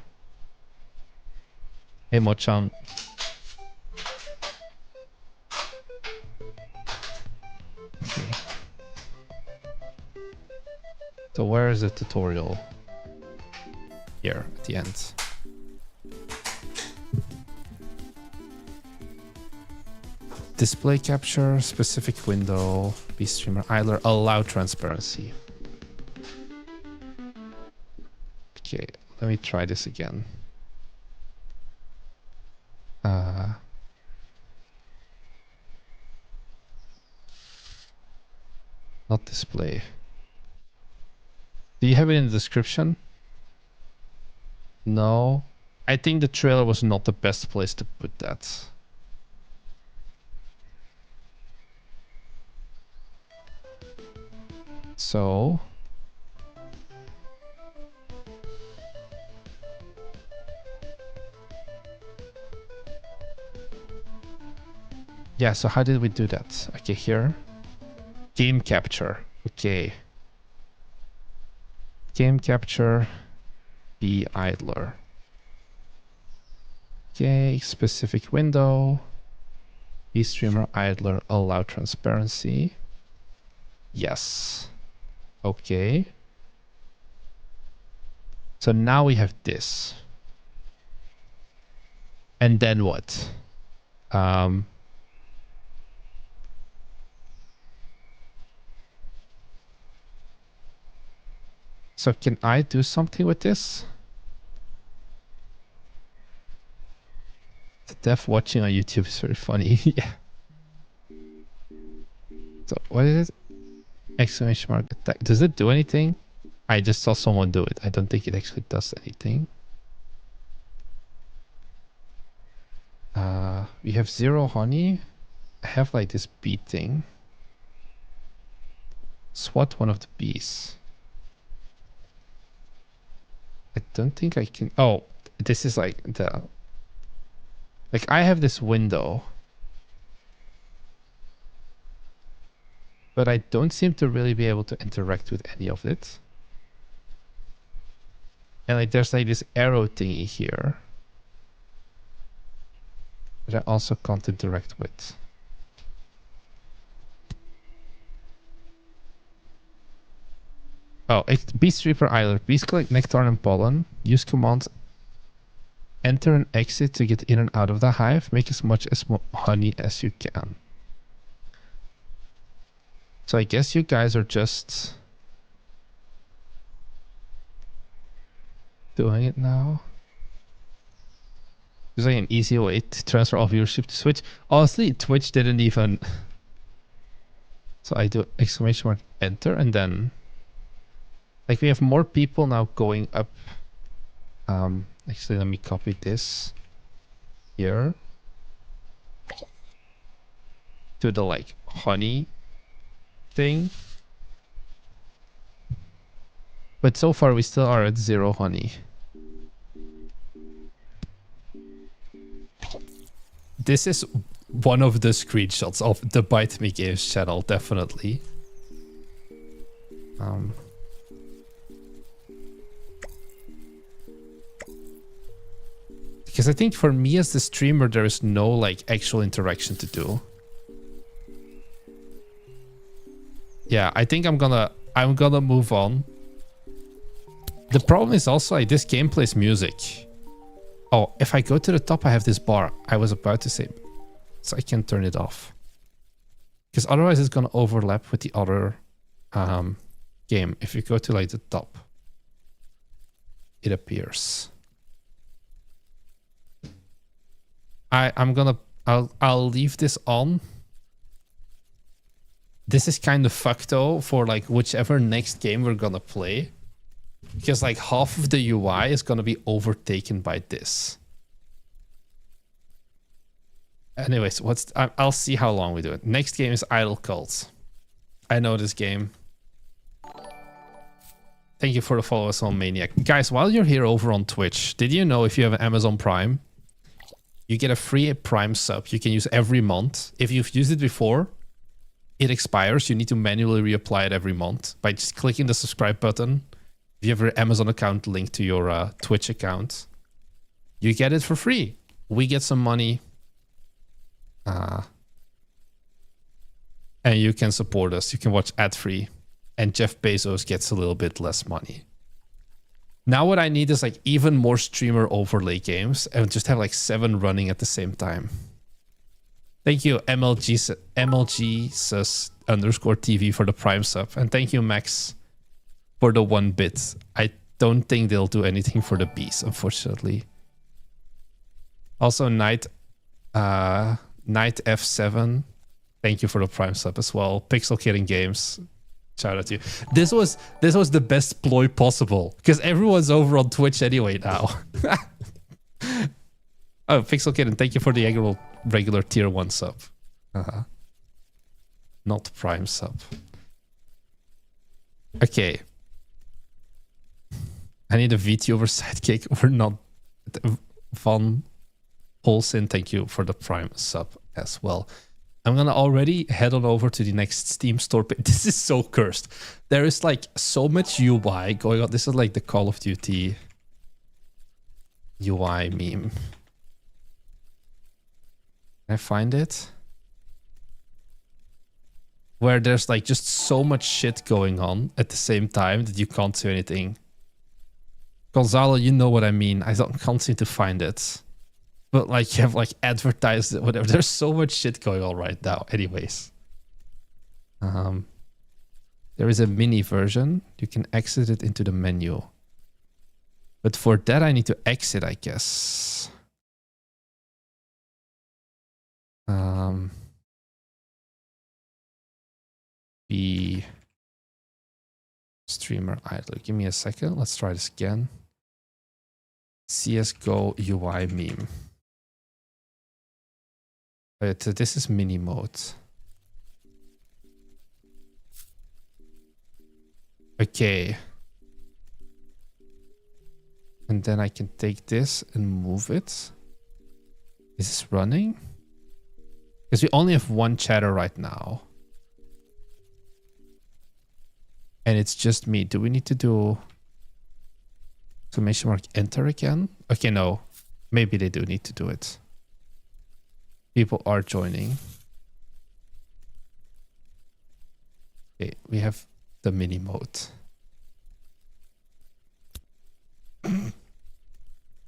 Speaker 1: Hey, Mochan. Okay. So where is the tutorial? Here, at the end. Display capture, specific window, BStreamer idler, allow transparency. Okay, let me try this again. Not display. Do you have it in the description? No. I think the trailer was not the best place to put that. So yeah, so how did we do that? Okay, here. Game capture. Okay. Game capture. Be idler. Okay, specific window. Be streamer idler, allow transparency. Yes. Okay. So now we have this. And then what? So can I do something with this? The dev watching on YouTube is very funny. Yeah. So what is it? Exclamation mark attack. Does it do anything? I just saw someone do it. I don't think it actually does anything. We have 0 honey. I have like this bee thing. Swat one of the bees. I don't think I can. Oh, this is like the. Like I have this window. But I don't seem to really be able to interact with any of it. And like there's like this arrow thingy here. That I also can't interact with. Oh, it's Beast Reaper Island. Bees collect nectar and pollen. Use command enter and exit to get in and out of the hive. Make as much honey as you can. So I guess you guys are just doing it now. There's like an easy way to transfer all viewership to Twitch. Honestly, Twitch didn't even. So I do exclamation mark enter and then. Like we have more people now going up. Actually, let me copy this here to the like honey thing. But so far we still are at 0 honey. This is one of the screenshots of the Bite Me Games channel, definitely. Because I think for me as the streamer, there is no like actual interaction to do. Yeah, I think I'm gonna move on. The problem is also like this game plays music. Oh, if I go to the top, I have this bar. I was about to say, so I can turn it off. Because otherwise it's gonna overlap with the other game. If you go to like the top, it appears. I'll leave this on. This is kind of fucked though for like whichever next game we're gonna play. Because like half of the UI is gonna be overtaken by this. Anyways, I'll see how long we do it. Next game is Idle Cult. I know this game. Thank you for the follow us on Maniac. Guys, while you're here over on Twitch, did you know if you have an Amazon Prime, you get a free Prime sub you can use every month. If you've used it before, it expires. You need to manually reapply it every month by just clicking the subscribe button. If you have your Amazon account linked to your Twitch account, you get it for free. We get some money. And you can support us. You can watch ad-free. And Jeff Bezos gets a little bit less money. Now what I need is like even more streamer overlay games and just have like 7 running at the same time. Thank you MLG_TV for the Prime sub. And thank you Max for the 1 bit. I don't think they'll do anything for the bees, unfortunately. Also Night F7. Thank you for the Prime sub as well. Pixel Kidding Games. Shout out to you. This was the best ploy possible because everyone's over on Twitch anyway now. Oh, Pixel Kitten, thank you for the regular tier 1 sub. Not Prime sub. Okay. I need a VTuber sidekick. We're not. Van Holsin, thank you for the Prime sub as well. I'm gonna already head on over to the next Steam store. This is so cursed. There is like so much UI going on. This is like the Call of Duty UI meme. Can I find it? Where there's like just so much shit going on at the same time that you can't do anything. Gonzalo, you know what I mean. I can't seem to find it. But like you have like advertised it, whatever. There's so much shit going on right now. Anyways. There is a mini version. You can exit it into the menu. But for that I need to exit, I guess. Be streamer idle. Give me a second. Let's try this again. CSGO UI meme. But this is mini mode. Okay. And then I can take this and move it. Is this running? Because we only have 1 chatter right now. And it's just me. Do we need to do exclamation mark enter again? Okay, no. Maybe they do need to do it. People are joining. Okay, we have the mini mode.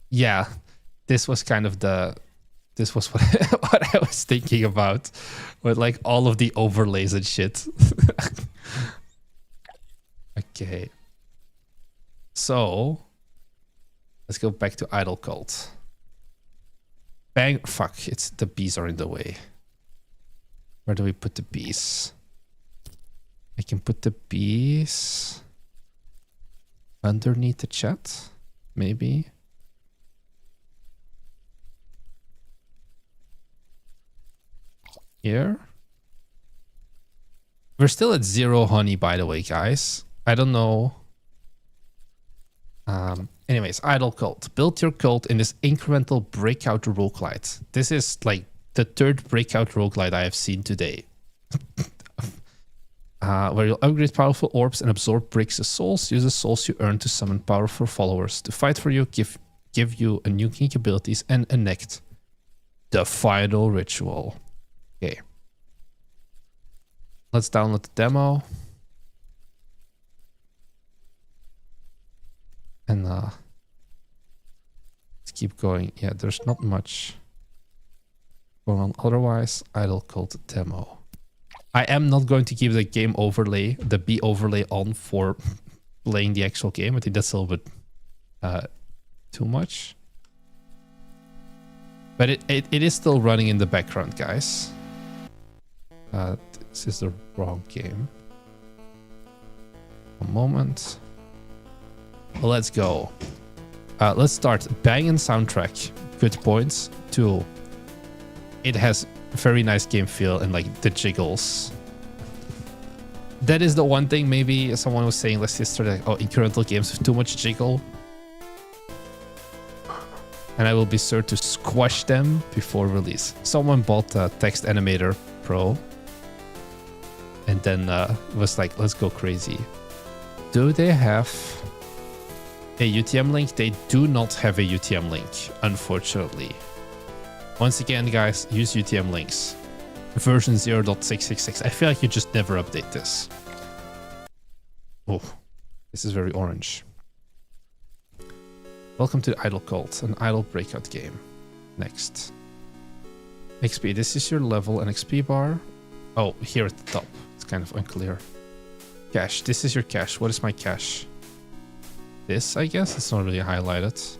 Speaker 1: Yeah, this was kind of this was what, what I was thinking about with like all of the overlays and shit. Okay. So let's go back to Idle Cult. Bang, fuck, it's the bees are in the way. Where do we put the bees? I can put the bees underneath the chat, maybe. Here. We're still at 0 honey, by the way, guys. I don't know. Anyways, Idle Cult. Build your cult in this incremental breakout roguelite. This is like the 3rd breakout roguelite I have seen today. Where you'll upgrade powerful orbs and absorb bricks of souls. Use the souls you earn to summon powerful followers to fight for you, give you a new unique abilities, and enact the final ritual. Okay. Let's download the demo. And let's keep going. Yeah, there's not much going on otherwise. Idle Cult demo. I am not going to keep the game overlay, the B overlay on for playing the actual game. I think that's a little bit too much. But it is still running in the background, guys. This is the wrong game. A moment. Well, let's go. Let's start. Banging soundtrack. Good points. 2. It has a very nice game feel and like the jiggles. That is the one thing. Maybe someone was saying last yesterday, like, oh, incremental games have too much jiggle. And I will be sure to squash them before release. Someone bought Text Animator Pro. And then was like, let's go crazy. Do they have a UTM link? They do not have a UTM link, unfortunately. Once again, guys, use UTM links. Version 0.666. I feel like you just never update this. Oh, this is very orange. Welcome to Idle Cult, an idle breakout game. Next. XP, this is your level and XP bar. Oh, here at the top. It's kind of unclear. Cash, this is your cash. What is my cash? This, I guess? It's not really highlighted.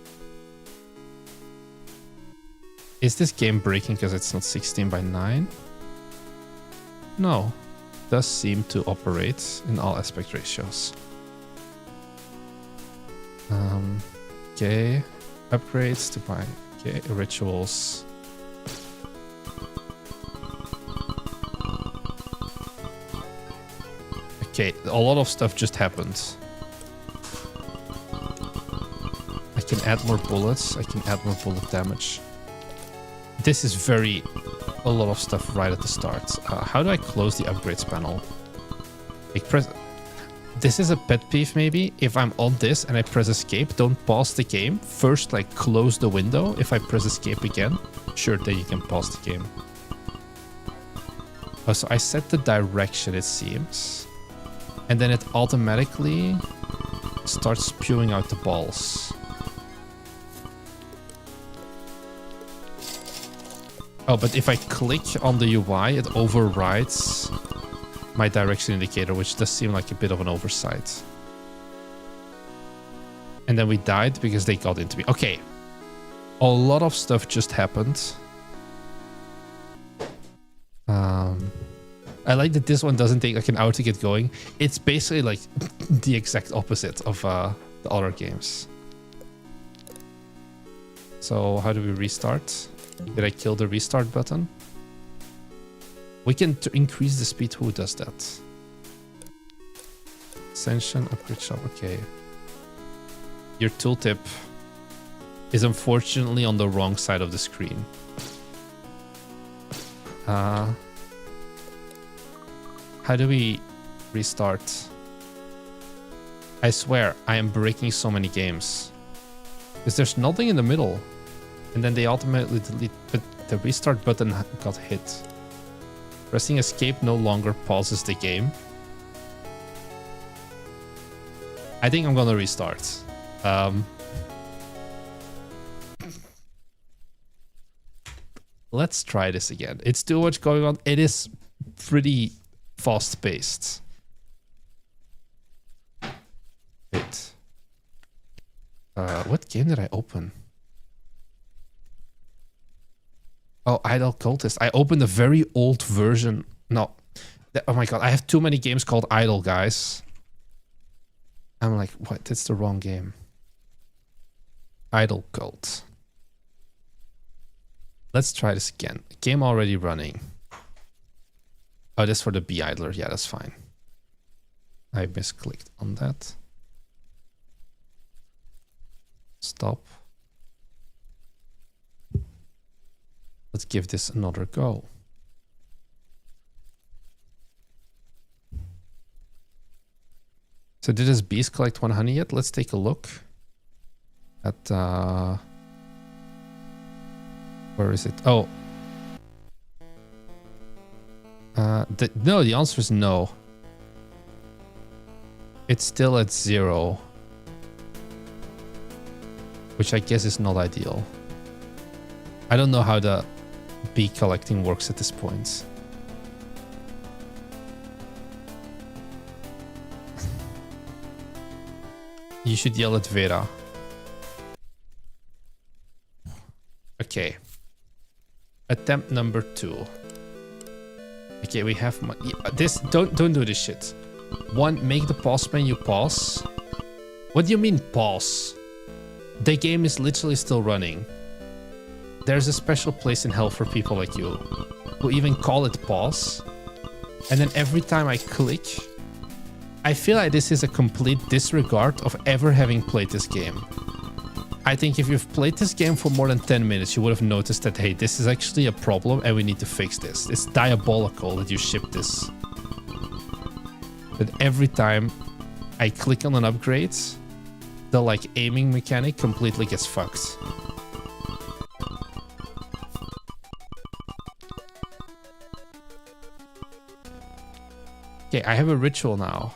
Speaker 1: Is this game breaking because it's not 16 by 9? No. It does seem to operate in all aspect ratios. Okay. Upgrades to buy. Okay, rituals. Okay, a lot of stuff just happened. I can add more bullets. I can add more bullet damage. This is a lot of stuff right at the start. How do I close the upgrades panel? Like this is a pet peeve maybe. If I'm on this and I press escape, don't pause the game. First, like, close the window. If I press escape again, sure, then you can pause the game. Oh, so I set the direction, it seems. And then it automatically starts spewing out the balls. Oh, but if I click on the UI, it overrides my direction indicator, which does seem like a bit of an oversight. And then we died because they got into me. Okay. A lot of stuff just happened. I like that this one doesn't take like an hour to get going. It's basically like the exact opposite of the other games. So how do we restart? Did I kill the restart button? We can increase the speed. Who does that? Ascension, upgrade shop. Okay. Your tooltip is unfortunately on the wrong side of the screen. How do we restart? I swear, I am breaking so many games. Because there's nothing in the middle. And then they automatically delete, but the restart button got hit. Pressing escape no longer pauses the game. I think I'm gonna restart. Let's try this again. It's too much going on. It is pretty fast-paced. Wait. What game did I open? Oh, Idle Cultist. I opened a very old version. No. Oh my god, I have too many games called Idle, guys. I'm like, what? That's the wrong game. Idle Cult. Let's try this again. Game already running. Oh, that's for the B-Idler. Yeah, that's fine. I misclicked on that. Stop. Let's give this another go. So did this beast collect 1 honey yet? Let's take a look at where is it? Oh. No, the answer is no. It's still at 0. Which I guess is not ideal. I don't know how the bee collecting works at this point. You should yell at Vera. Okay. Attempt number 2. Okay, we have this. Don't do this shit. 1, make the pause menu pause. What do you mean pause? The game is literally still running. There's a special place in hell for people like you who even call it pause. And then every time I click I feel like this is a complete disregard of ever having played this game. I think if you've played this game for more than 10 minutes, you would have noticed that, hey, this is actually a problem and we need to fix this. It's diabolical that you ship this. But every time I click on an upgrade, the like aiming mechanic completely gets fucked. Okay, I have a ritual now.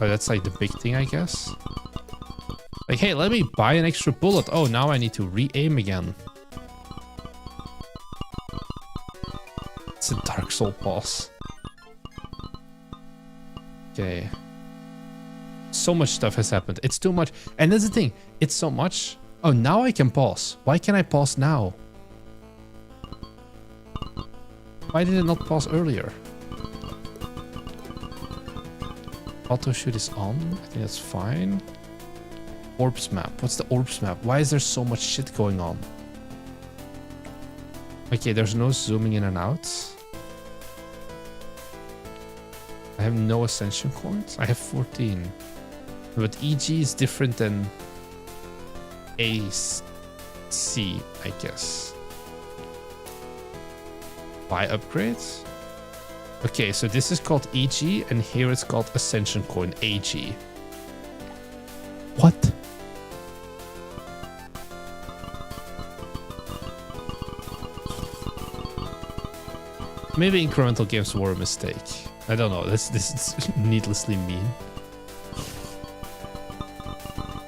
Speaker 1: Oh, that's like the big thing, I guess. Like, hey, let me buy an extra bullet. Oh, now I need to re-aim again. It's a Dark Soul boss. Okay. So much stuff has happened. It's too much. And that's the thing. It's so much. Oh, now I can pause. Why can I pause now? Why did it not pause earlier? Auto shoot is on. I think that's fine. Orbs map. What's the orbs map? Why is there so much shit going on? Okay, there's no zooming in and out. I have no ascension coins. I have 14. But EG is different than AC, I guess. Buy upgrades? Okay, so this is called EG, and here it's called Ascension Coin, AG. What? Maybe incremental games were a mistake. I don't know, this is needlessly mean.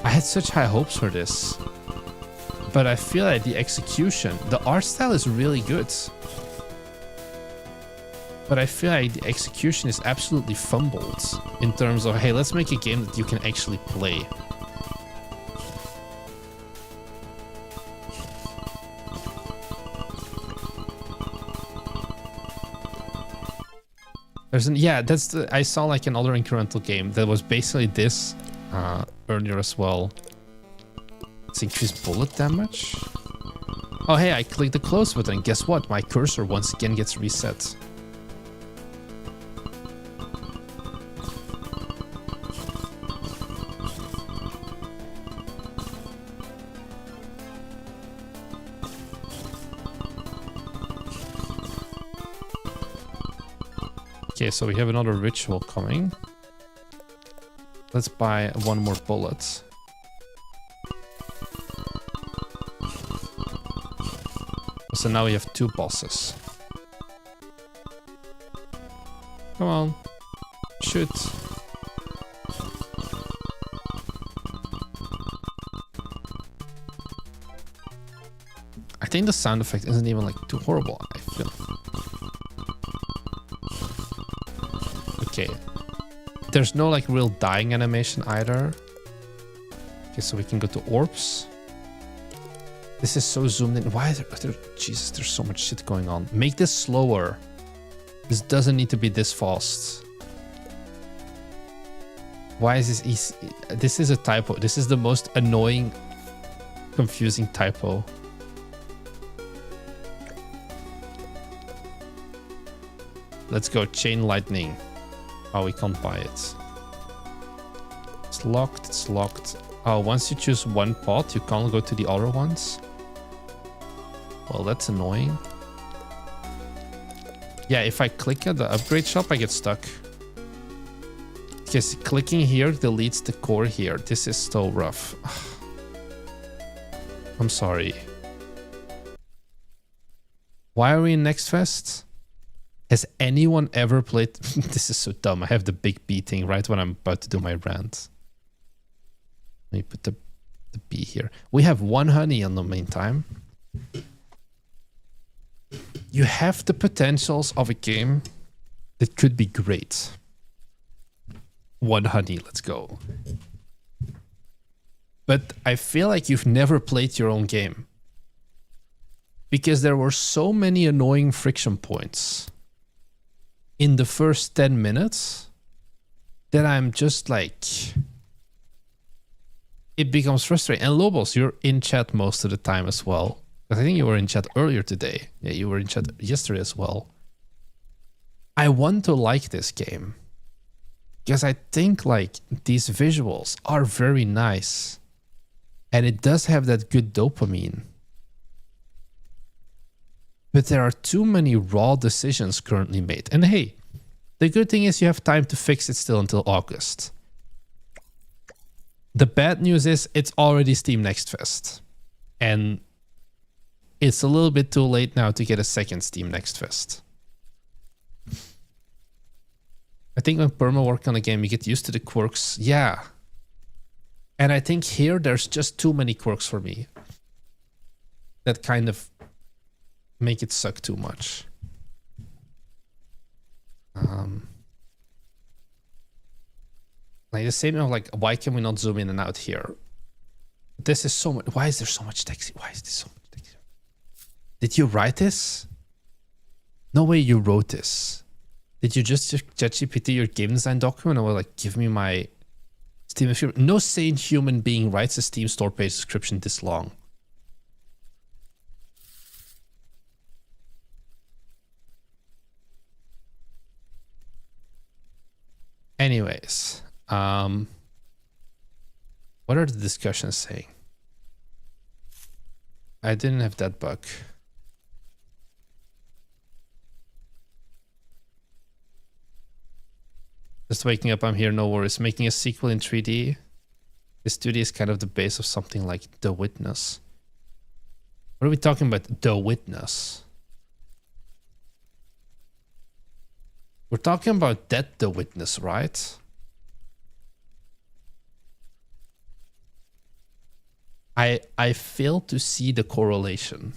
Speaker 1: I had such high hopes for this. But I feel like the execution, the art style is really good. But I feel like the execution is absolutely fumbled in terms of, hey, let's make a game that you can actually play. I saw like another incremental game that was basically this earlier as well. It's increased bullet damage. Oh, hey, I clicked the close button. Guess what? My cursor once again gets reset. Okay, so we have another ritual coming. Let's buy one more bullet. So now we have 2 bosses. Come on. Shoot. I think the sound effect isn't even like too horrible, I feel. Okay. There's no like real dying animation either. Okay, so we can go to orbs. This is so zoomed in. Why is there Jesus, there's so much shit going on. Make this slower. This doesn't need to be this fast. Why is this easy? This is a typo. This is the most annoying, confusing typo. Let's go chain lightning. Oh, we can't buy it. It's locked, it's locked. Oh, once you choose one pot, you can't go to the other ones. Well, that's annoying. Yeah, if I click at the upgrade shop, I get stuck. Because clicking here deletes the core here. This is so rough. I'm sorry. Why are we in Next Fest? Has anyone ever played... This is so dumb. I have the big B thing right when I'm about to do my rant. Let me put the B here. We have 1 honey in the meantime. You have the potentials of a game that could be great. 1 honey, let's go. But I feel like you've never played your own game. Because there were so many annoying friction points in the first 10 minutes that I'm just like... It becomes frustrating. And Lobos, you're in chat most of the time as well. I think you were in chat earlier today. Yeah, you were in chat yesterday as well. I want to like this game. Because I think like these visuals are very nice. And it does have that good dopamine. But there are too many raw decisions currently made. And hey, the good thing is you have time to fix it still until August. The bad news is it's already Steam Next Fest. And it's a little bit too late now to get a second Steam Next Fest. I think when perma work on a game, you get used to the quirks. Yeah. And I think here there's just too many quirks for me. That kind of make it suck too much. Like the same, like, why can we not zoom in and out here? This is so much. Why is there so much text? Why is this so much text? Did you write this? No way you wrote this. Did you just ChatGPT your game design document and were like, give me my Steam description? No sane human being writes a Steam store page description this long. Anyways, what are the discussions saying? I didn't have that bug. Just waking up, I'm here, no worries. Making a sequel in 3D. This 2D is kind of the base of something like The Witness. What are we talking about? The Witness. We're talking about that The Witness, right? I fail to see the correlation.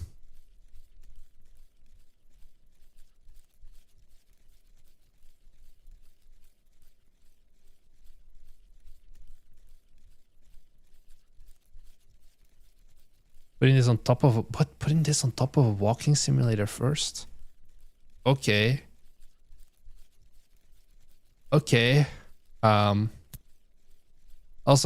Speaker 1: Putting this on top of what? Putting this on top of a walking simulator first? Okay. Okay. Also,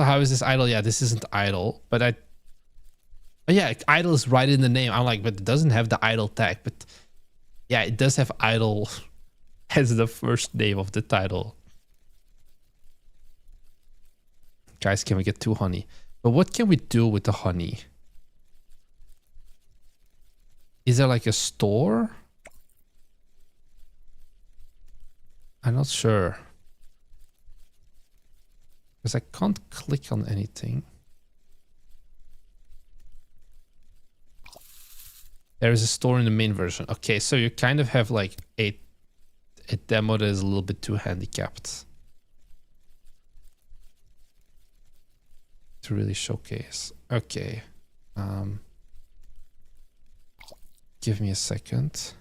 Speaker 1: how is this idle? Yeah, this isn't idle, but oh yeah, idle is right in the name. I'm like, but it doesn't have the idle tag. But yeah, it does have idle as the first name of the title. Guys, can we get 2 honey? But what can we do with the honey? Is there like a store? I'm not sure. Because I can't click on anything. There is a store in the main version. Okay, so you kind of have like a demo that is a little bit too handicapped to really showcase. Okay. Give me a second.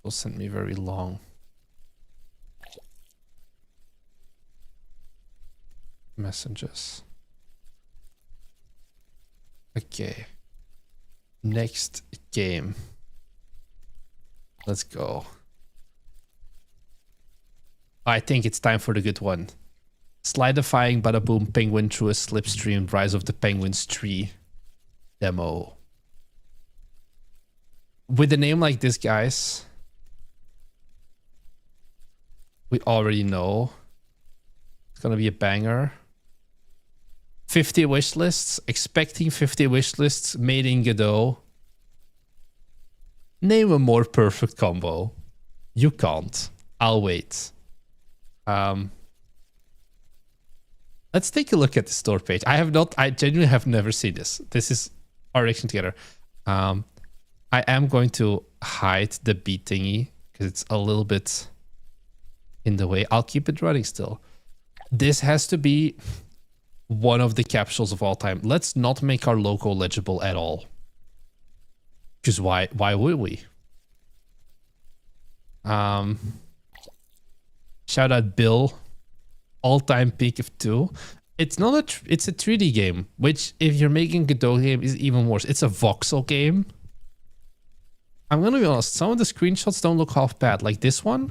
Speaker 1: Will send me very long messages. Okay. Next game. Let's go. I think it's time for the good one. Slidifying Bada Boom Penguin through a slipstream Rise of the Penguins 3 demo. With a name like this, guys, we already know it's gonna be a banger. 50 wish lists, expecting 50 wish lists made in Godot. Name a more perfect combo. You can't. I'll wait. Let's take a look at the store page. I genuinely have never seen this. This is our reaction together. I am going to hide the beat thingy because it's a little bit in the way. I'll keep it running still. This has to be one of the capsules of all time. Let's not make our logo legible at all. Because why would we? Shout out Bill. All-time peak of 2. It's not it's a 3D game, which if you're making a Godot game is even worse. It's a voxel game. I'm gonna be honest, some of the screenshots don't look half bad. Like this one,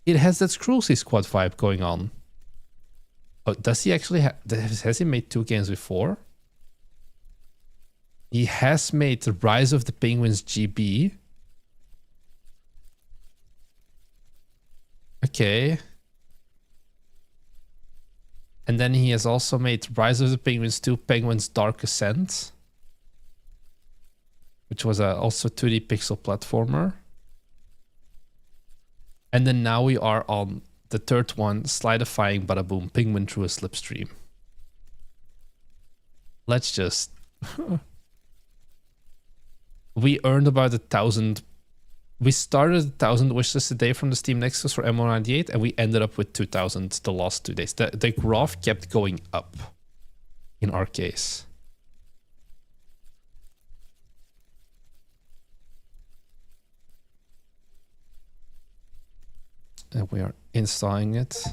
Speaker 1: it has that Cruelty Squad vibe going on. Oh, does he actually has he made 2 games before? He has made the Rise of the Penguins GB. Okay. And then he has also made Rise of the Penguins 2 Penguins Dark Ascent, which was also 2D pixel platformer. And then now we are on the third one, Slidifying Bada Boom Penguin Through a Slipstream. Let's just... We earned about 1,000. We started 1,000 wishlists a day from the Steam Nexus for MO98, and we ended up with 2,000 the last 2 days. The graph kept going up in our case. And we are installing it.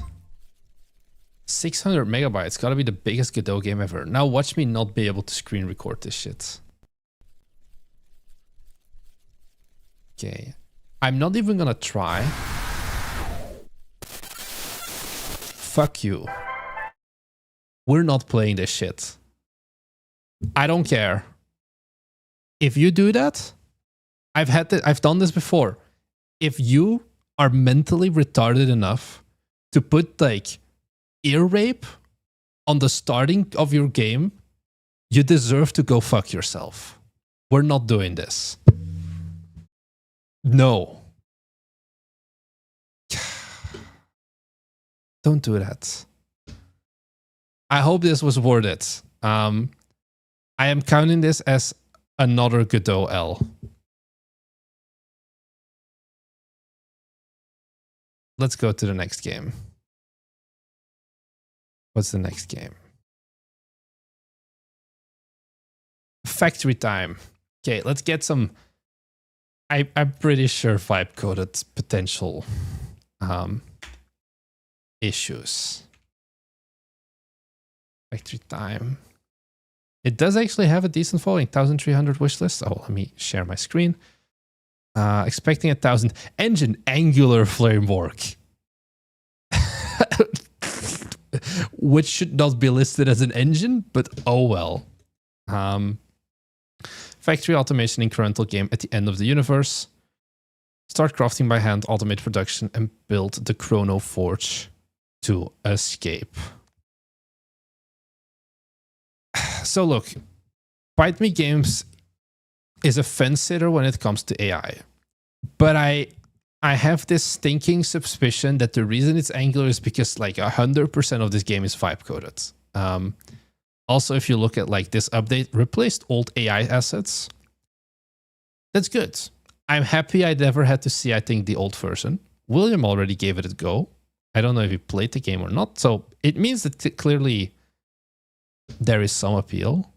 Speaker 1: 600 megabytes, gotta be the biggest Godot game ever. Now watch me not be able to screen record this shit. Okay. I'm not even gonna try. Fuck you. We're not playing this shit. I don't care. If you do that, I've done this before. If you are mentally retarded enough to put like ear rape on the starting of your game, you deserve to go fuck yourself. We're not doing this. No. Don't do that. I hope this was worth it. I am counting this as another Godot L. Let's go to the next game. What's the next game? Factory Time. Okay, let's get some... I'm pretty sure vibe-coded potential issues. Factory Time. It does actually have a decent following. 1,300 wishlist. Oh, let me share my screen. Expecting 1,000. Engine Angular framework. Which should not be listed as an engine, but oh well. Factory automation incremental game at the end of the universe. Start crafting by hand, automate production, and build the Chrono Forge to escape. So look, Bite Me Games is a fence sitter when it comes to AI. But I have this stinking suspicion that the reason it's Angular is because like 100% of this game is vibe coded. Also, if you look at like this update, replaced old AI assets. That's good. I'm happy I never had to see, I think, the old version. William already gave it a go. I don't know if he played the game or not. So it means that clearly there is some appeal.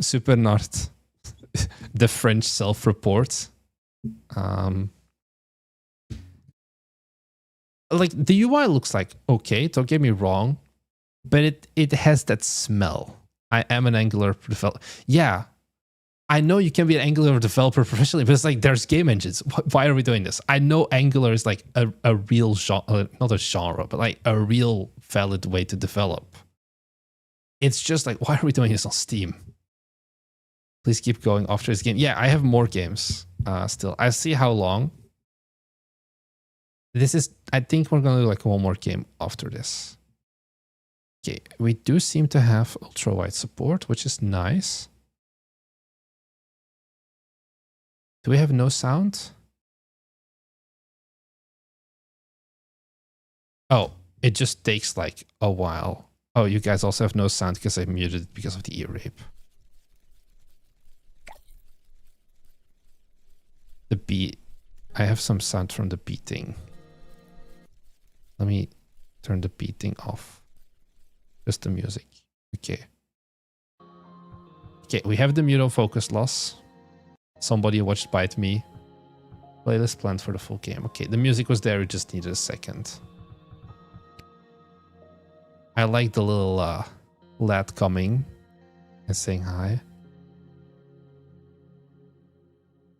Speaker 1: Super Nart. The French self-report. Like the UI looks like okay, don't get me wrong, but it has that smell. I am an Angular developer. Yeah, I know you can be an Angular developer professionally, but it's like there's game engines. Why are we doing this? I know Angular is like a real genre, not a genre, but like a real valid way to develop. It's just like, why are we doing this on Steam? Please keep going after this game. Yeah, I have more games still. I see how long. This is, I think we're going to do like one more game after this. Okay, we do seem to have ultra-wide support, which is nice. Do we have no sound? Oh, it just takes like a while. Oh, you guys also have no sound because I muted it because of the ear rape. The beat. I have some sound from the beating. Let me turn the beating off. Just the music. Okay. Okay, we have the mute focus loss. Somebody watched Bite Me. Playlist planned for the full game. Okay, the music was there, it just needed a second. I like the little lad coming and saying hi.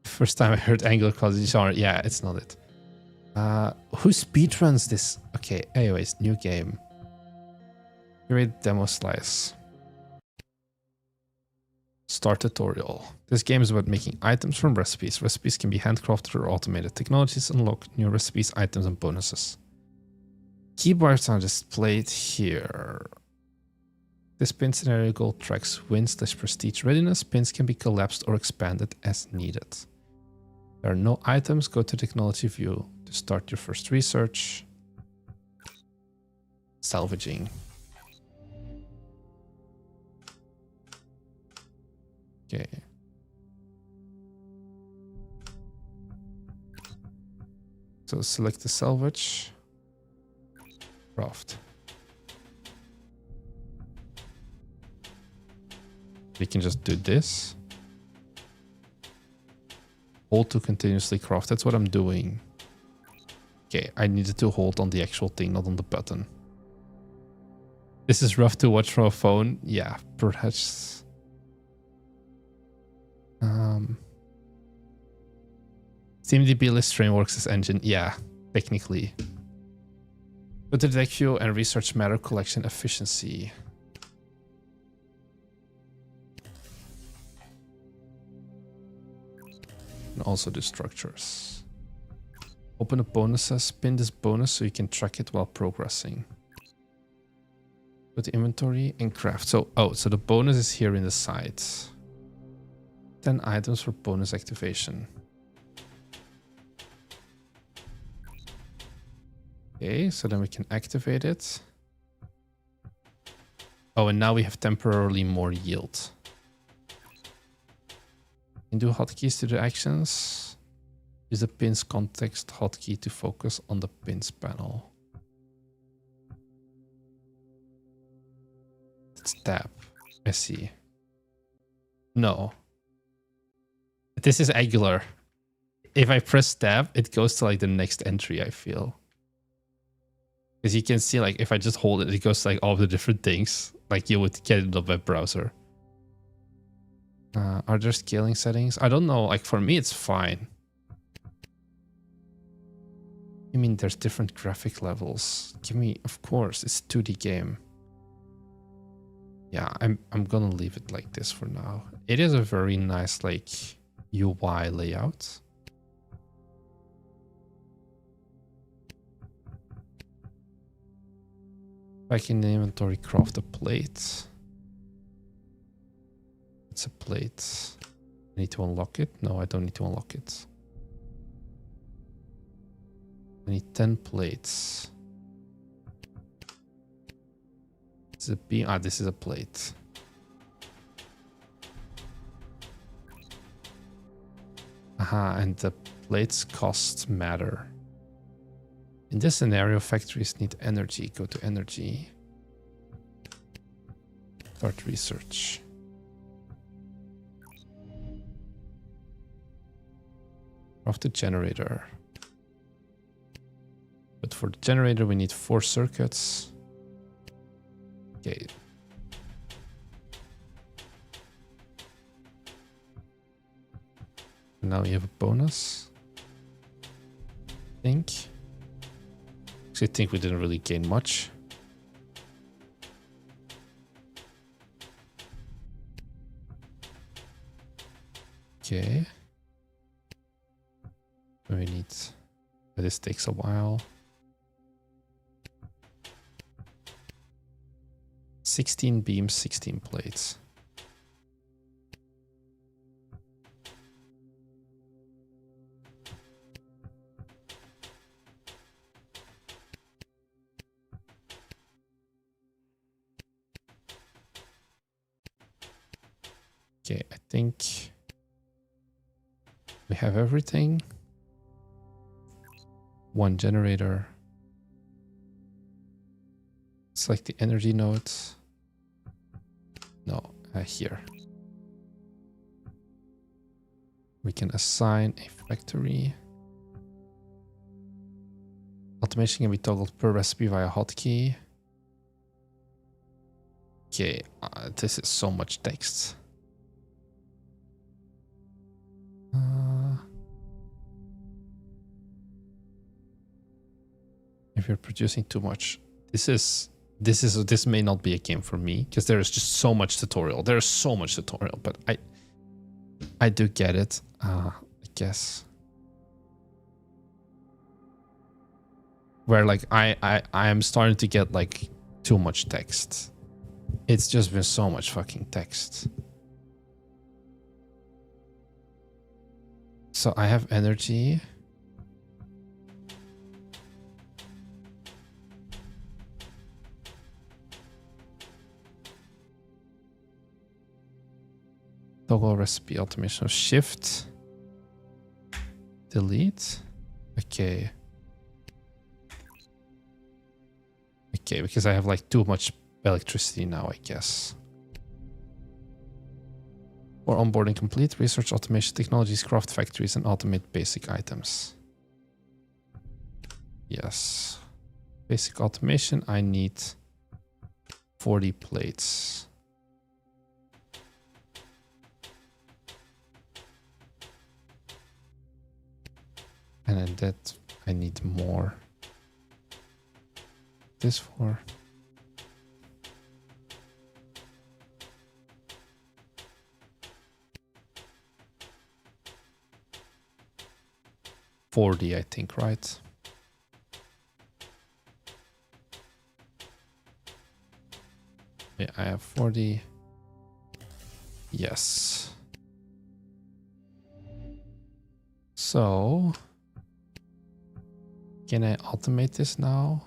Speaker 1: First time I heard Angular called the genre. Yeah, it's not it. Who speedruns this? Okay, anyways, new game. Create demo slice. Start tutorial. This game is about making items from recipes. Recipes can be handcrafted or automated. Technologies unlock new recipes, items, and bonuses. Keyboards are displayed here. This pin scenario goal tracks win/prestige readiness. Pins can be collapsed or expanded as needed. There are no items. Go to technology view to start your first research. Salvaging. Okay. So select the salvage. Craft. We can just do this. Hold to continuously craft. That's what I'm doing. Okay, I needed to hold on the actual thing, not on the button. This is rough to watch from a phone. Yeah, perhaps. SteamDB list frameworks as engine. Yeah, technically. Go to the deck view and research matter collection efficiency. And also do structures. Open up bonuses. Pin this bonus so you can track it while progressing. Go to inventory and craft. So the bonus is here in the sides. 10 items for bonus activation. Okay, so then we can activate it. Oh, and now we have temporarily more yield. And do hotkeys to the actions. Use the pins context hotkey to focus on the pins panel. Let's tab. I see. No. This is angular. If I press tab, it goes to like the next entry, I feel. Because you can see, like, if I just hold it, it goes to like all the different things. Like you would get in the web browser. Are there scaling settings? I don't know. Like for me, it's fine. I mean, there's different graphic levels. Give me, of course, it's a 2D game. Yeah, I'm gonna leave it like this for now. It is a very nice like UI layout. Back in the inventory, craft a plate. It's a plate. I need to unlock it. No, I don't need to unlock it. I need 10 plates. This is a beam. Ah, this is a plate. Aha, and the plates cost matter. In this scenario, factories need energy. Go to energy. Start research. Craft the generator. But for the generator, we need 4 circuits. Okay. Now we have a bonus. I think. I think we didn't really gain much. Okay. We need... This takes a while. 16 beams, 16 plates. Okay, I think we have everything. 1 generator. Select the energy nodes. No, here. We can assign a factory. Automation can be toggled per recipe via hotkey. Okay, this is so much text. If you're producing too much, this is this may not be a game for me because there is just so much tutorial. There's so much tutorial, but I do get it. I guess where like I am starting to get like too much text. It's just been so much fucking text. So I have energy. Toggle recipe automation. Shift. Delete. Okay. Okay, because I have like too much electricity now, I guess. For onboarding complete, research automation technologies, craft factories, and automate basic items. Yes. Basic automation, I need 40 plates. And then that, I need more. This for... $40, I think, right? Yeah, I have 40. Yes. So, can I automate this now?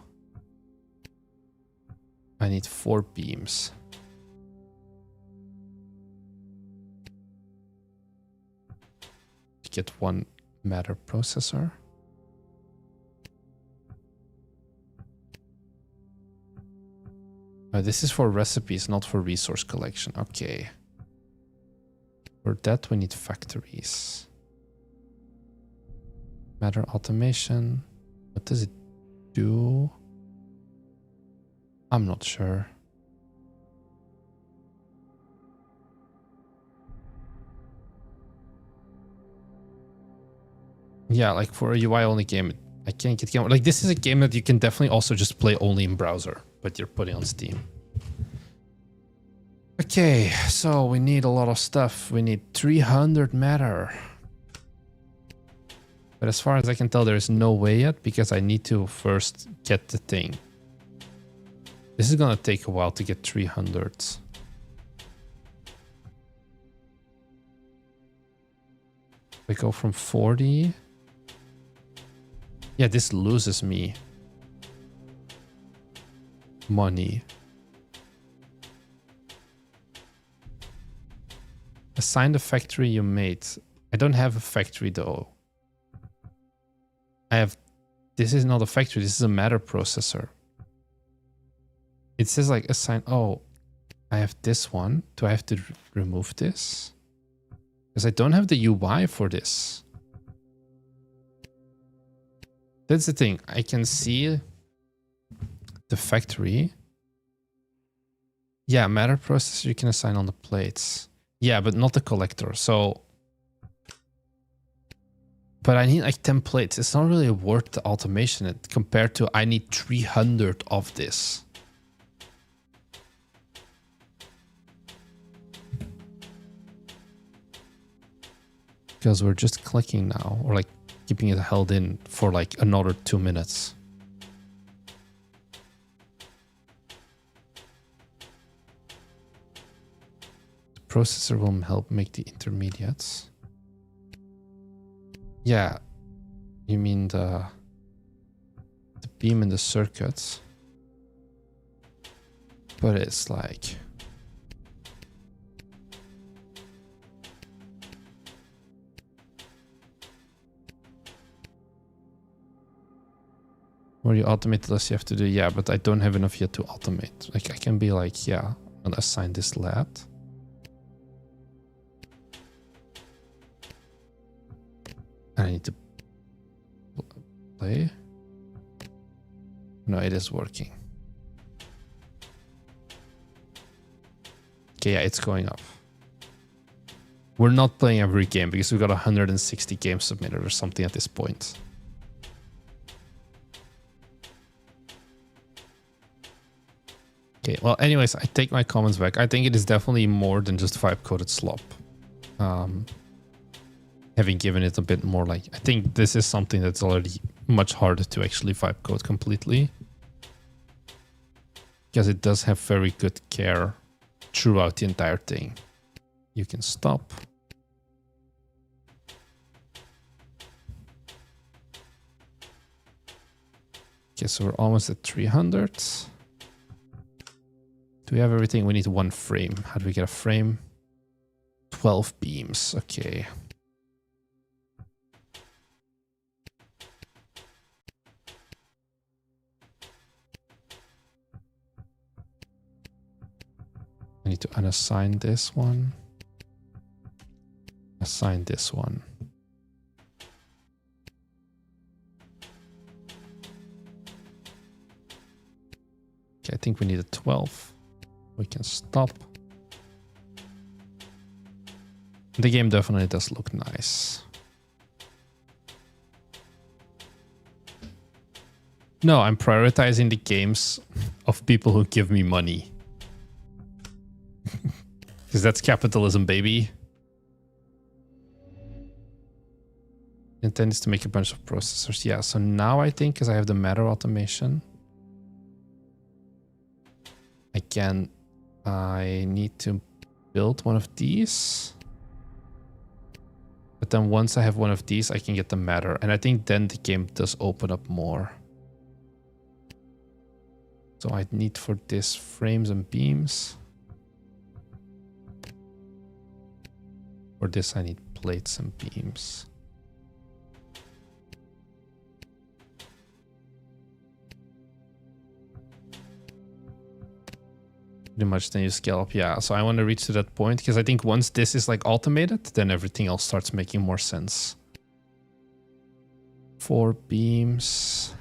Speaker 1: I need 4 beams. To get 1 matter processor. This is for recipes, not for resource collection. Okay. For that, we need factories. Matter automation. What does it do? I'm not sure. Yeah, like for a UI only game, I can't get game. Like this is a game that you can definitely also just play only in browser, but you're putting on Steam. Okay, so we need a lot of stuff. We need 300 matter. But as far as I can tell, there is no way yet because I need to first get the thing. This is gonna take a while to get 300. We go from 40. Yeah, this loses me money. Assign the factory you made. I don't have a factory though. I have... This is not a factory, this is a matter processor. It says like assign... Oh, I have this one. Do I have to remove this? Because I don't have the UI for this. That's the thing. I can see the factory. Yeah, matter processor you can assign on the plates. Yeah, but not the collector. So... But I need like 10 plates. It's not really worth the automation compared to I need 300 of this. Because we're just clicking now, or like keeping it held in for like another 2 minutes. The processor will help make the intermediates. Yeah, you mean the beam in the circuits. But it's like... Where you automate the less you have to do. Yeah, but I don't have enough yet to automate. Like I can be like, yeah, I'm gonna assign this lat. I need to play. No, it is working. Okay, yeah, it's going up. We're not playing every game because we got 160 games submitted or something at this point. Okay, well, anyways, I take my comments back. I think it is definitely more than just vibe-coded slop. Having given it a bit more like... I think this is something that's already much harder to actually vibe code completely. Because it does have very good care throughout the entire thing. You can stop. Okay, so we're almost at 300. Do we have everything? We need one frame. How do we get a frame? 12 beams. Okay. I need to unassign this one. Assign this one. Okay, I think we need a 12. We can stop. The game definitely does look nice. No, I'm prioritizing the games of people who give me money. Because that's capitalism, baby. Intent is to make a bunch of processors. Yeah, so now I think, because I have the matter automation, again, I need to build one of these. But then once I have one of these, I can get the matter. And I think then the game does open up more. So I need for this frames and beams. For this, I need plates and beams. Pretty much then you scale up. Yeah, so I want to reach to that point because I think once this is like automated, then everything else starts making more sense. 4 beams.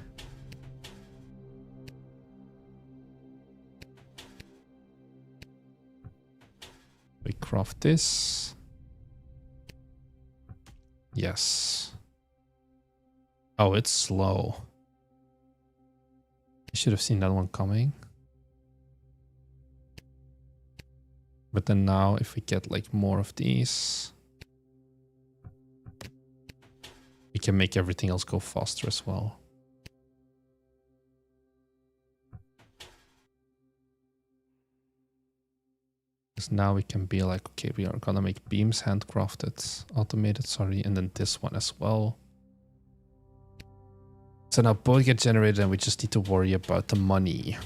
Speaker 1: We craft this. Yes. Oh, it's slow. I should have seen that one coming. But then now if we get like more of these, we can make everything else go faster as well. Because now we can be like, okay, we are gonna make beams handcrafted, automated, sorry, and then this one as well. So now both get generated and we just need to worry about the money.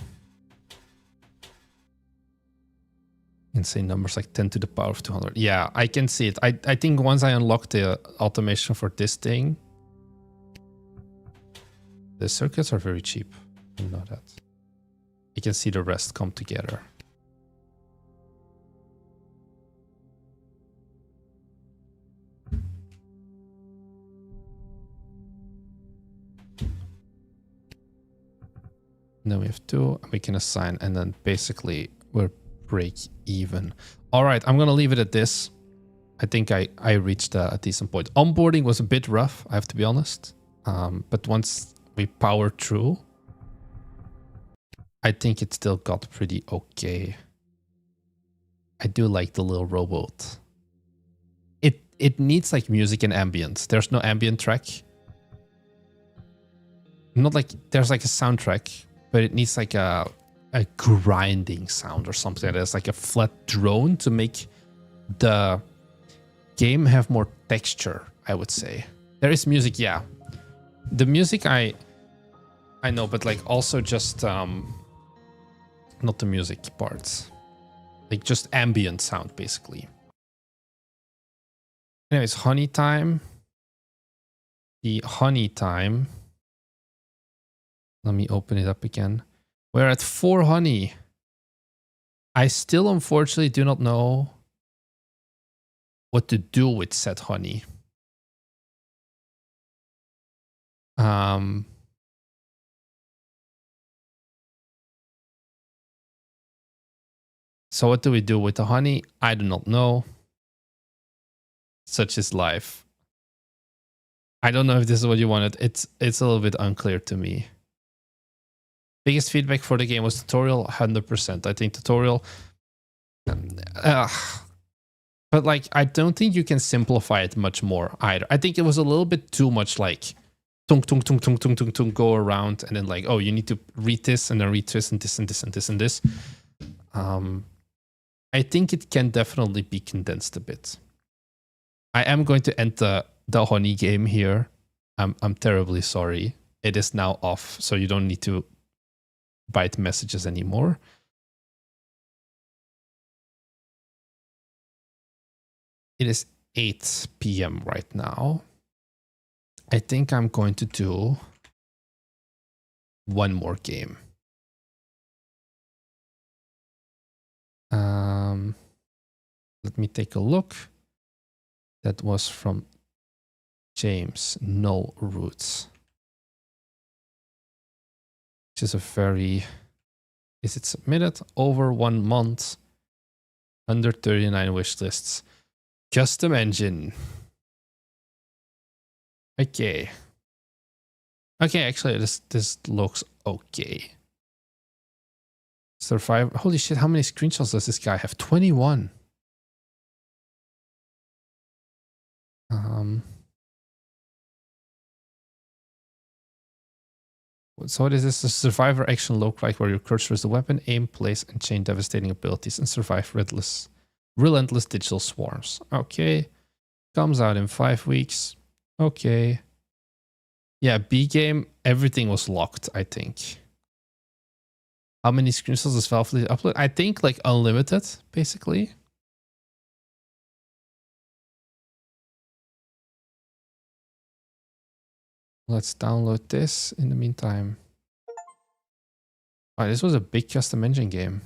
Speaker 1: Insane numbers like 10 to the power of 200. Yeah, I can see it. I think once I unlock the automation for this thing, the circuits are very cheap. You know that. You can see the rest come together. And then we have 2, and we can assign, and then basically we're break even. All right, I'm gonna leave it at this. I think I reached a decent point. Onboarding was a bit rough, I have to be honest. But once we powered through, I think it still got pretty okay. I do like the little robot. It needs like music and ambient. There's no ambient track. Not like there's like a soundtrack, but it needs like a grinding sound or something. There's like a flat drone to make the game have more texture, I would say. There is music, yeah. The music I know, but like also just not the music parts. Like just ambient sound basically. Anyways, honey time. The honey time. Let me open it up again. We're at 4 honey. I still unfortunately do not know what to do with said honey. So what do we do with the honey? I do not know. Such is life. I don't know if this is what you wanted. It's a little bit unclear to me. Biggest feedback for the game was tutorial, 100%. I think tutorial. But like, I don't think you can simplify it much more either. I think it was a little bit too much like tung tung tung tung tung tung tung go around and then like, oh, you need to read this and then read this and this and this and this and this. I think it can definitely be condensed a bit. I am going to end the honey game here. I'm terribly sorry. It is now off, so you don't need to bite messages anymore. It is 8 p.m. right now. I think I'm going to do one more game. Let me take a look. That was from James No Roots. Which is a very... Is it submitted? Over 1 month. 139 wish lists. Custom engine. Okay. Okay, actually, this looks okay. Survivor. Holy shit, how many screenshots does this guy have? 21. So what is this? A survivor action look like where your cursor is the weapon, aim, place, and chain devastating abilities and survive relentless digital swarms. Okay. Comes out in 5 weeks. Okay. Yeah, B game, everything was locked, I think. How many screenshots does Valve upload? I think like unlimited, basically. Let's download this in the meantime. Oh, this was a big custom engine game.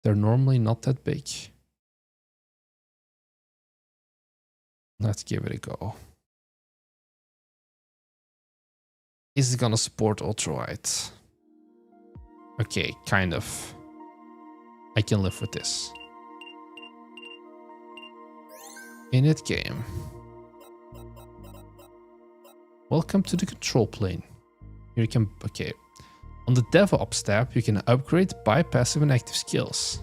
Speaker 1: They're normally not that big. Let's give it a go. Is it gonna support ultrawide? Okay, kind of. I can live with this. Init game. Welcome to the control plane. Here you can, okay. On the DevOps tab, you can upgrade, buy passive and active skills.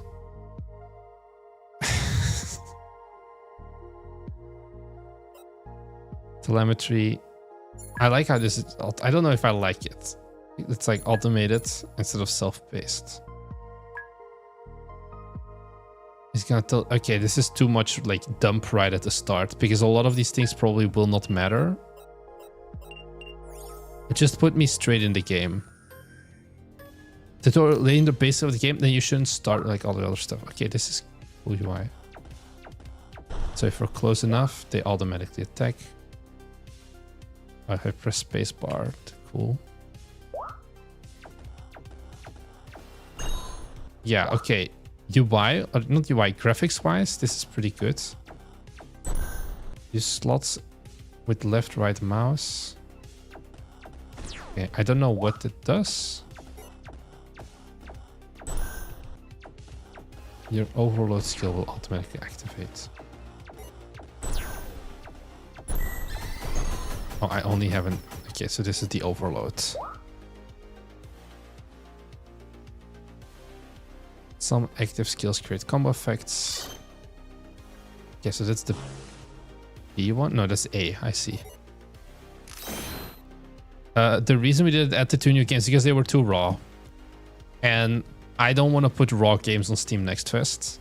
Speaker 1: Telemetry. I like how this is, I don't know if I like it. It's like automated instead of self-paced. It's gonna tell, okay, this is too much like dump right at the start because a lot of these things probably will not matter. It just put me straight in the game. Tutorial laying the base of the game, then you shouldn't start like all the other stuff. Okay, this is cool UI. So if we're close enough, they automatically attack. If I press spacebar, cool. Yeah, okay. UI, or not UI, graphics wise, this is pretty good. Use slots with left, right mouse. Okay, I don't know what it does. Your overload skill will automatically activate. Oh, I only have an... Okay, so this is the overload. Some active skills create combo effects. Okay, so that's the B one? No, that's A, I see. The reason we did add the 2 new games is because they were too raw. And I don't want to put raw games on Steam Next Fest.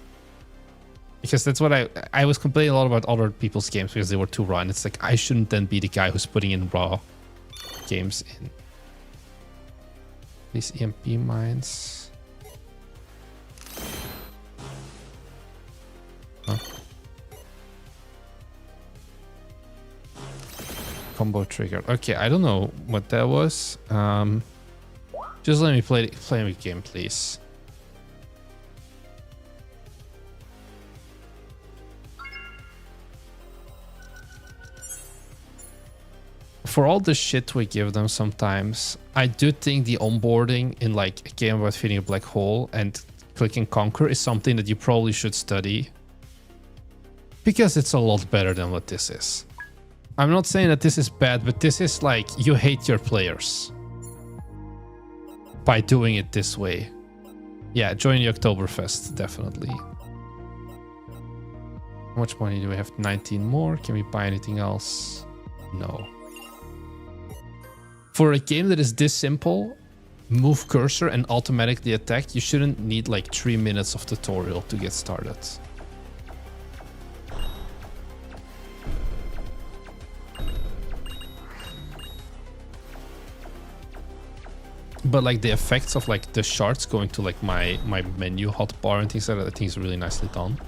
Speaker 1: Because that's what I was complaining a lot about other people's games because they were too raw. And it's like, I shouldn't then be the guy who's putting in raw games in. These EMP mines. Huh? Combo trigger. Okay, I don't know what that was. Just let me play a game, please. For all the shit we give them sometimes, I do think the onboarding in like a game about feeding a black hole and click and conquer is something that you probably should study. Because it's a lot better than what this is. I'm not saying that this is bad, but this is like, you hate your players. by doing it this way. Yeah, join the Oktoberfest, definitely. How much money do we have? 19 more. Can we buy anything else? No. For a game that is this simple, move cursor and automatically attack, you shouldn't need like 3 minutes of tutorial to get started. But like the effects of like the shards going to like my menu hotbar and things like that, I think is really nicely done.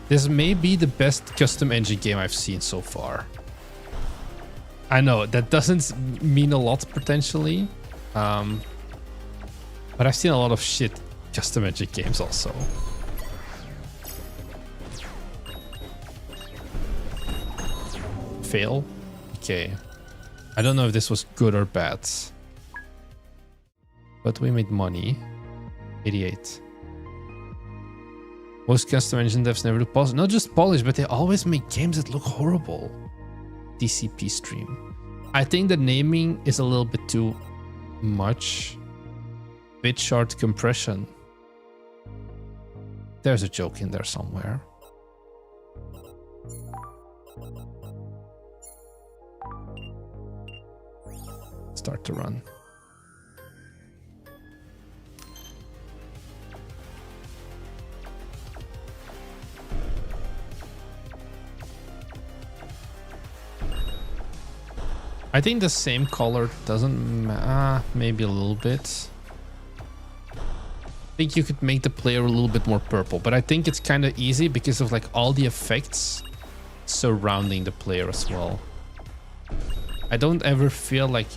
Speaker 1: This may be the best custom engine game I've seen so far. I know that doesn't mean a lot potentially, but I've seen a lot of shit custom engine games also. Fail? Okay. I don't know if this was good or bad. But we made money. 88. Most custom engine devs never do polish. Not just polish, but they always make games that look horrible. DCP stream. I think the naming is a little bit too much. Bit shard compression. There's a joke in there somewhere. Start to run. I think the same color doesn't maybe a little bit. I think you could make the player a little bit more purple, but I think it's kind of easy because of like all the effects surrounding the player as well. I don't ever feel like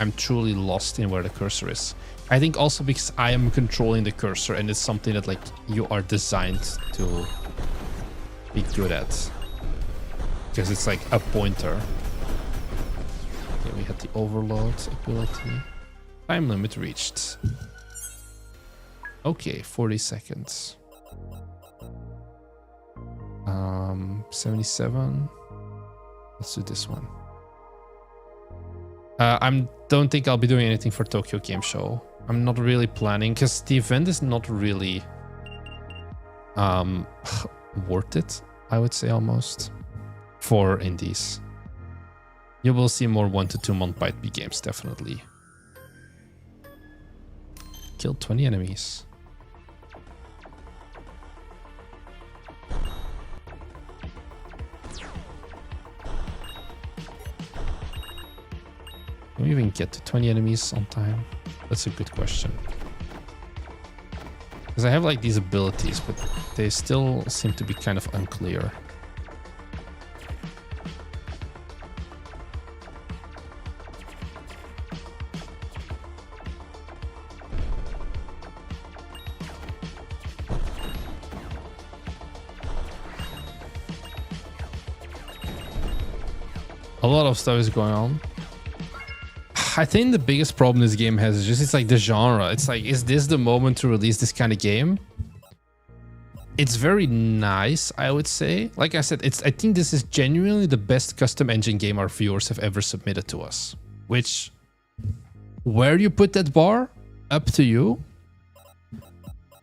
Speaker 1: I'm truly lost in where the cursor is. I think also because I am controlling the cursor and it's something that like you are designed to be good at. Because it's like a pointer. Okay, we had the overload ability. Time limit reached. Okay, 40 seconds. 77. Let's do this one. I don't think I'll be doing anything for Tokyo Game Show. I'm not really planning because the event is not really worth it, I would say almost, for indies. You will see more 1 to 2 month Byte B games, definitely. Killed 20 enemies. Can we even get to 20 enemies on time? That's a good question. Because I have like these abilities, but they still seem to be kind of unclear. A lot of stuff is going on. I think the biggest problem this game has is just it's like the genre. It's like, is this the moment to release this kind of game? It's very nice, I would say. Like I said, I think this is genuinely the best custom engine game our viewers have ever submitted to us. Which, where you put that bar, up to you.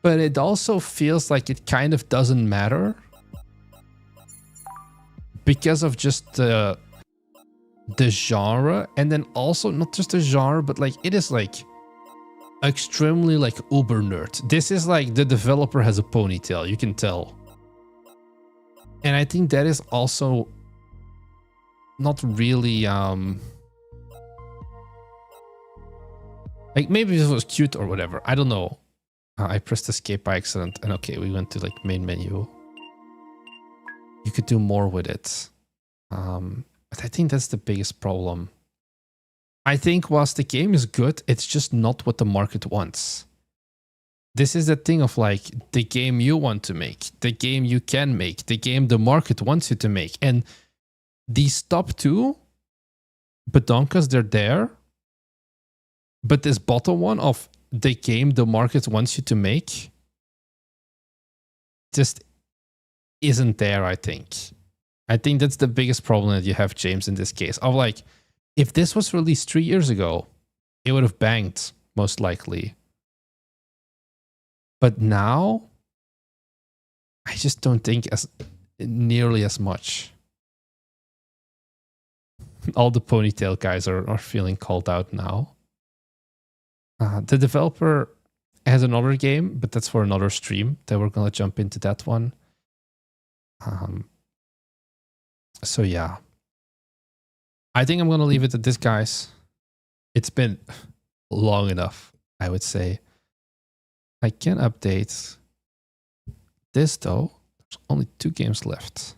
Speaker 1: But it also feels like it kind of doesn't matter. Because of just the genre, and then also not just the genre, but like it is like extremely like uber nerd. This is like the developer has a ponytail, you can tell. And I think that is also not really like maybe this was cute or whatever, I don't know. I pressed escape by accident and okay, we went to like main menu. You could do more with it. But I think that's the biggest problem. I think whilst the game is good, it's just not what the market wants. This is the thing of like the game you want to make, the game you can make, the game the market wants you to make. And these top two, badonkas, they're there. But this bottom one of the game the market wants you to make just isn't there, I think. I think that's the biggest problem that you have, James, in this case. Of like, if this was released 3 years ago, it would have banged. most likely. But now, I just don't think as nearly as much. All the Ponytail guys are feeling called out now. The developer has another game, but that's for another stream. That we're gonna jump into that one. So yeah, I think I'm gonna leave it at this, guys. It's been long enough, I would say. I can update this though. There's only 2 games left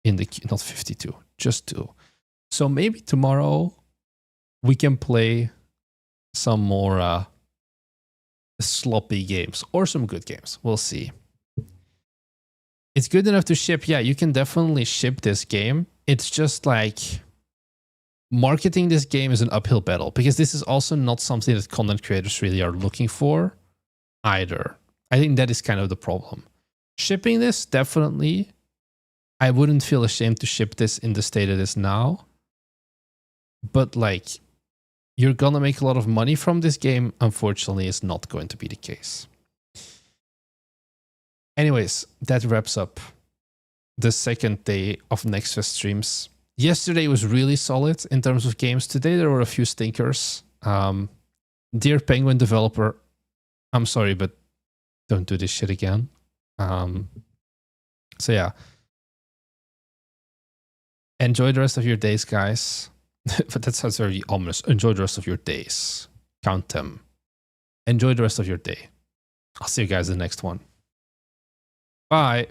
Speaker 1: in the queue, not 52, just 2. So maybe tomorrow we can play some more sloppy games or some good games. We'll see. It's good enough to ship. Yeah, you can definitely ship this game. It's just like marketing this game is an uphill battle because this is also not something that content creators really are looking for either. I think that is kind of the problem. Shipping this, definitely. I wouldn't feel ashamed to ship this in the state it is now. But like, you're gonna make a lot of money from this game. Unfortunately, it's not going to be the case. Anyways, that wraps up the second day of Nextfest streams. Yesterday was really solid in terms of games. Today there were a few stinkers. Dear Penguin developer, I'm sorry, but don't do this shit again. So yeah. Enjoy the rest of your days, guys. But that sounds very ominous. Enjoy the rest of your days. Count them. Enjoy the rest of your day. I'll see you guys in the next one. Bye.